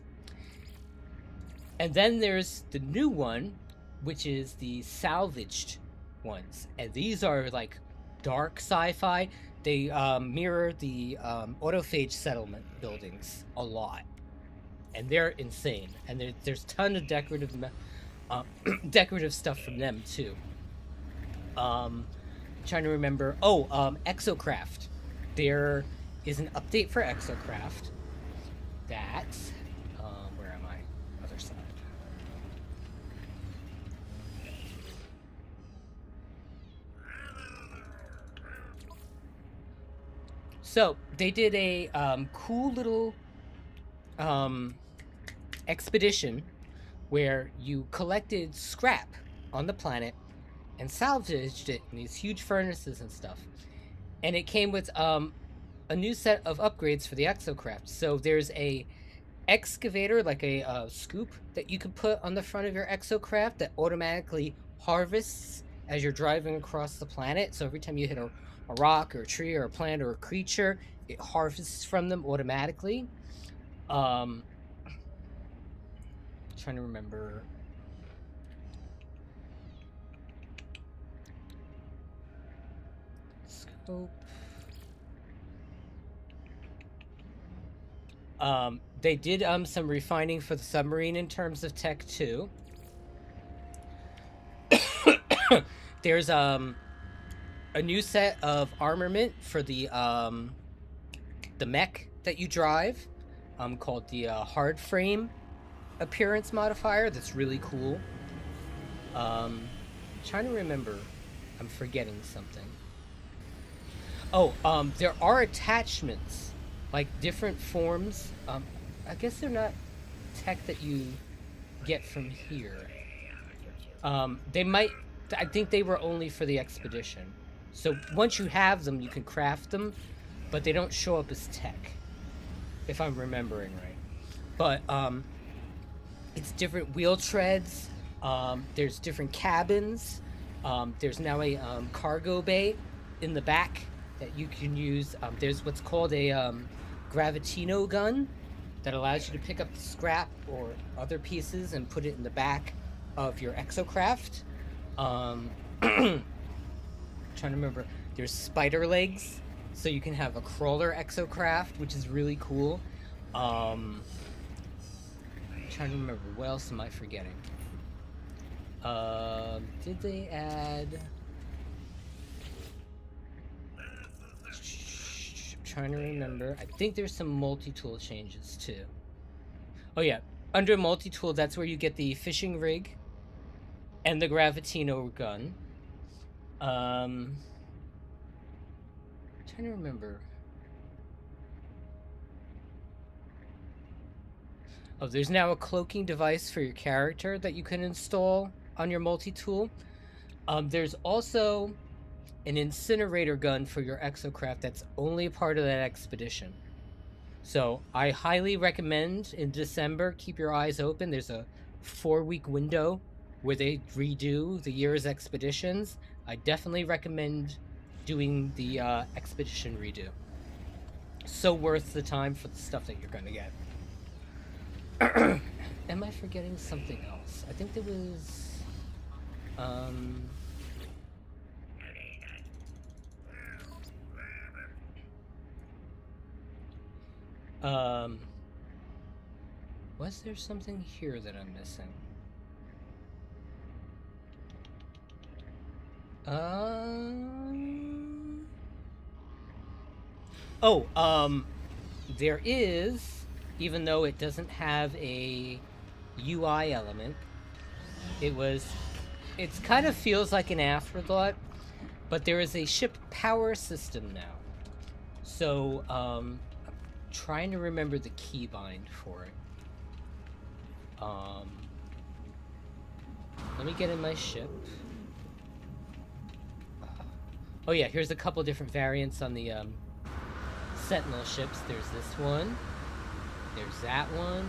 And then there's the new one, which is the salvaged ones. And these are like dark sci-fi. They mirror the autophage settlement buildings a lot. And they're insane. And there's a ton of decorative decorative stuff from them too. Trying to remember. Exocraft. There is an update for Exocraft. That where am I? Other side. So they did a cool little um, expedition where you collected scrap on the planet and salvaged it in these huge furnaces and stuff. And it came with a new set of upgrades for the exocraft. So there's a excavator, like a scoop that you can put on the front of your exocraft that automatically harvests as you're driving across the planet. So every time you hit a rock or a tree or a plant or a creature, it harvests from them automatically. Trying to remember. Scope. They did some refining for the submarine in terms of tech too. There's a new set of armament for the mech that you drive, called the hard frame appearance modifier. That's really cool. Trying to remember, I'm forgetting something. Oh, there are attachments, like different forms. I guess they're not tech that you get from here. They might. I think they were only for the expedition. So once you have them, you can craft them, but they don't show up as tech, if I'm remembering right. But it's different wheel treads. There's different cabins. There's now a cargo bay in the back that you can use. There's what's called a gravitino gun that allows you to pick up the scrap or other pieces and put it in the back of your exocraft. Trying to remember. There's spider legs, so you can have a crawler exocraft, which is really cool. I'm trying to remember, what else am I forgetting? Did they add? I'm trying to remember. I think there's some multi-tool changes too. Oh yeah, under multi-tool, that's where you get the fishing rig and the gravitino gun. I'm trying to remember. Oh, there's now a cloaking device for your character that you can install on your multi-tool. There's also an incinerator gun for your exocraft that's only part of that expedition. So I highly recommend in December, keep your eyes open. There's a 4-week window where they redo the year's expeditions. I definitely recommend doing the expedition redo. So worth the time for the stuff that you're going to get. Am I forgetting something else? I think there was was there something here that I'm missing? There is, even though it doesn't have a UI element, it's kind of feels like an afterthought, but there is a ship power system now. So, I'm trying to remember the keybind for it. Let me get in my ship. Oh yeah, here's a couple different variants on the Sentinel ships. There's this one. There's that one.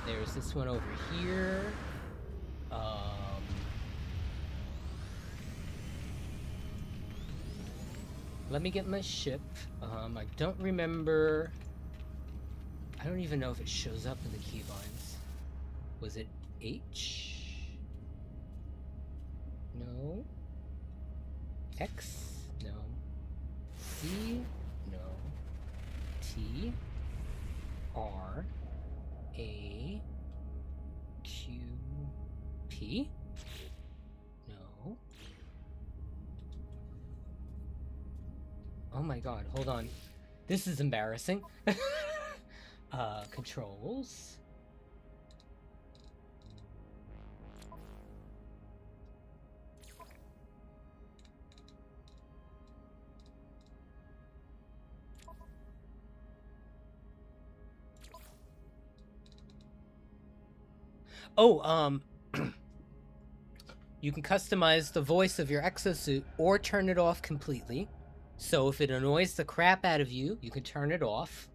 There's this one over here. Let me get my ship. I don't remember. I don't even know if it shows up in the keybinds. Was it H? No. X? No. C? No. T? R? A? Q? P? No. Oh my god, hold on. This is embarrassing. Controls. Oh, you can customize the voice of your exosuit or turn it off completely. So if it annoys the crap out of you, you can turn it off.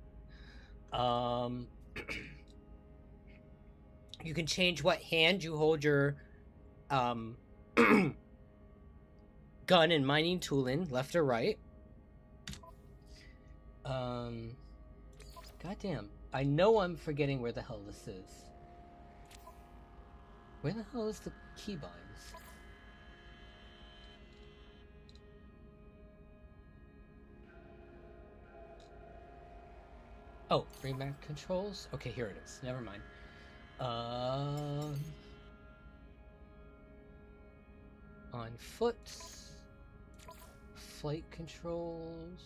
You can change what hand you hold your gun and mining tool in, left or right. Goddamn. I know I'm forgetting where the hell this is. Where the hell is the keybinds? Oh, bring back controls? Okay, here it is. Never mind. On foot. Flight controls.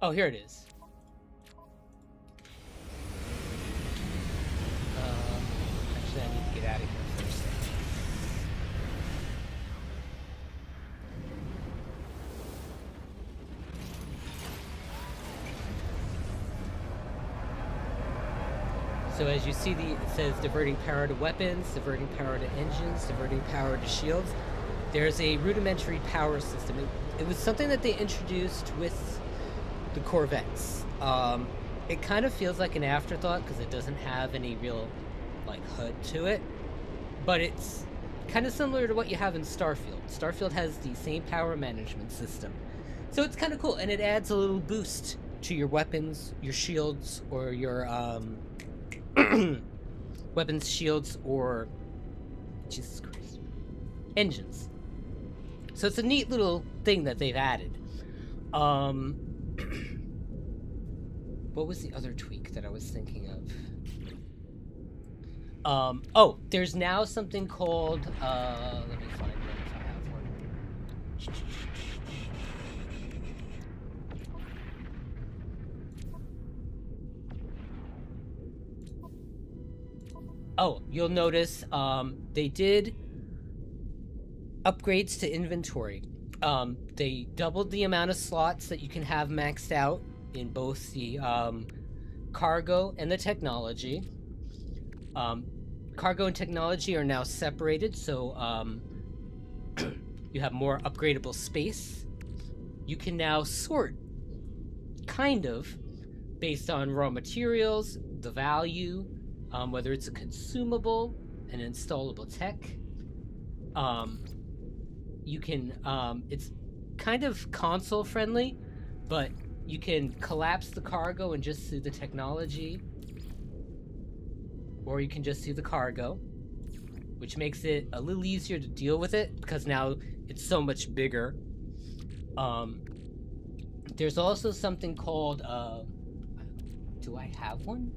Oh, here it is. Actually, I need to get out of here first. So as you see, it says diverting power to weapons, diverting power to engines, diverting power to shields. There's a rudimentary power system. It was something that they introduced with the Corvettes. It kind of feels like an afterthought because it doesn't have any real like HUD to it, but it's kind of similar to what you have in Starfield. Starfield has the same power management system, so it's kind of cool, and it adds a little boost to your weapons, your shields, or your weapons, shields, or Jesus Christ, engines. So it's a neat little thing that they've added. What was the other tweak that I was thinking of? Oh, there's now something called, let me find one if I have one. Oh, you'll notice, they did upgrades to inventory. They doubled the amount of slots that you can have maxed out in both the cargo and the technology. Cargo and technology are now separated, so you have more upgradable space. You can now sort, kind of, based on raw materials, the value, whether it's a consumable, an installable tech. You can, it's kind of console friendly, but you can collapse the cargo and just see the technology, or you can just see the cargo, which makes it a little easier to deal with it because now it's so much bigger. There's also something called, do I have one?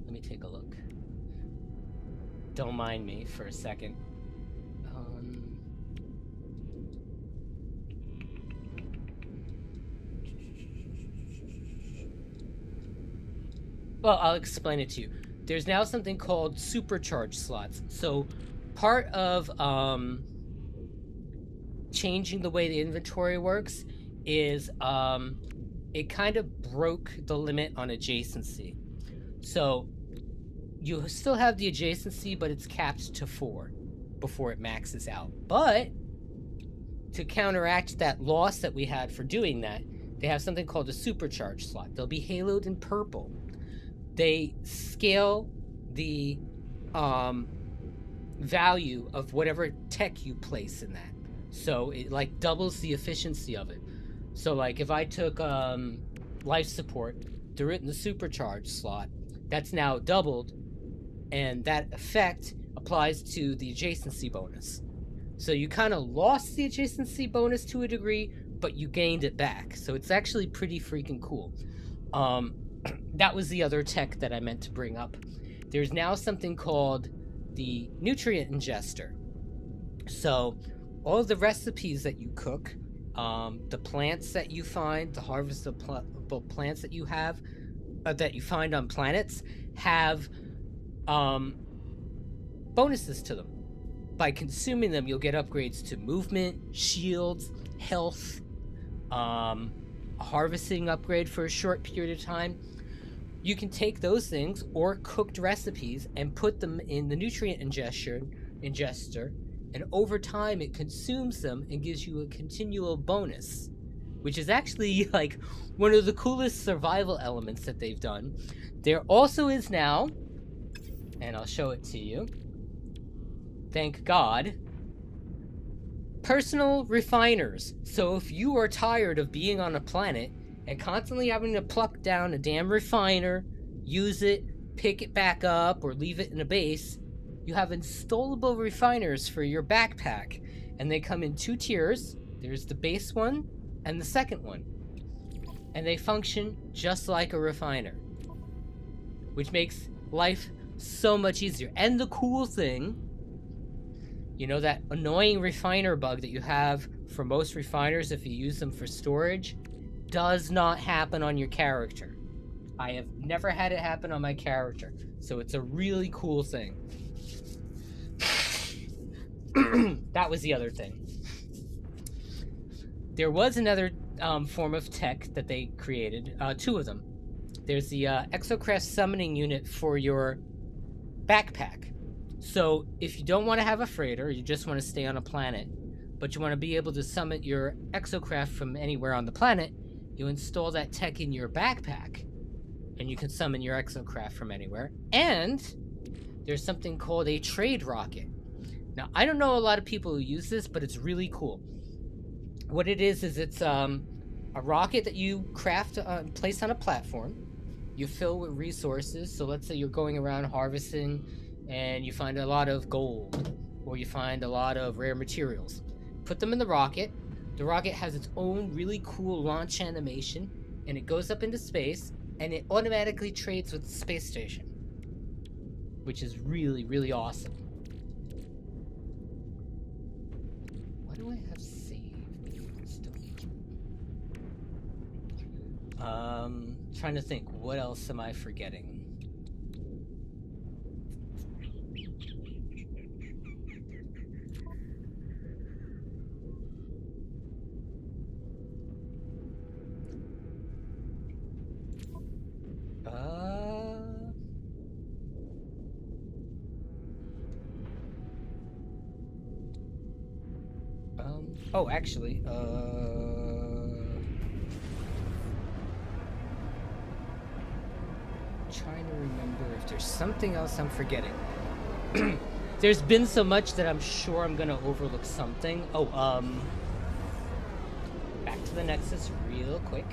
Let me take a look. Don't mind me for a second. Well, I'll explain it to you. There's now something called supercharge slots. So part of changing the way the inventory works is it kind of broke the limit on adjacency. So you still have the adjacency, but it's capped to 4 before it maxes out. But to counteract that loss that we had for doing that, they have something called a supercharge slot. They'll be haloed in purple. They scale the value of whatever tech you place in that. So it like doubles the efficiency of it. So like if I took life support, threw it in the supercharge slot, that's now doubled, and that effect applies to the adjacency bonus. So you kind of lost the adjacency bonus to a degree, but you gained it back. So it's actually pretty freaking cool. That was the other tech that I meant to bring up. There's now something called the nutrient ingester. So all of the recipes that you cook, the plants that you find, the harvestable plants that you have, that you find on planets, have bonuses to them. By consuming them, you'll get upgrades to movement, shields, health, a harvesting upgrade for a short period of time. You can take those things or cooked recipes and put them in the nutrient ingester, and over time it consumes them and gives you a continual bonus, which is actually like one of the coolest survival elements that they've done. There also is now, and I'll show it to you, thank God, personal refiners. So if you are tired of being on a planet and constantly having to pluck down a damn refiner, use it, pick it back up, or leave it in a base, you have installable refiners for your backpack, and they come in 2 tiers. There's the base one and the second one, and they function just like a refiner, which makes life so much easier. And the cool thing, you know, that annoying refiner bug that you have for most refiners if you use them for storage, does not happen on your character. I have never had it happen on my character, so it's a really cool thing. That was the other thing. There was another form of tech that they created, 2 of them. There's the Exocraft summoning unit for your backpack. So if you don't want to have a freighter, you just want to stay on a planet, but you want to be able to summon your exocraft from anywhere on the planet, you install that tech in your backpack, and you can summon your exocraft from anywhere. And there's something called a trade rocket. Now, I don't know a lot of people who use this, but it's really cool. What it is it's a rocket that you craft, place on a platform. You fill with resources. So let's say you're going around harvesting and you find a lot of gold, or you find a lot of rare materials. Put them in the rocket. The rocket has its own really cool launch animation, and it goes up into space, and it automatically trades with the space station, which is really, really awesome. What do I have saved? Still. Trying to think, what else am I forgetting? Oh, actually, trying to remember if there's something else I'm forgetting. There's been so much that I'm sure I'm gonna overlook something. Oh, back to the Nexus real quick.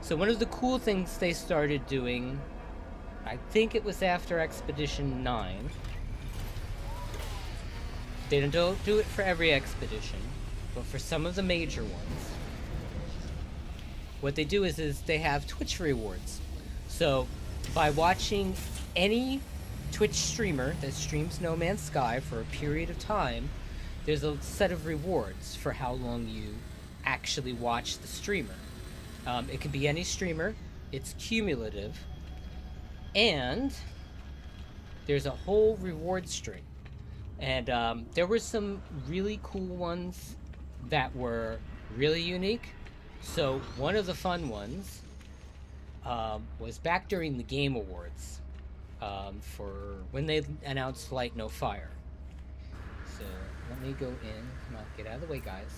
So one of the cool things they started doing, I think it was after Expedition 9. They don't do it for every expedition, but for some of the major ones, what they do is they have Twitch rewards. So by watching any Twitch streamer that streams No Man's Sky for a period of time, there's a set of rewards for how long you actually watch the streamer. It can be any streamer, it's cumulative, and there's a whole reward string. And there were some really cool ones that were really unique. So one of the fun ones was back during the Game Awards for when they announced Light No Fire. So let me go in. Come on, get out of the way, guys.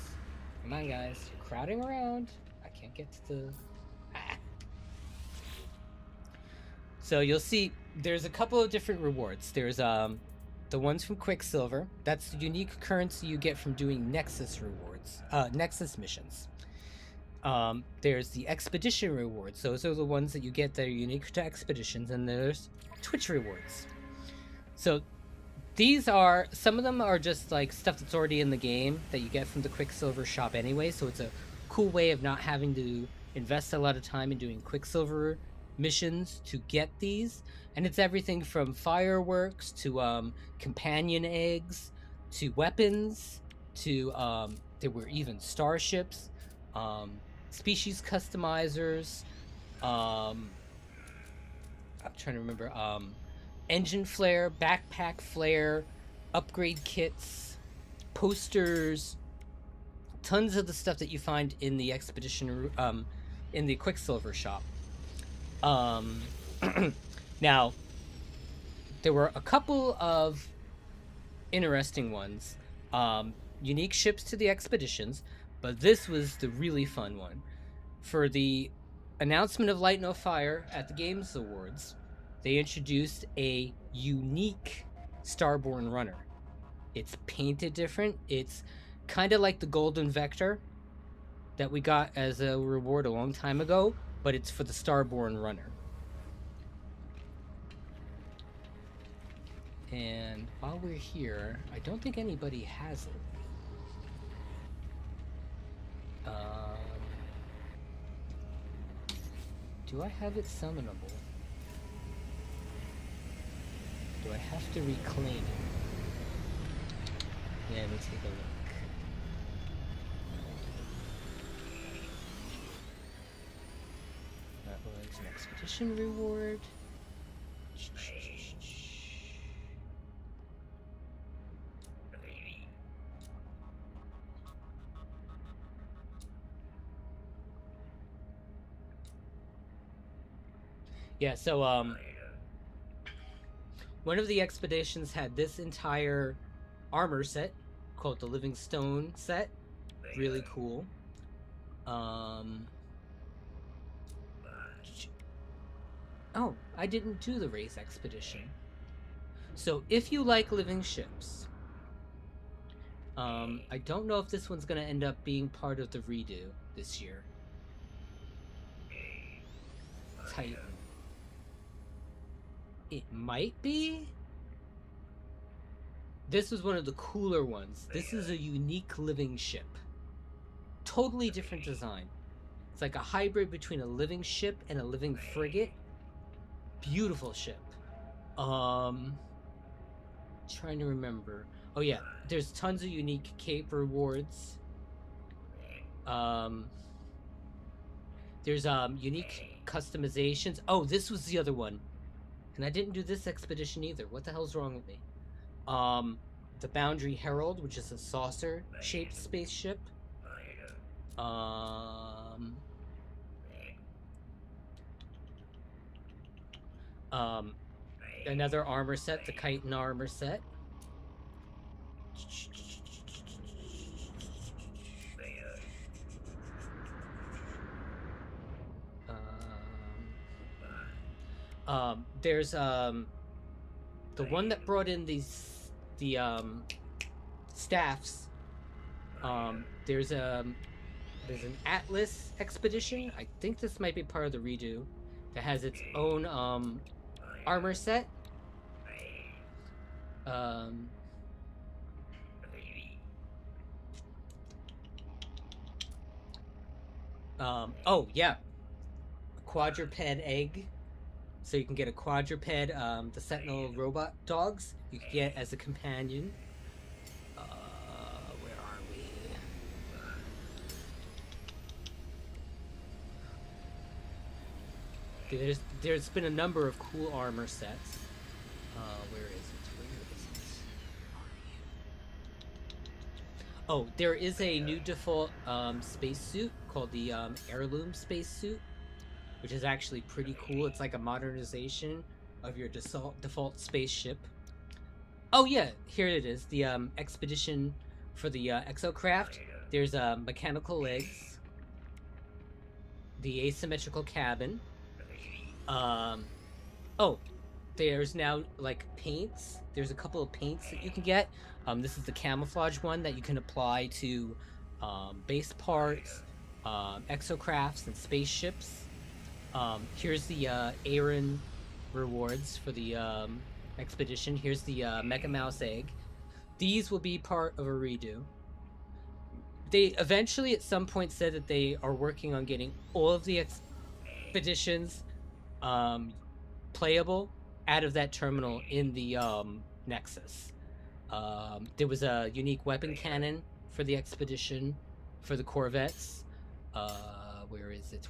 Come on, guys. You're crowding around. I can't get to the... So you'll see there's a couple of different rewards. There's the ones from Quicksilver. That's the unique currency you get from doing Nexus rewards, Nexus missions. There's the Expedition rewards. Those are the ones that you get that are unique to expeditions, and there's Twitch rewards. So these are, some of them are just like stuff that's already in the game that you get from the Quicksilver shop anyway, so it's a cool way of not having to invest a lot of time in doing Quicksilver missions to get these. And it's everything from fireworks to companion eggs to weapons to there were even starships, species customizers, I'm trying to remember, engine flare, backpack flare, upgrade kits, posters, tons of the stuff that you find in the expedition, in the Quicksilver shop. Now, there were a couple of interesting ones, unique ships to the expeditions, but this was the really fun one. For the announcement of Light No Fire at the Games Awards, they introduced a unique Starborn runner. It's painted different. It's kind of like the Golden Vector that we got as a reward a long time ago, but it's for the Starborn runner. And while we're here, I don't think anybody has it. Do I have it summonable? Do I have to reclaim it? Yeah, let me take a look. That was an expedition reward. Yeah, so one of the expeditions had this entire armor set called the Living Stone set. Really cool. Oh, I didn't do the race expedition. So if you like living ships, I don't know if this one's gonna end up being part of the redo this year. Titan. It might be. This was one of the cooler ones. This is a unique living ship. Totally different design. It's like a hybrid between a living ship and a living frigate. Beautiful ship. Trying to remember. Oh yeah, there's tons of unique cape rewards. There's unique customizations. Oh, this was the other one. And I didn't do this expedition either. What the hell's wrong with me? The Boundary Herald, which is a saucer-shaped spaceship. Another armor set, the Chitin armor set. There's the one that brought in the staffs. There's an Atlas expedition. I think this might be part of the redo that has its own armor set. Oh yeah, a quadruped egg. So you can get a quadruped, the Sentinel robot dogs. You can get as a companion. Where are we? There's been a number of cool armor sets. Where is it? Oh, there is a new default spacesuit called the Heirloom spacesuit, which is actually pretty cool. It's like a modernization of your default spaceship. Oh yeah, here it is. The expedition for the exocraft. There's mechanical legs, the asymmetrical cabin. Oh, there's now like paints. There's a couple of paints that you can get. This is the camouflage one that you can apply to base parts, exocrafts, and spaceships. Here's the Aaron rewards for the expedition. Here's the Mecha Mouse egg. These will be part of a redo. They eventually at some point said that they are working on getting all of the expeditions playable out of that terminal in the Nexus. There was a unique weapon cannon for the expedition for the Corvettes. Where is it?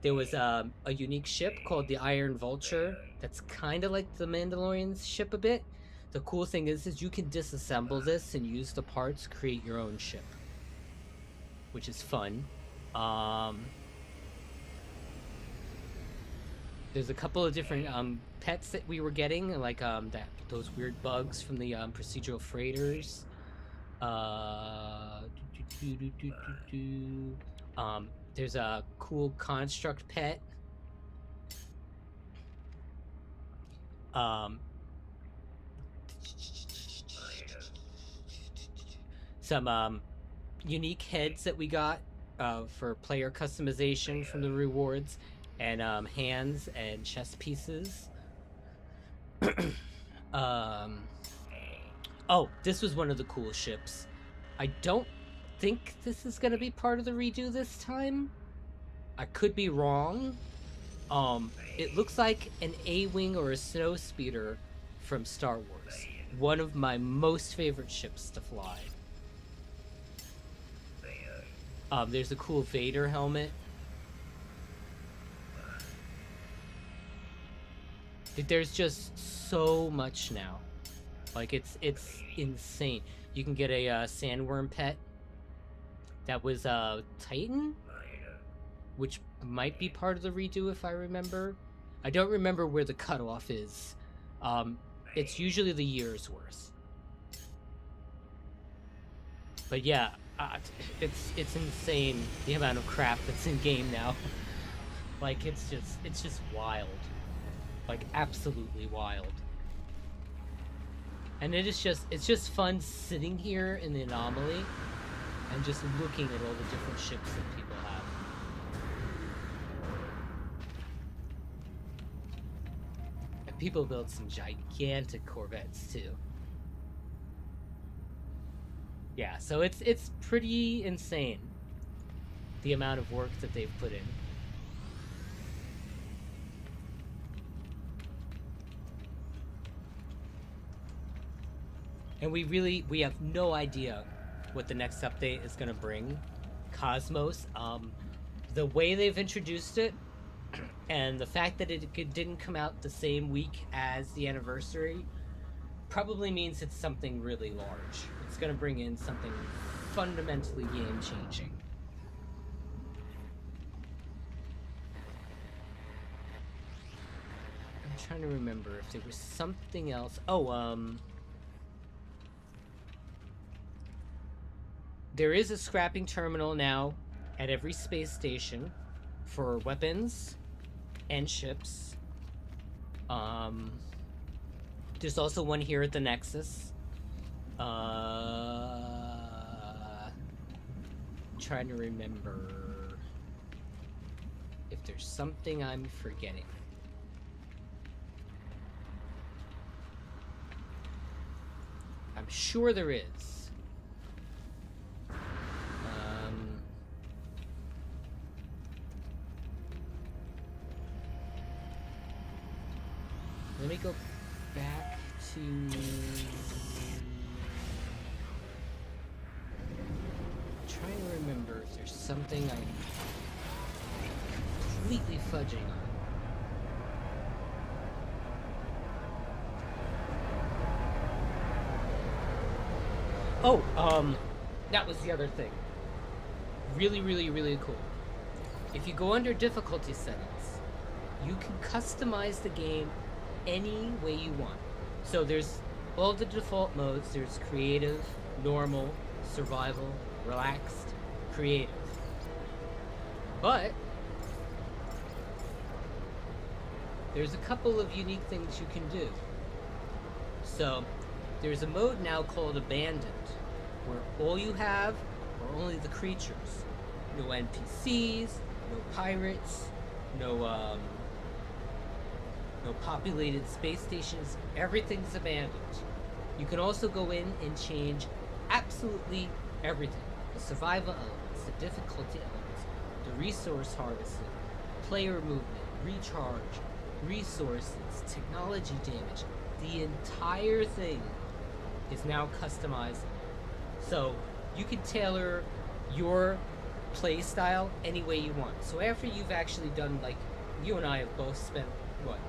There was a unique ship called the Iron Vulture that's kind of like the Mandalorian's ship a bit. the cool thing is you can disassemble this and use the parts, create your own ship, which is fun. There's a couple of different pets that we were getting, like those weird bugs from the procedural freighters. There's a cool construct pet. Some unique heads that we got for player customization from the rewards, and hands and chess pieces. Oh, this was one of the cool ships. I don't think this is going to be part of the redo this time. I could be wrong. It looks like an A-Wing or a snow speeder from Star Wars. One of my most favorite ships to fly. There's a cool Vader helmet. There's just so much now. Like, it's insane. You can get a sandworm pet. That was Titan, which might be part of the redo if I remember. I don't remember where the cutoff is. It's usually the year's worth. But yeah, it's insane the amount of crap that's in game now. Like, it's just wild. Like, absolutely wild. And it's just fun sitting here in the anomaly and just looking at all the different ships that people have. And people build some gigantic Corvettes too. Yeah, so it's pretty insane the amount of work that they've put in. And we have no idea what the next update is going to bring. Cosmos, the way they've introduced it, and the fact that it didn't come out the same week as the anniversary, probably means it's something really large. It's going to bring in something fundamentally game-changing. I'm trying to remember if there was something else. Oh, there is a scrapping terminal now at every space station for weapons and ships. There's also one here at the Nexus. Trying to remember if there's something I'm forgetting. I'm sure there is. Let me go back to... trying to remember if there's something I'm completely fudging on. Oh, that was the other thing. Really, really, really cool. If you go under difficulty settings, you can customize the game any way you want. So there's all the default modes. There's creative, normal, survival, relaxed, creative. But there's a couple of unique things you can do. So there's a mode now called Abandoned, where all you have are only the creatures. No NPCs, no pirates, no populated space stations. Everything's abandoned. You can also go in and change absolutely everything. The survival elements, the difficulty elements, the resource harvesting, player movement, recharge, resources, technology damage. The entire thing is now customized. So you can tailor your play style any way you want. So after you've actually done, like, you and I have both spent, what,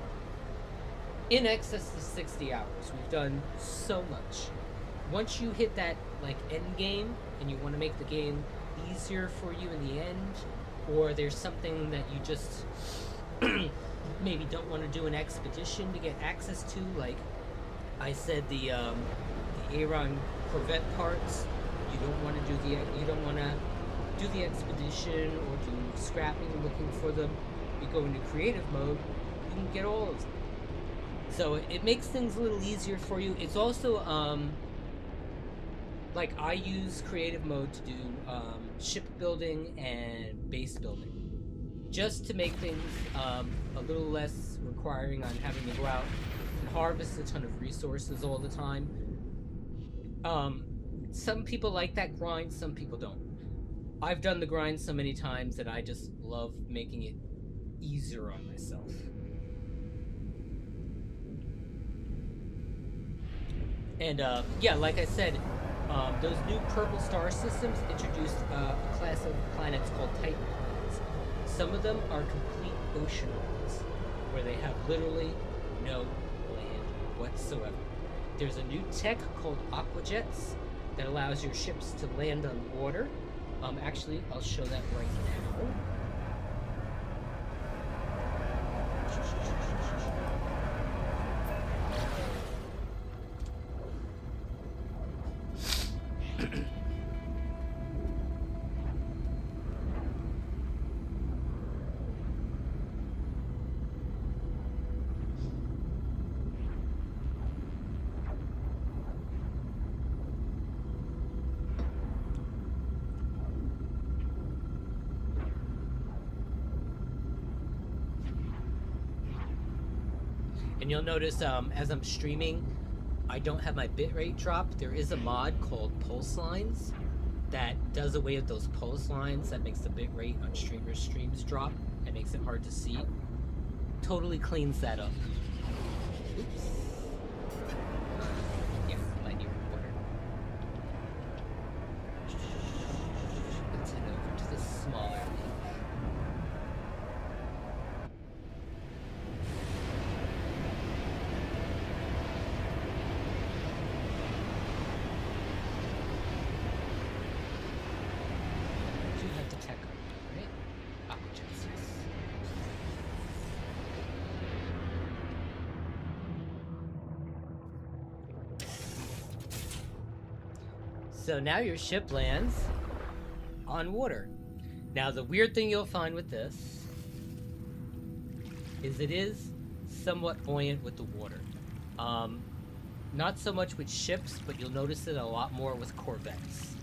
in excess of 60 hours. We've done so much. Once you hit that like end game and you want to make the game easier for you in the end, or there's something that you just maybe don't want to do an expedition to get access to, like I said, the Aaron Corvette parts. You don't want to do the expedition or do scrapping and looking for them. You go into creative mode, you can get all of them. So it makes things a little easier for you. It's also like I use creative mode to do shipbuilding and base building, just to make things a little less requiring on having to go out and harvest a ton of resources all the time. Some people like that grind, some people don't. I've done the grind so many times that I just love making it easier on myself. And yeah, like I said, those new purple star systems introduced a class of planets called Titan planets. Some of them are complete ocean worlds, where they have literally no land whatsoever. There's a new tech called aquajets that allows your ships to land on water. Actually, I'll show that right now. And you'll notice as I'm streaming, I don't have my bitrate dropped. There is a mod called Pulse Lines that does away with those pulse lines that makes the bitrate on streams drop and makes it hard to see. Totally cleans that up. Oops. Yeah, might need water. Let's head over to the smaller lake. So now your ship lands on water. Now the weird thing you'll find with this is it is somewhat buoyant with the water. Not so much with ships, but you'll notice it a lot more with Corvettes.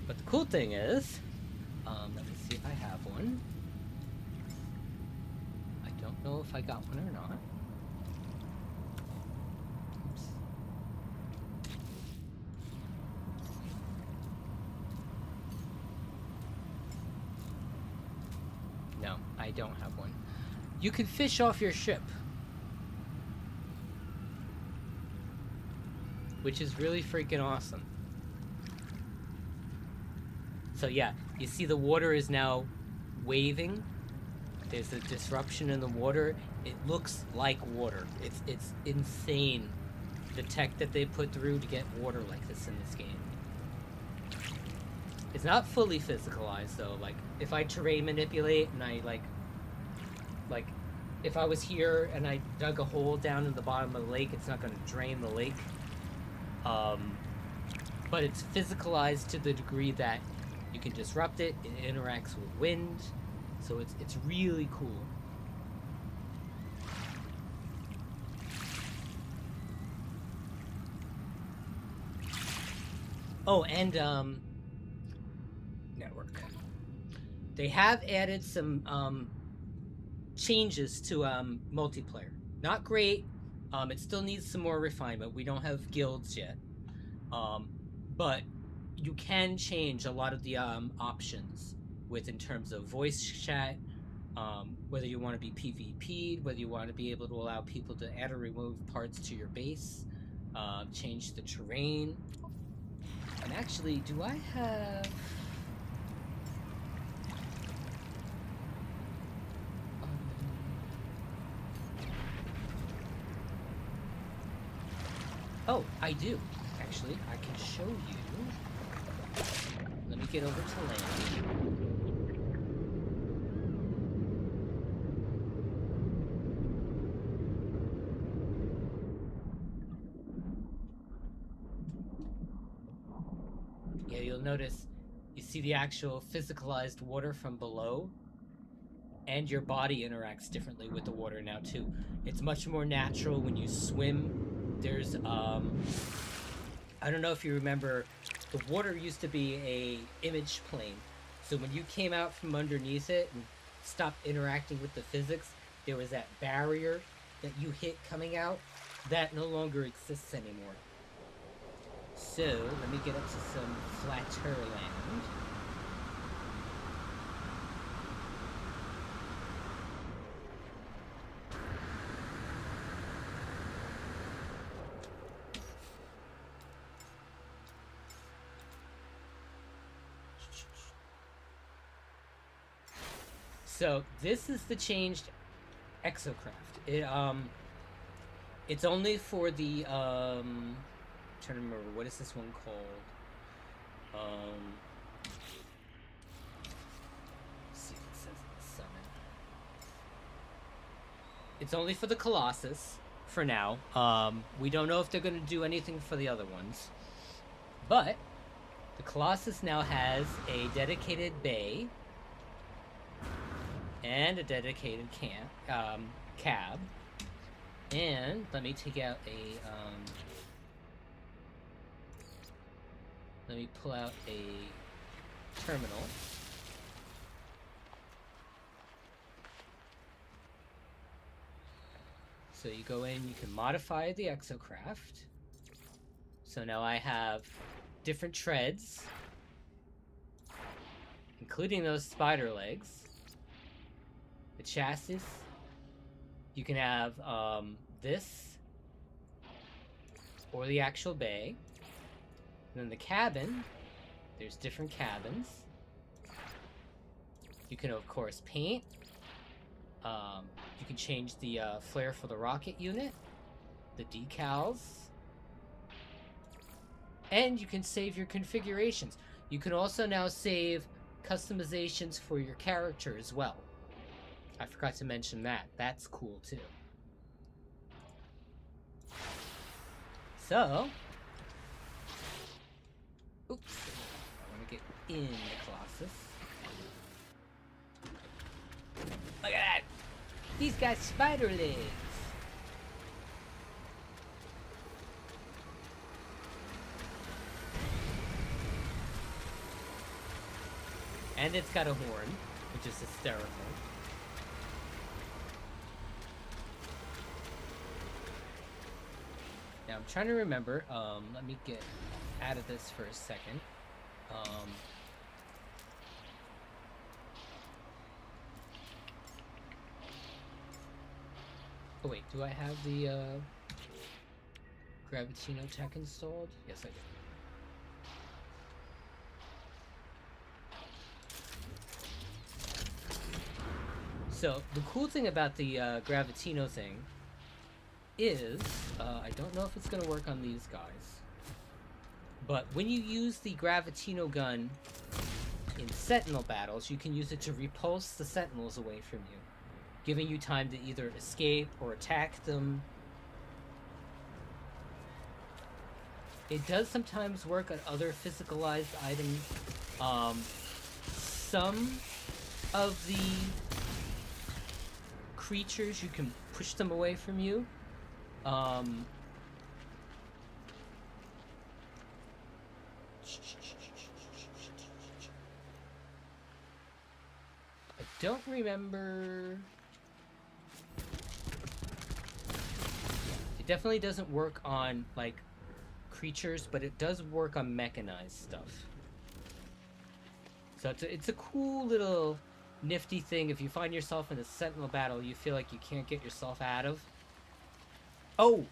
But the cool thing is, let me see if I have one. I don't know if I got one or not. No, I don't have one. You can fish off your ship, which is really freaking awesome. So yeah, you see the water is now waving. There's a disruption in the water. It looks like water. It's insane, the tech that they put through to get water like this in this game. It's not fully physicalized though. Like if I terrain manipulate and I like if I was here and I dug a hole down in the bottom of the lake, it's not going to drain the lake. But it's physicalized to the degree that you can disrupt it. It interacts with wind, so it's really cool. Oh, and network. They have added some changes to multiplayer. Not great. It still needs some more refinement. We don't have guilds yet. But you can change a lot of the options in terms of voice chat, whether you want to be PvP'd, whether you want to be able to allow people to add or remove parts to your base, change the terrain. And actually, do I have... Oh, I do. Actually, I can show you. Let me get over to land. Yeah, you'll notice you see the actual physicalized water from below, and your body interacts differently with the water now too. It's much more natural when you swim. There's I don't know if you remember, the water used to be a image plane. So when you came out from underneath it and stopped interacting with the physics, there was that barrier that you hit coming out. That no longer exists anymore. So let me get up to some flatter land. So this is the changed exocraft. It's only for the I'm trying to remember, what is this one called? Let's see if it says in the summon. It's only for the Colossus for now. We don't know if they're gonna do anything for the other ones, but the Colossus now has a dedicated bay and a dedicated cab. And let me take out a let me pull out a terminal. So you go in, you can modify the exocraft. So now I have different treads, including those spider legs. The chassis. You can have this, or the actual bay. And then the cabin, there's different cabins. You can, of course, paint. You can change the flare for the rocket unit, the decals, and you can save your configurations. You can also now save customizations for your character as well. I forgot to mention that. That's cool too. So, oops, I want to get in the Colossus. Look at that! He's got spider legs! And it's got a horn, which is hysterical. Now I'm trying to remember, let me get out of this for a second. Oh wait, do I have the Gravitino tech installed? Yes, I do. So, the cool thing about the Gravitino thing is, I don't know if it's going to work on these guys, but when you use the Gravitino gun in Sentinel battles, you can use it to repulse the Sentinels away from you, giving you time to either escape or attack them. It does sometimes work on other physicalized items. Some of the creatures, you can push them away from you. I don't remember. It definitely doesn't work on, like, creatures, but it does work on mechanized stuff. So it's a cool little nifty thing if you find yourself in a Sentinel battle you feel like you can't get yourself out of. Oh!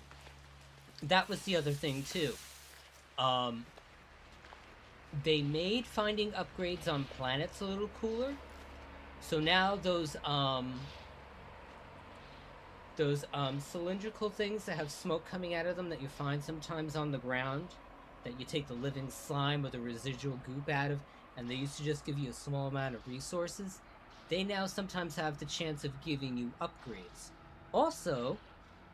That was the other thing, too. They made finding upgrades on planets a little cooler. So now those, those cylindrical things that have smoke coming out of them that you find sometimes on the ground, that you take the living slime or the residual goop out of, and they used to just give you a small amount of resources, they now sometimes have the chance of giving you upgrades. Also,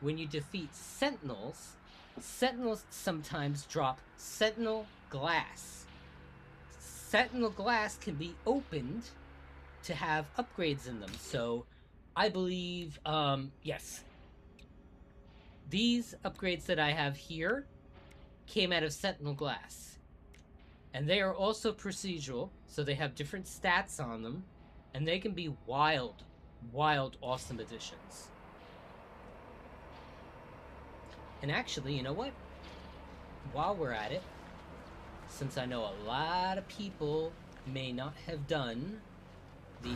when you defeat sentinels, sentinels sometimes drop sentinel glass. Sentinel glass can be opened to have upgrades in them. So I believe, yes, these upgrades that I have here came out of sentinel glass. And they are also procedural, so they have different stats on them, and they can be wild, awesome additions. And actually, you know what? While we're at it, since I know a lot of people may not have done the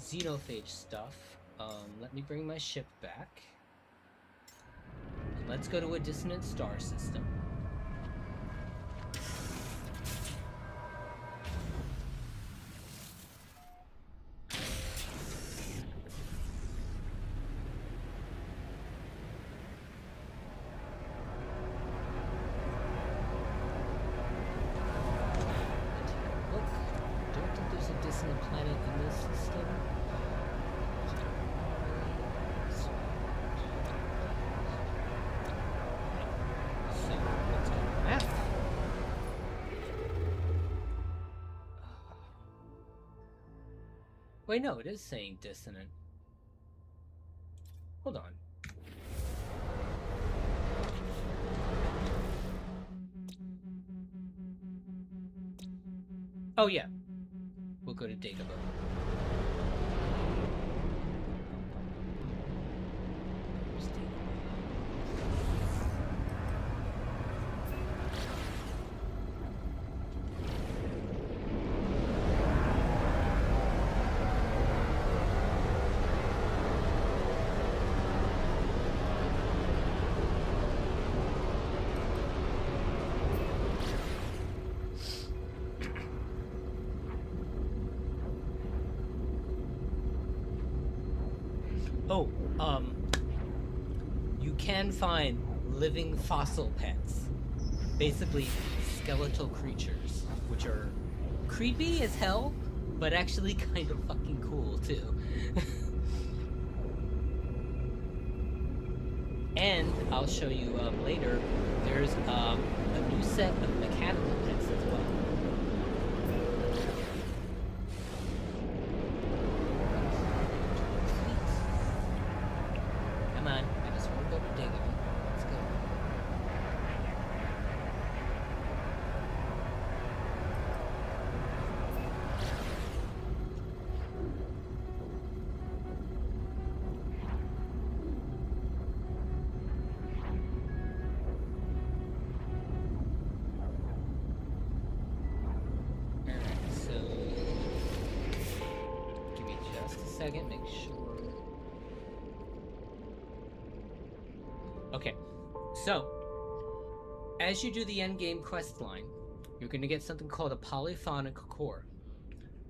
xenophage stuff, let me bring my ship back. And let's go to a dissonant star system. Wait, no, it is saying dissonant. Hold on. Oh, yeah. We'll go to Dagobah. Oh, you can find living fossil pets. Basically, skeletal creatures, which are creepy as hell, but actually kind of fucking cool, too. And I'll show you later, there's a new set of mechanical pets as well. Come on, I just want to go to Dagobah. Let's go. Alright, so give me just a second, make sure. Okay, so as you do the endgame quest line, you're going to get something called a polyphonic core,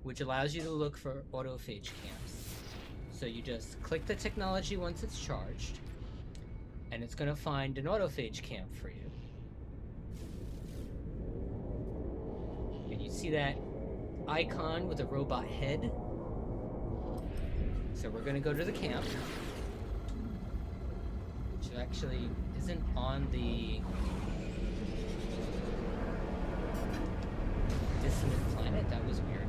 which allows you to look for autophage camps. So you just click the technology once it's charged, and it's going to find an autophage camp for you. And you see that icon with a robot head. So we're going to go to the camp, which actually isn't on the dissonant planet. That was weird.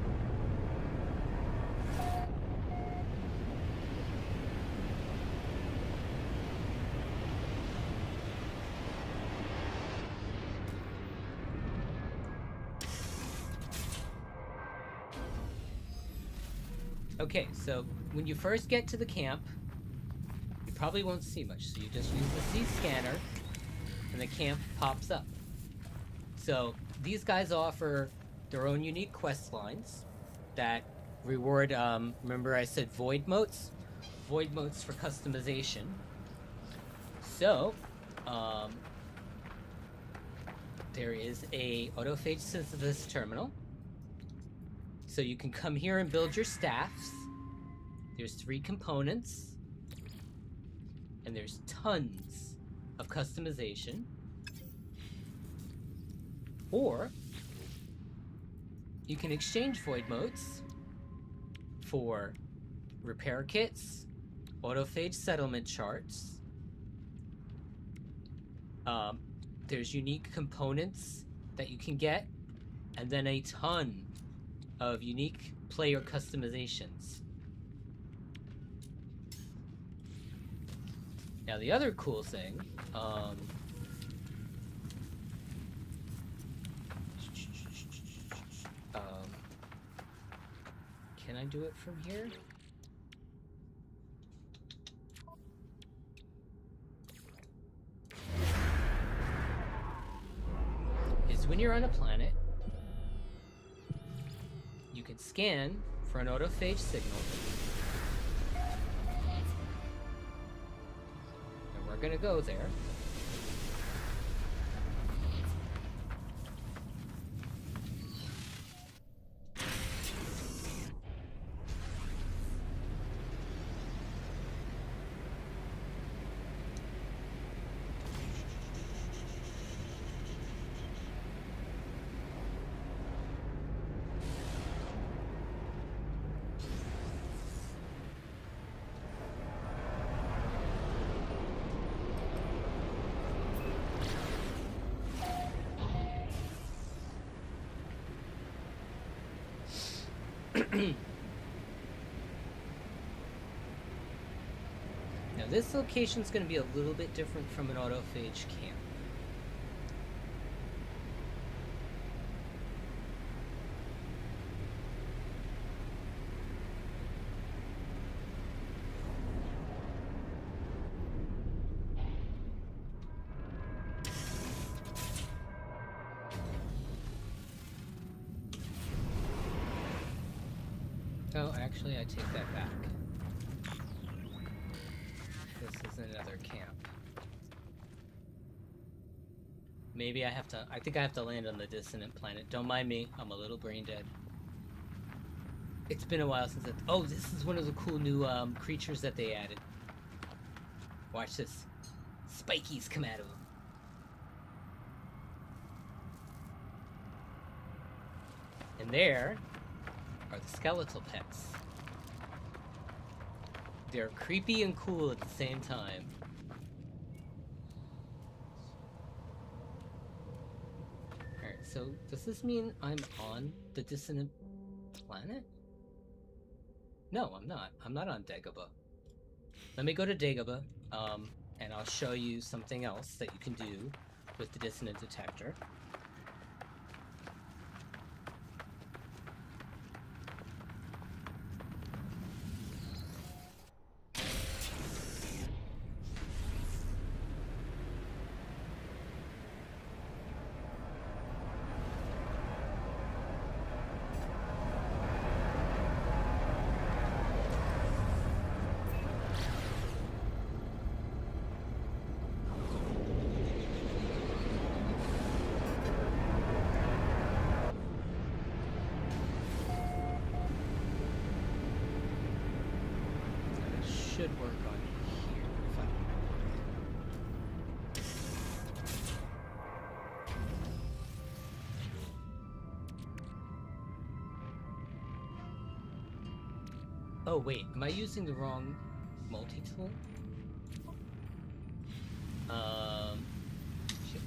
Okay, so when you first get to the camp, you probably won't see much, so you just use the C scanner, and the camp pops up. So these guys offer their own unique quest lines that reward, remember I said void motes? Void motes for customization. So, there is a autophage synthesis terminal. So you can come here and build your staffs. There's 3 components, and there's tons of customization. Or you can exchange void motes for repair kits, autophage settlement charts. There's unique components that you can get, and then a ton of unique player customizations. Now the other cool thing, can I do it from here? Is when you're on a planet, you can scan for an autophage signal. And we're gonna go there. Now this location's going to be a little bit different from an autophage camp. Oh, actually, I take that back. This is another camp. Maybe I have to... I think I have to land on the dissonant planet. Don't mind me. I'm a little brain dead. It's been a while since I... Oh, this is one of the cool new creatures that they added. Watch this. Spikies come out of them. And there are the skeletal pets. They're creepy and cool at the same time. Alright, so does this mean I'm on the dissonant planet? No, I'm not. I'm not on Dagobah. Let me go to Dagobah, and I'll show you something else that you can do with the dissonant detector. Should work on here if I Oh wait, am I using the wrong multi-tool? Shit.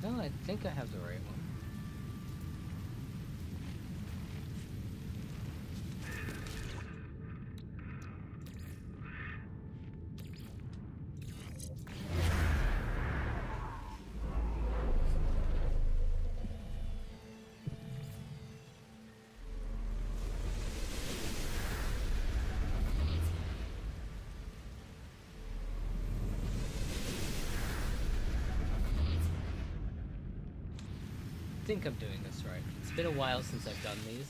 No, I think I have the right one. I think I'm doing this right. It's been a while since I've done these.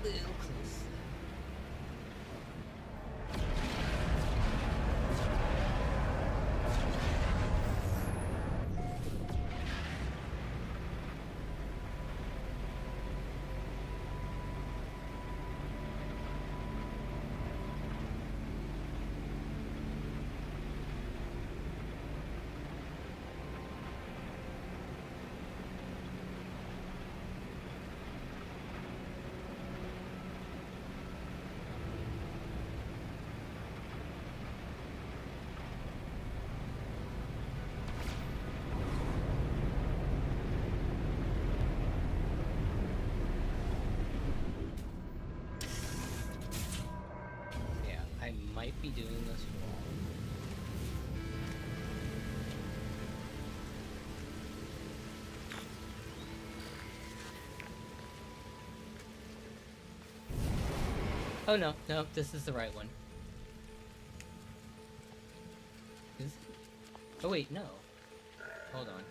little close. Might be doing this wrong. Oh no, this is the right one. Is it? Oh wait, no. Hold on.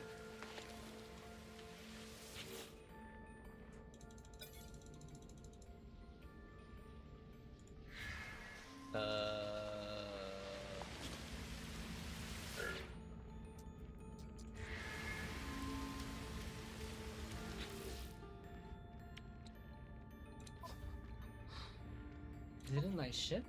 Is it in my ship?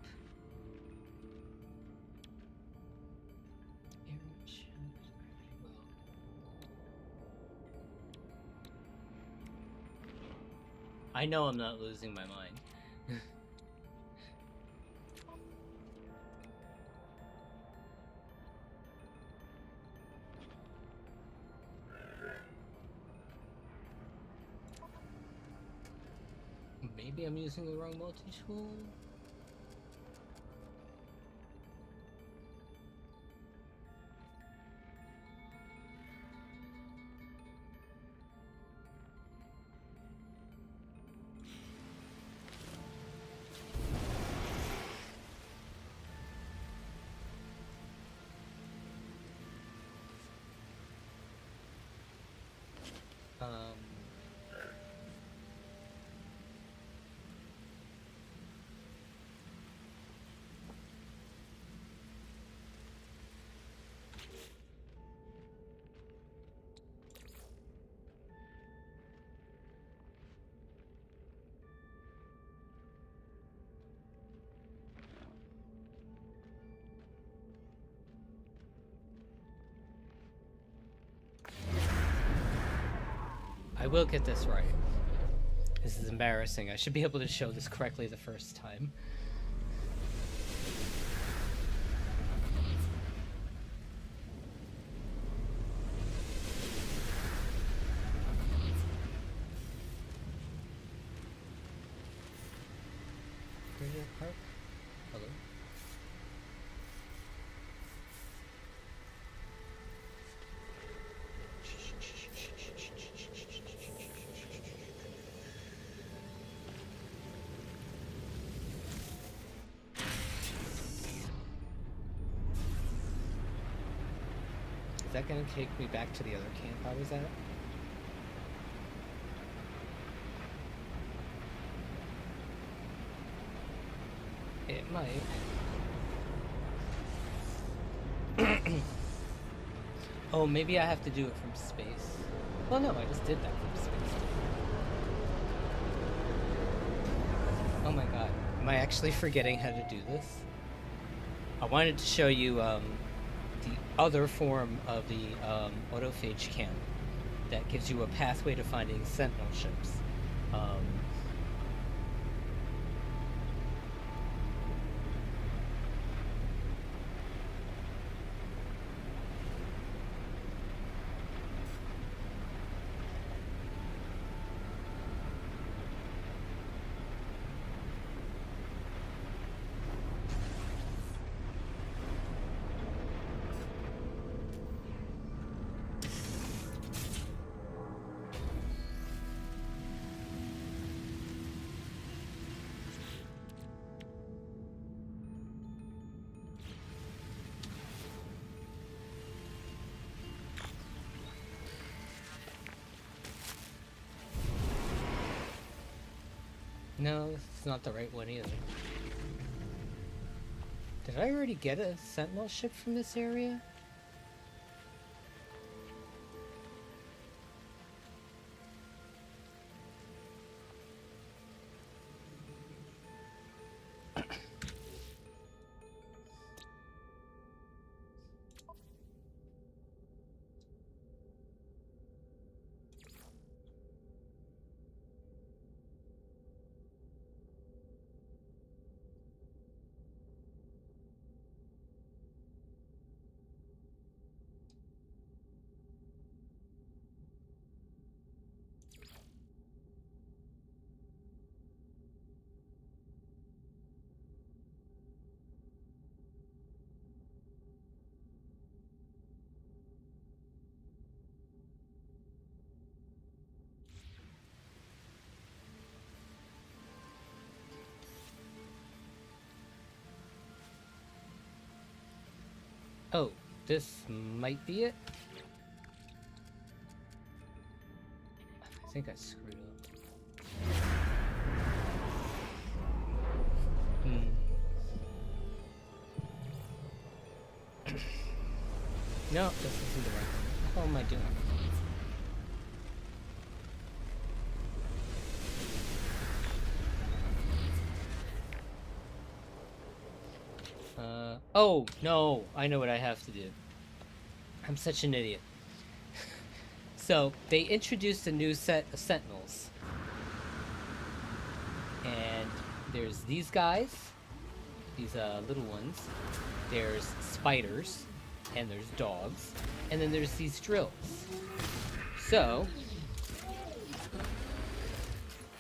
I know I'm not losing my mind. Maybe I'm using the wrong multi-tool? I will get this right. This is embarrassing. I should be able to show this correctly the first time. Park? Hello? Is that gonna take me back to the other camp I was at? It might. Oh, maybe I have to do it from space. Well, no, I just did that from space. Oh my god. Am I actually forgetting how to do this? I wanted to show you the other form of the autophage camp that gives you a pathway to finding sentinel ships. No, this is not the right one either. Did I already get a sentinel ship from this area? Oh, this might be it? I think I screwed up. No, this isn't the right one. What the hell am I doing? Oh, no, I know what I have to do. I'm such an idiot. So, they introduced a new set of sentinels. And there's these guys, these little ones. There's spiders, and there's dogs, and then there's these drills. So,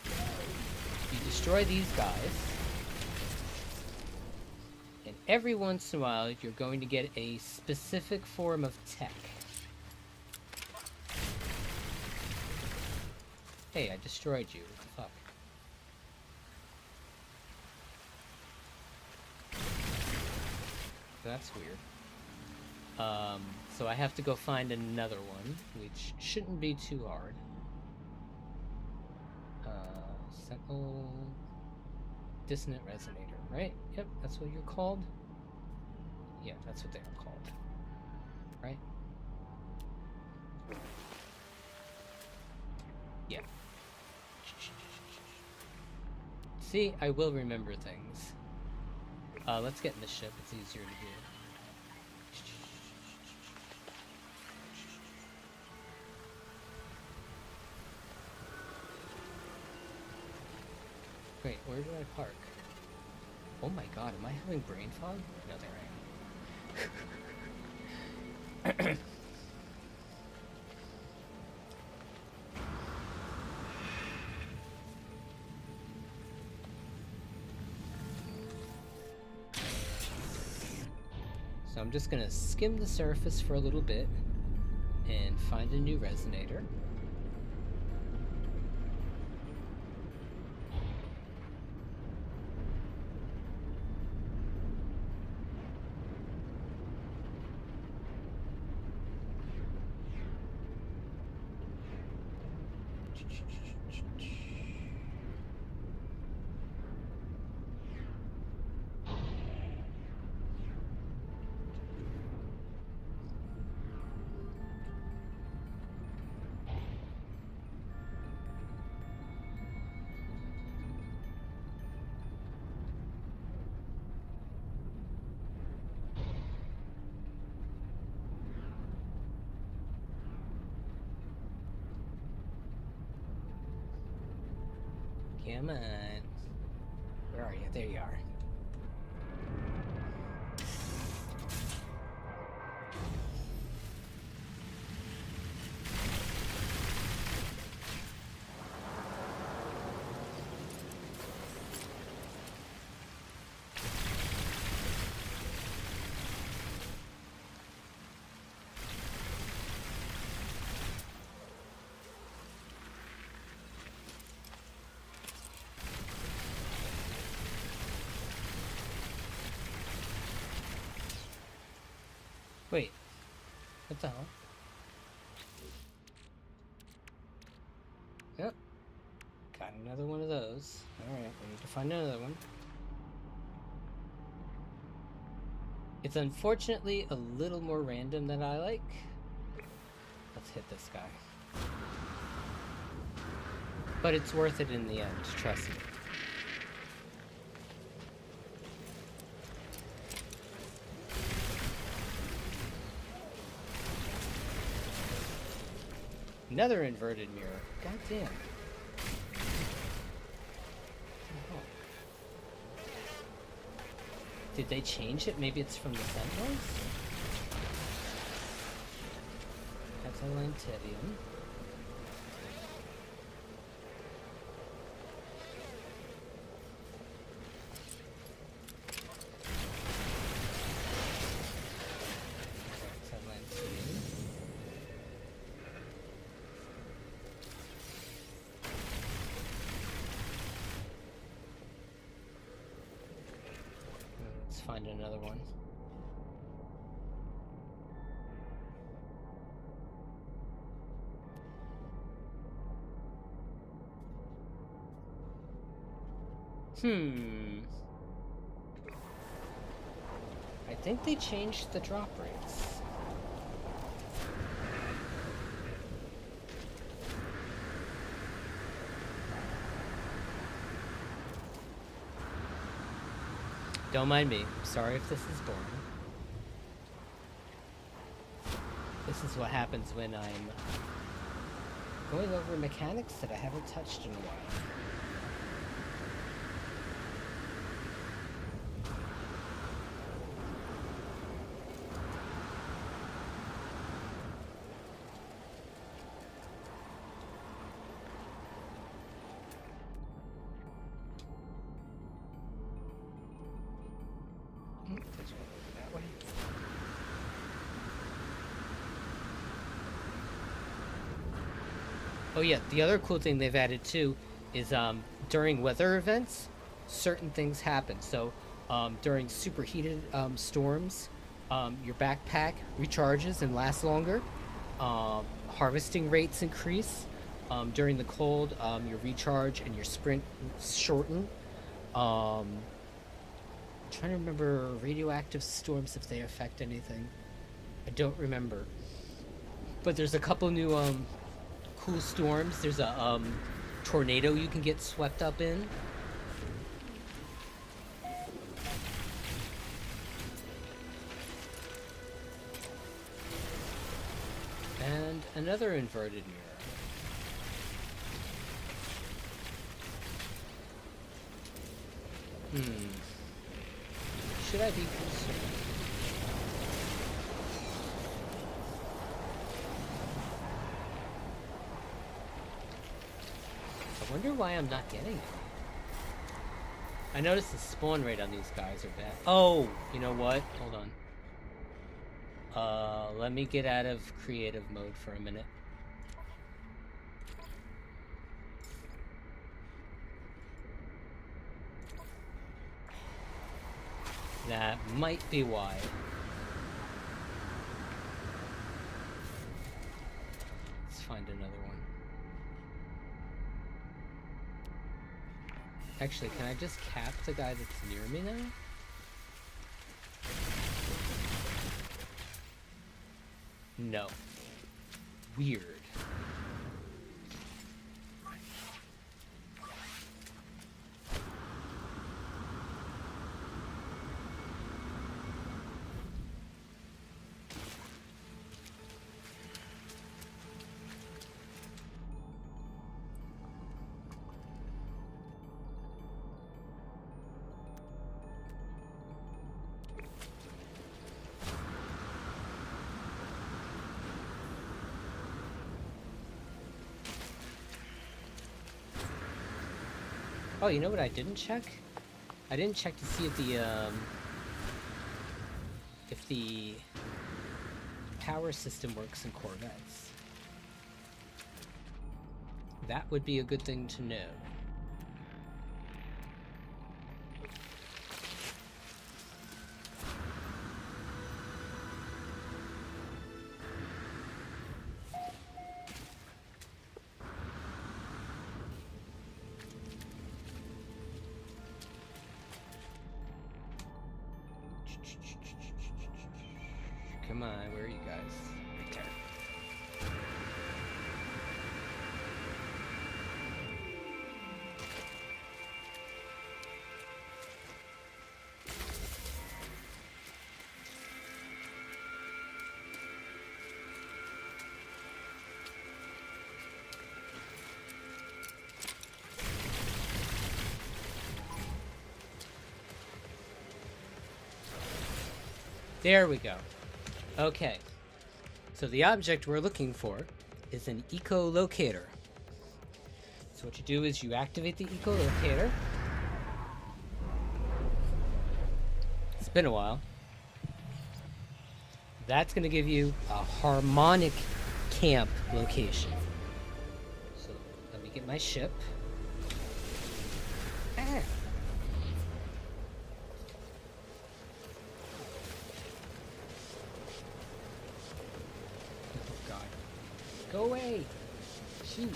you destroy these guys, and every once in a while you're going to get a specific form of tech. Hey, I destroyed you. What the fuck? That's weird. So I have to go find another one, which shouldn't be too hard. Sentinel Dissonant Resonator, right? Yep, that's what you're called. Yeah, that's what they are called. Right? Yeah. See, I will remember things. Let's get in the ship, it's easier to do. Wait, where do I park? Oh my god, am I having brain fog? No, there I am. So I'm just gonna skim the surface for a little bit and find a new resonator. Come on. Where are you? There you are. Wait. What the hell? Yep. Got another one of those. Alright, we need to find another one. It's unfortunately a little more random than I like. Let's hit this guy. But it's worth it in the end, trust me. Another inverted mirror. God damn. Did they change it? Maybe it's from the Sentinels? That's a Lantidium. That's a Lantidium. Let's find another one. I think they changed the drop rates. Don't mind me. Sorry if this is boring. This is what happens when I'm going over mechanics that I haven't touched in a while. Oh yeah, the other cool thing they've added too is during weather events, certain things happen. So during superheated storms, your backpack recharges and lasts longer. Harvesting rates increase. During the cold, your recharge and your sprint shorten. I'm trying to remember radioactive storms if they affect anything. I don't remember. But there's a couple new cool storms. There's a tornado you can get swept up in. And another inverted mirror. Should I be concerned? I wonder why I'm not getting it. I noticed the spawn rate on these guys are bad. Oh, you know what? Hold on. Let me get out of creative mode for a minute. That might be why. Let's find another one. Actually, can I just cap the guy that's near me now? No. Weird. Oh, you know what I didn't check? I didn't check to see if the power system works in Corvettes. That would be a good thing to know. Come on, where are you guys? Right there. There we go. Okay. So the object we're looking for is an echolocator. So what you do is you activate the echolocator. It's been a while. That's going to give you a harmonic camp location. So let me get my ship. Ah. Oh God. Go away. Shoot.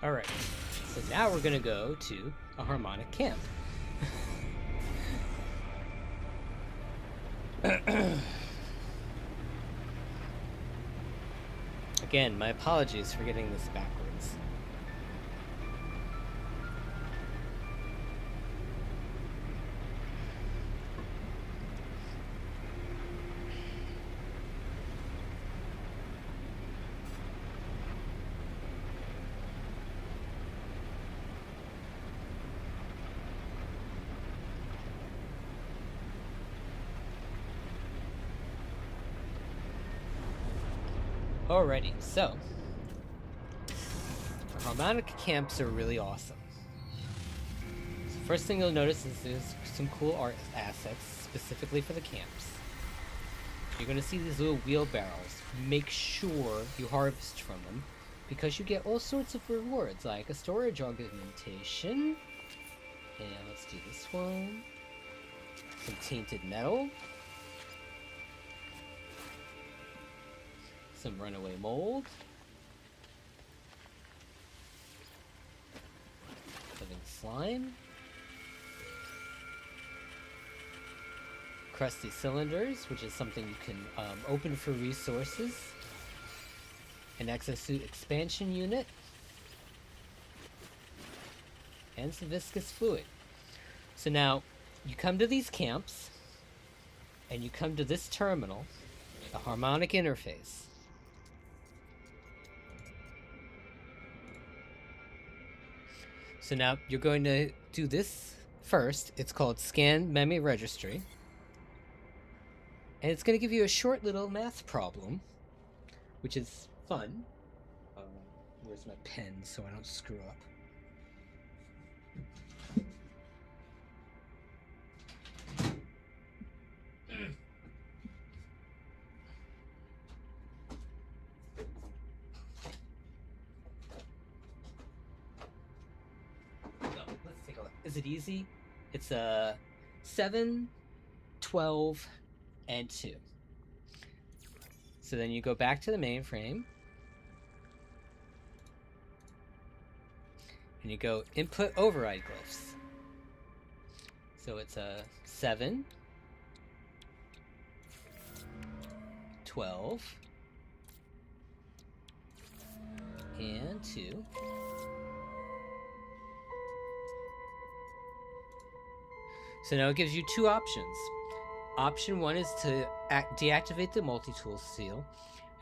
Alright, so now we're gonna go to a harmonic camp. Again, my apologies for getting this backwards. Alrighty, so harmonic camps are really awesome. So first thing you'll notice is there's some cool art assets specifically for the camps. You're going to see these little wheelbarrows. Make sure you harvest from them because you get all sorts of rewards like a storage augmentation. And let's do this one. Some tainted metal. Some runaway mold. Living slime. Crusty cylinders, which is something you can open for resources. An exosuit expansion unit. And some viscous fluid. So now, you come to these camps, and you come to this terminal, the harmonic interface. So now you're going to do this first. It's called Scan Memory Registry. And it's going to give you a short little math problem, which is fun. Where's my pen so I don't screw up? Is it easy? It's a 7, 12, and 2. So then you go back to the mainframe. And you go input override glyphs. So it's a 7, 12, and 2. So now it gives you two options. Option 1 is to deactivate the multi-tool seal,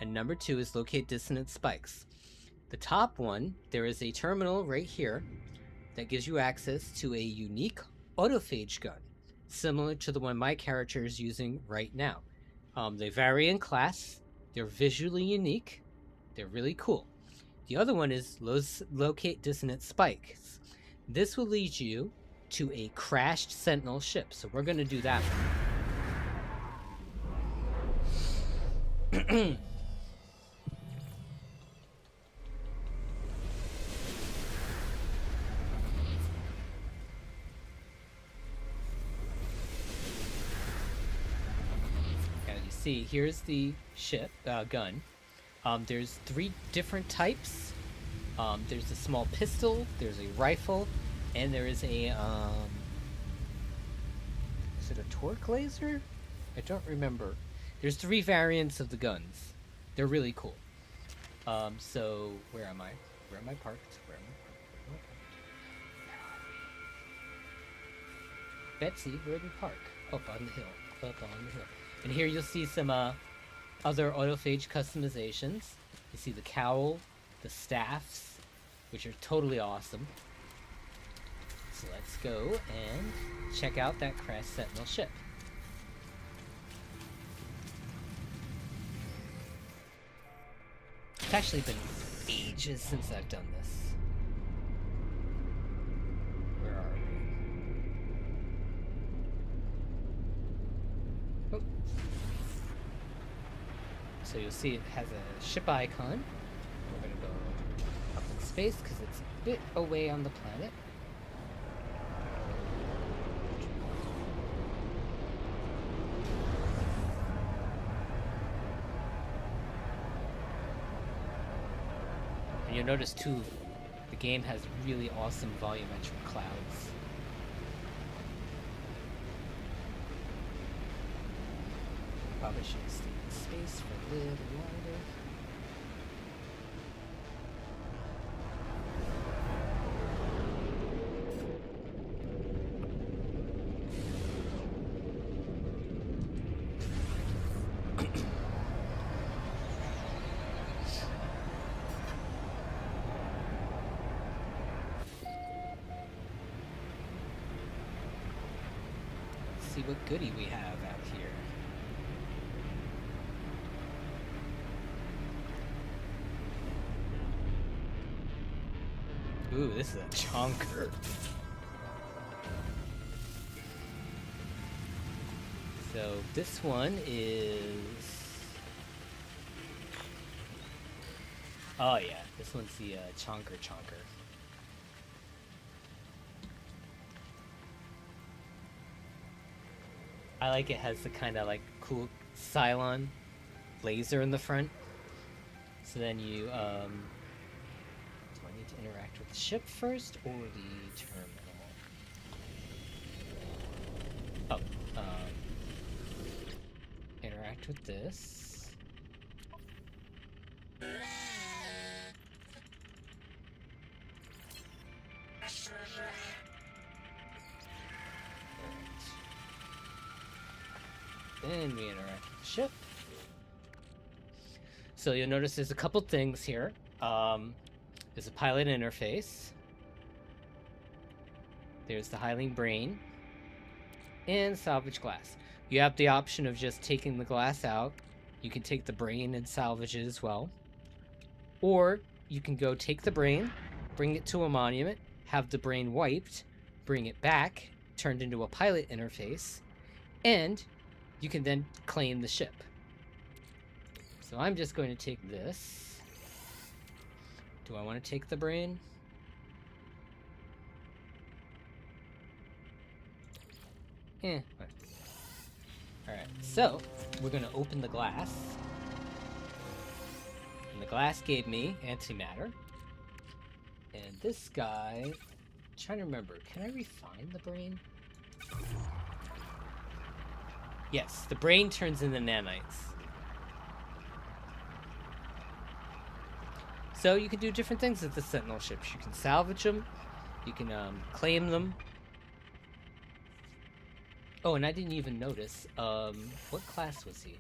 and number 2 is locate dissonant spikes. The top one, there is a terminal right here that gives you access to a unique autophage gun, similar to the one my character is using right now. They vary in class, they're visually unique, they're really cool. The other one is locate dissonant spikes. This will lead you to a crashed Sentinel ship. So we're going to do that one. See, here's the ship gun. There's 3 different types. There's a small pistol, there's a rifle, and there is a is it a torque laser? I don't remember. There's 3 variants of the guns. They're really cool. So where am I? Where am I parked? Where am I parked? Betsy, where do we park? Up on the hill. Up on the hill. And here you'll see some other autophage customizations. You see the cowl, the staffs, which are totally awesome. So let's go and check out that crashed Sentinel ship. It's actually been ages since I've done this. Where are we? Oh. So you'll see it has a ship icon. We're going to go up in space because it's a bit away on the planet. And you'll notice too, the game has really awesome volumetric clouds. Probably should stay in space for a little longer. Let's see what goodie we have out here. Ooh, this is a chonker. So this one is... Oh yeah, this one's the chonker. I like it has the kind of like cool Cylon laser in the front. So then you do I need to interact with the ship first or the terminal? Oh, interact with this. Then we interact with the ship. So you'll notice there's a couple things here. There's a pilot interface. There's the Hyling brain. And salvage glass. You have the option of just taking the glass out. You can take the brain and salvage it as well. Or you can go take the brain, bring it to a monument, have the brain wiped, bring it back, turned into a pilot interface, and you can then claim the ship. So I'm just going to take this. Do I want to take the brain? Alright, so we're going to open the glass. And the glass gave me antimatter. And this guy, I'm trying to remember, can I refine the brain? Yes, the brain turns into nanites. So you can do different things with the Sentinel ships. You can salvage them. You can claim them. Oh, and I didn't even notice. What class was he?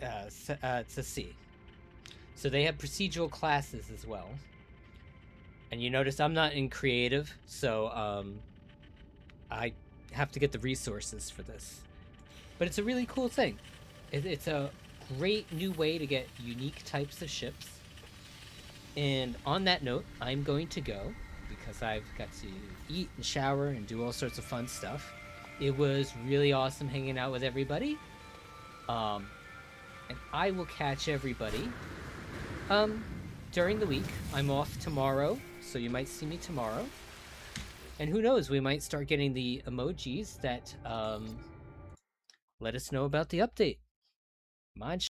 It's a C. So they have procedural classes as well. And you notice I'm not in creative, so I have to get the resources for this. But it's a really cool thing. It's a great new way to get unique types of ships. And on that note, I'm going to go because I've got to eat and shower and do all sorts of fun stuff. It was really awesome hanging out with everybody. Um, and I will catch everybody during the week. I'm off tomorrow, so you might see me tomorrow. And who knows, we might start getting the emojis that let us know about the update. Mind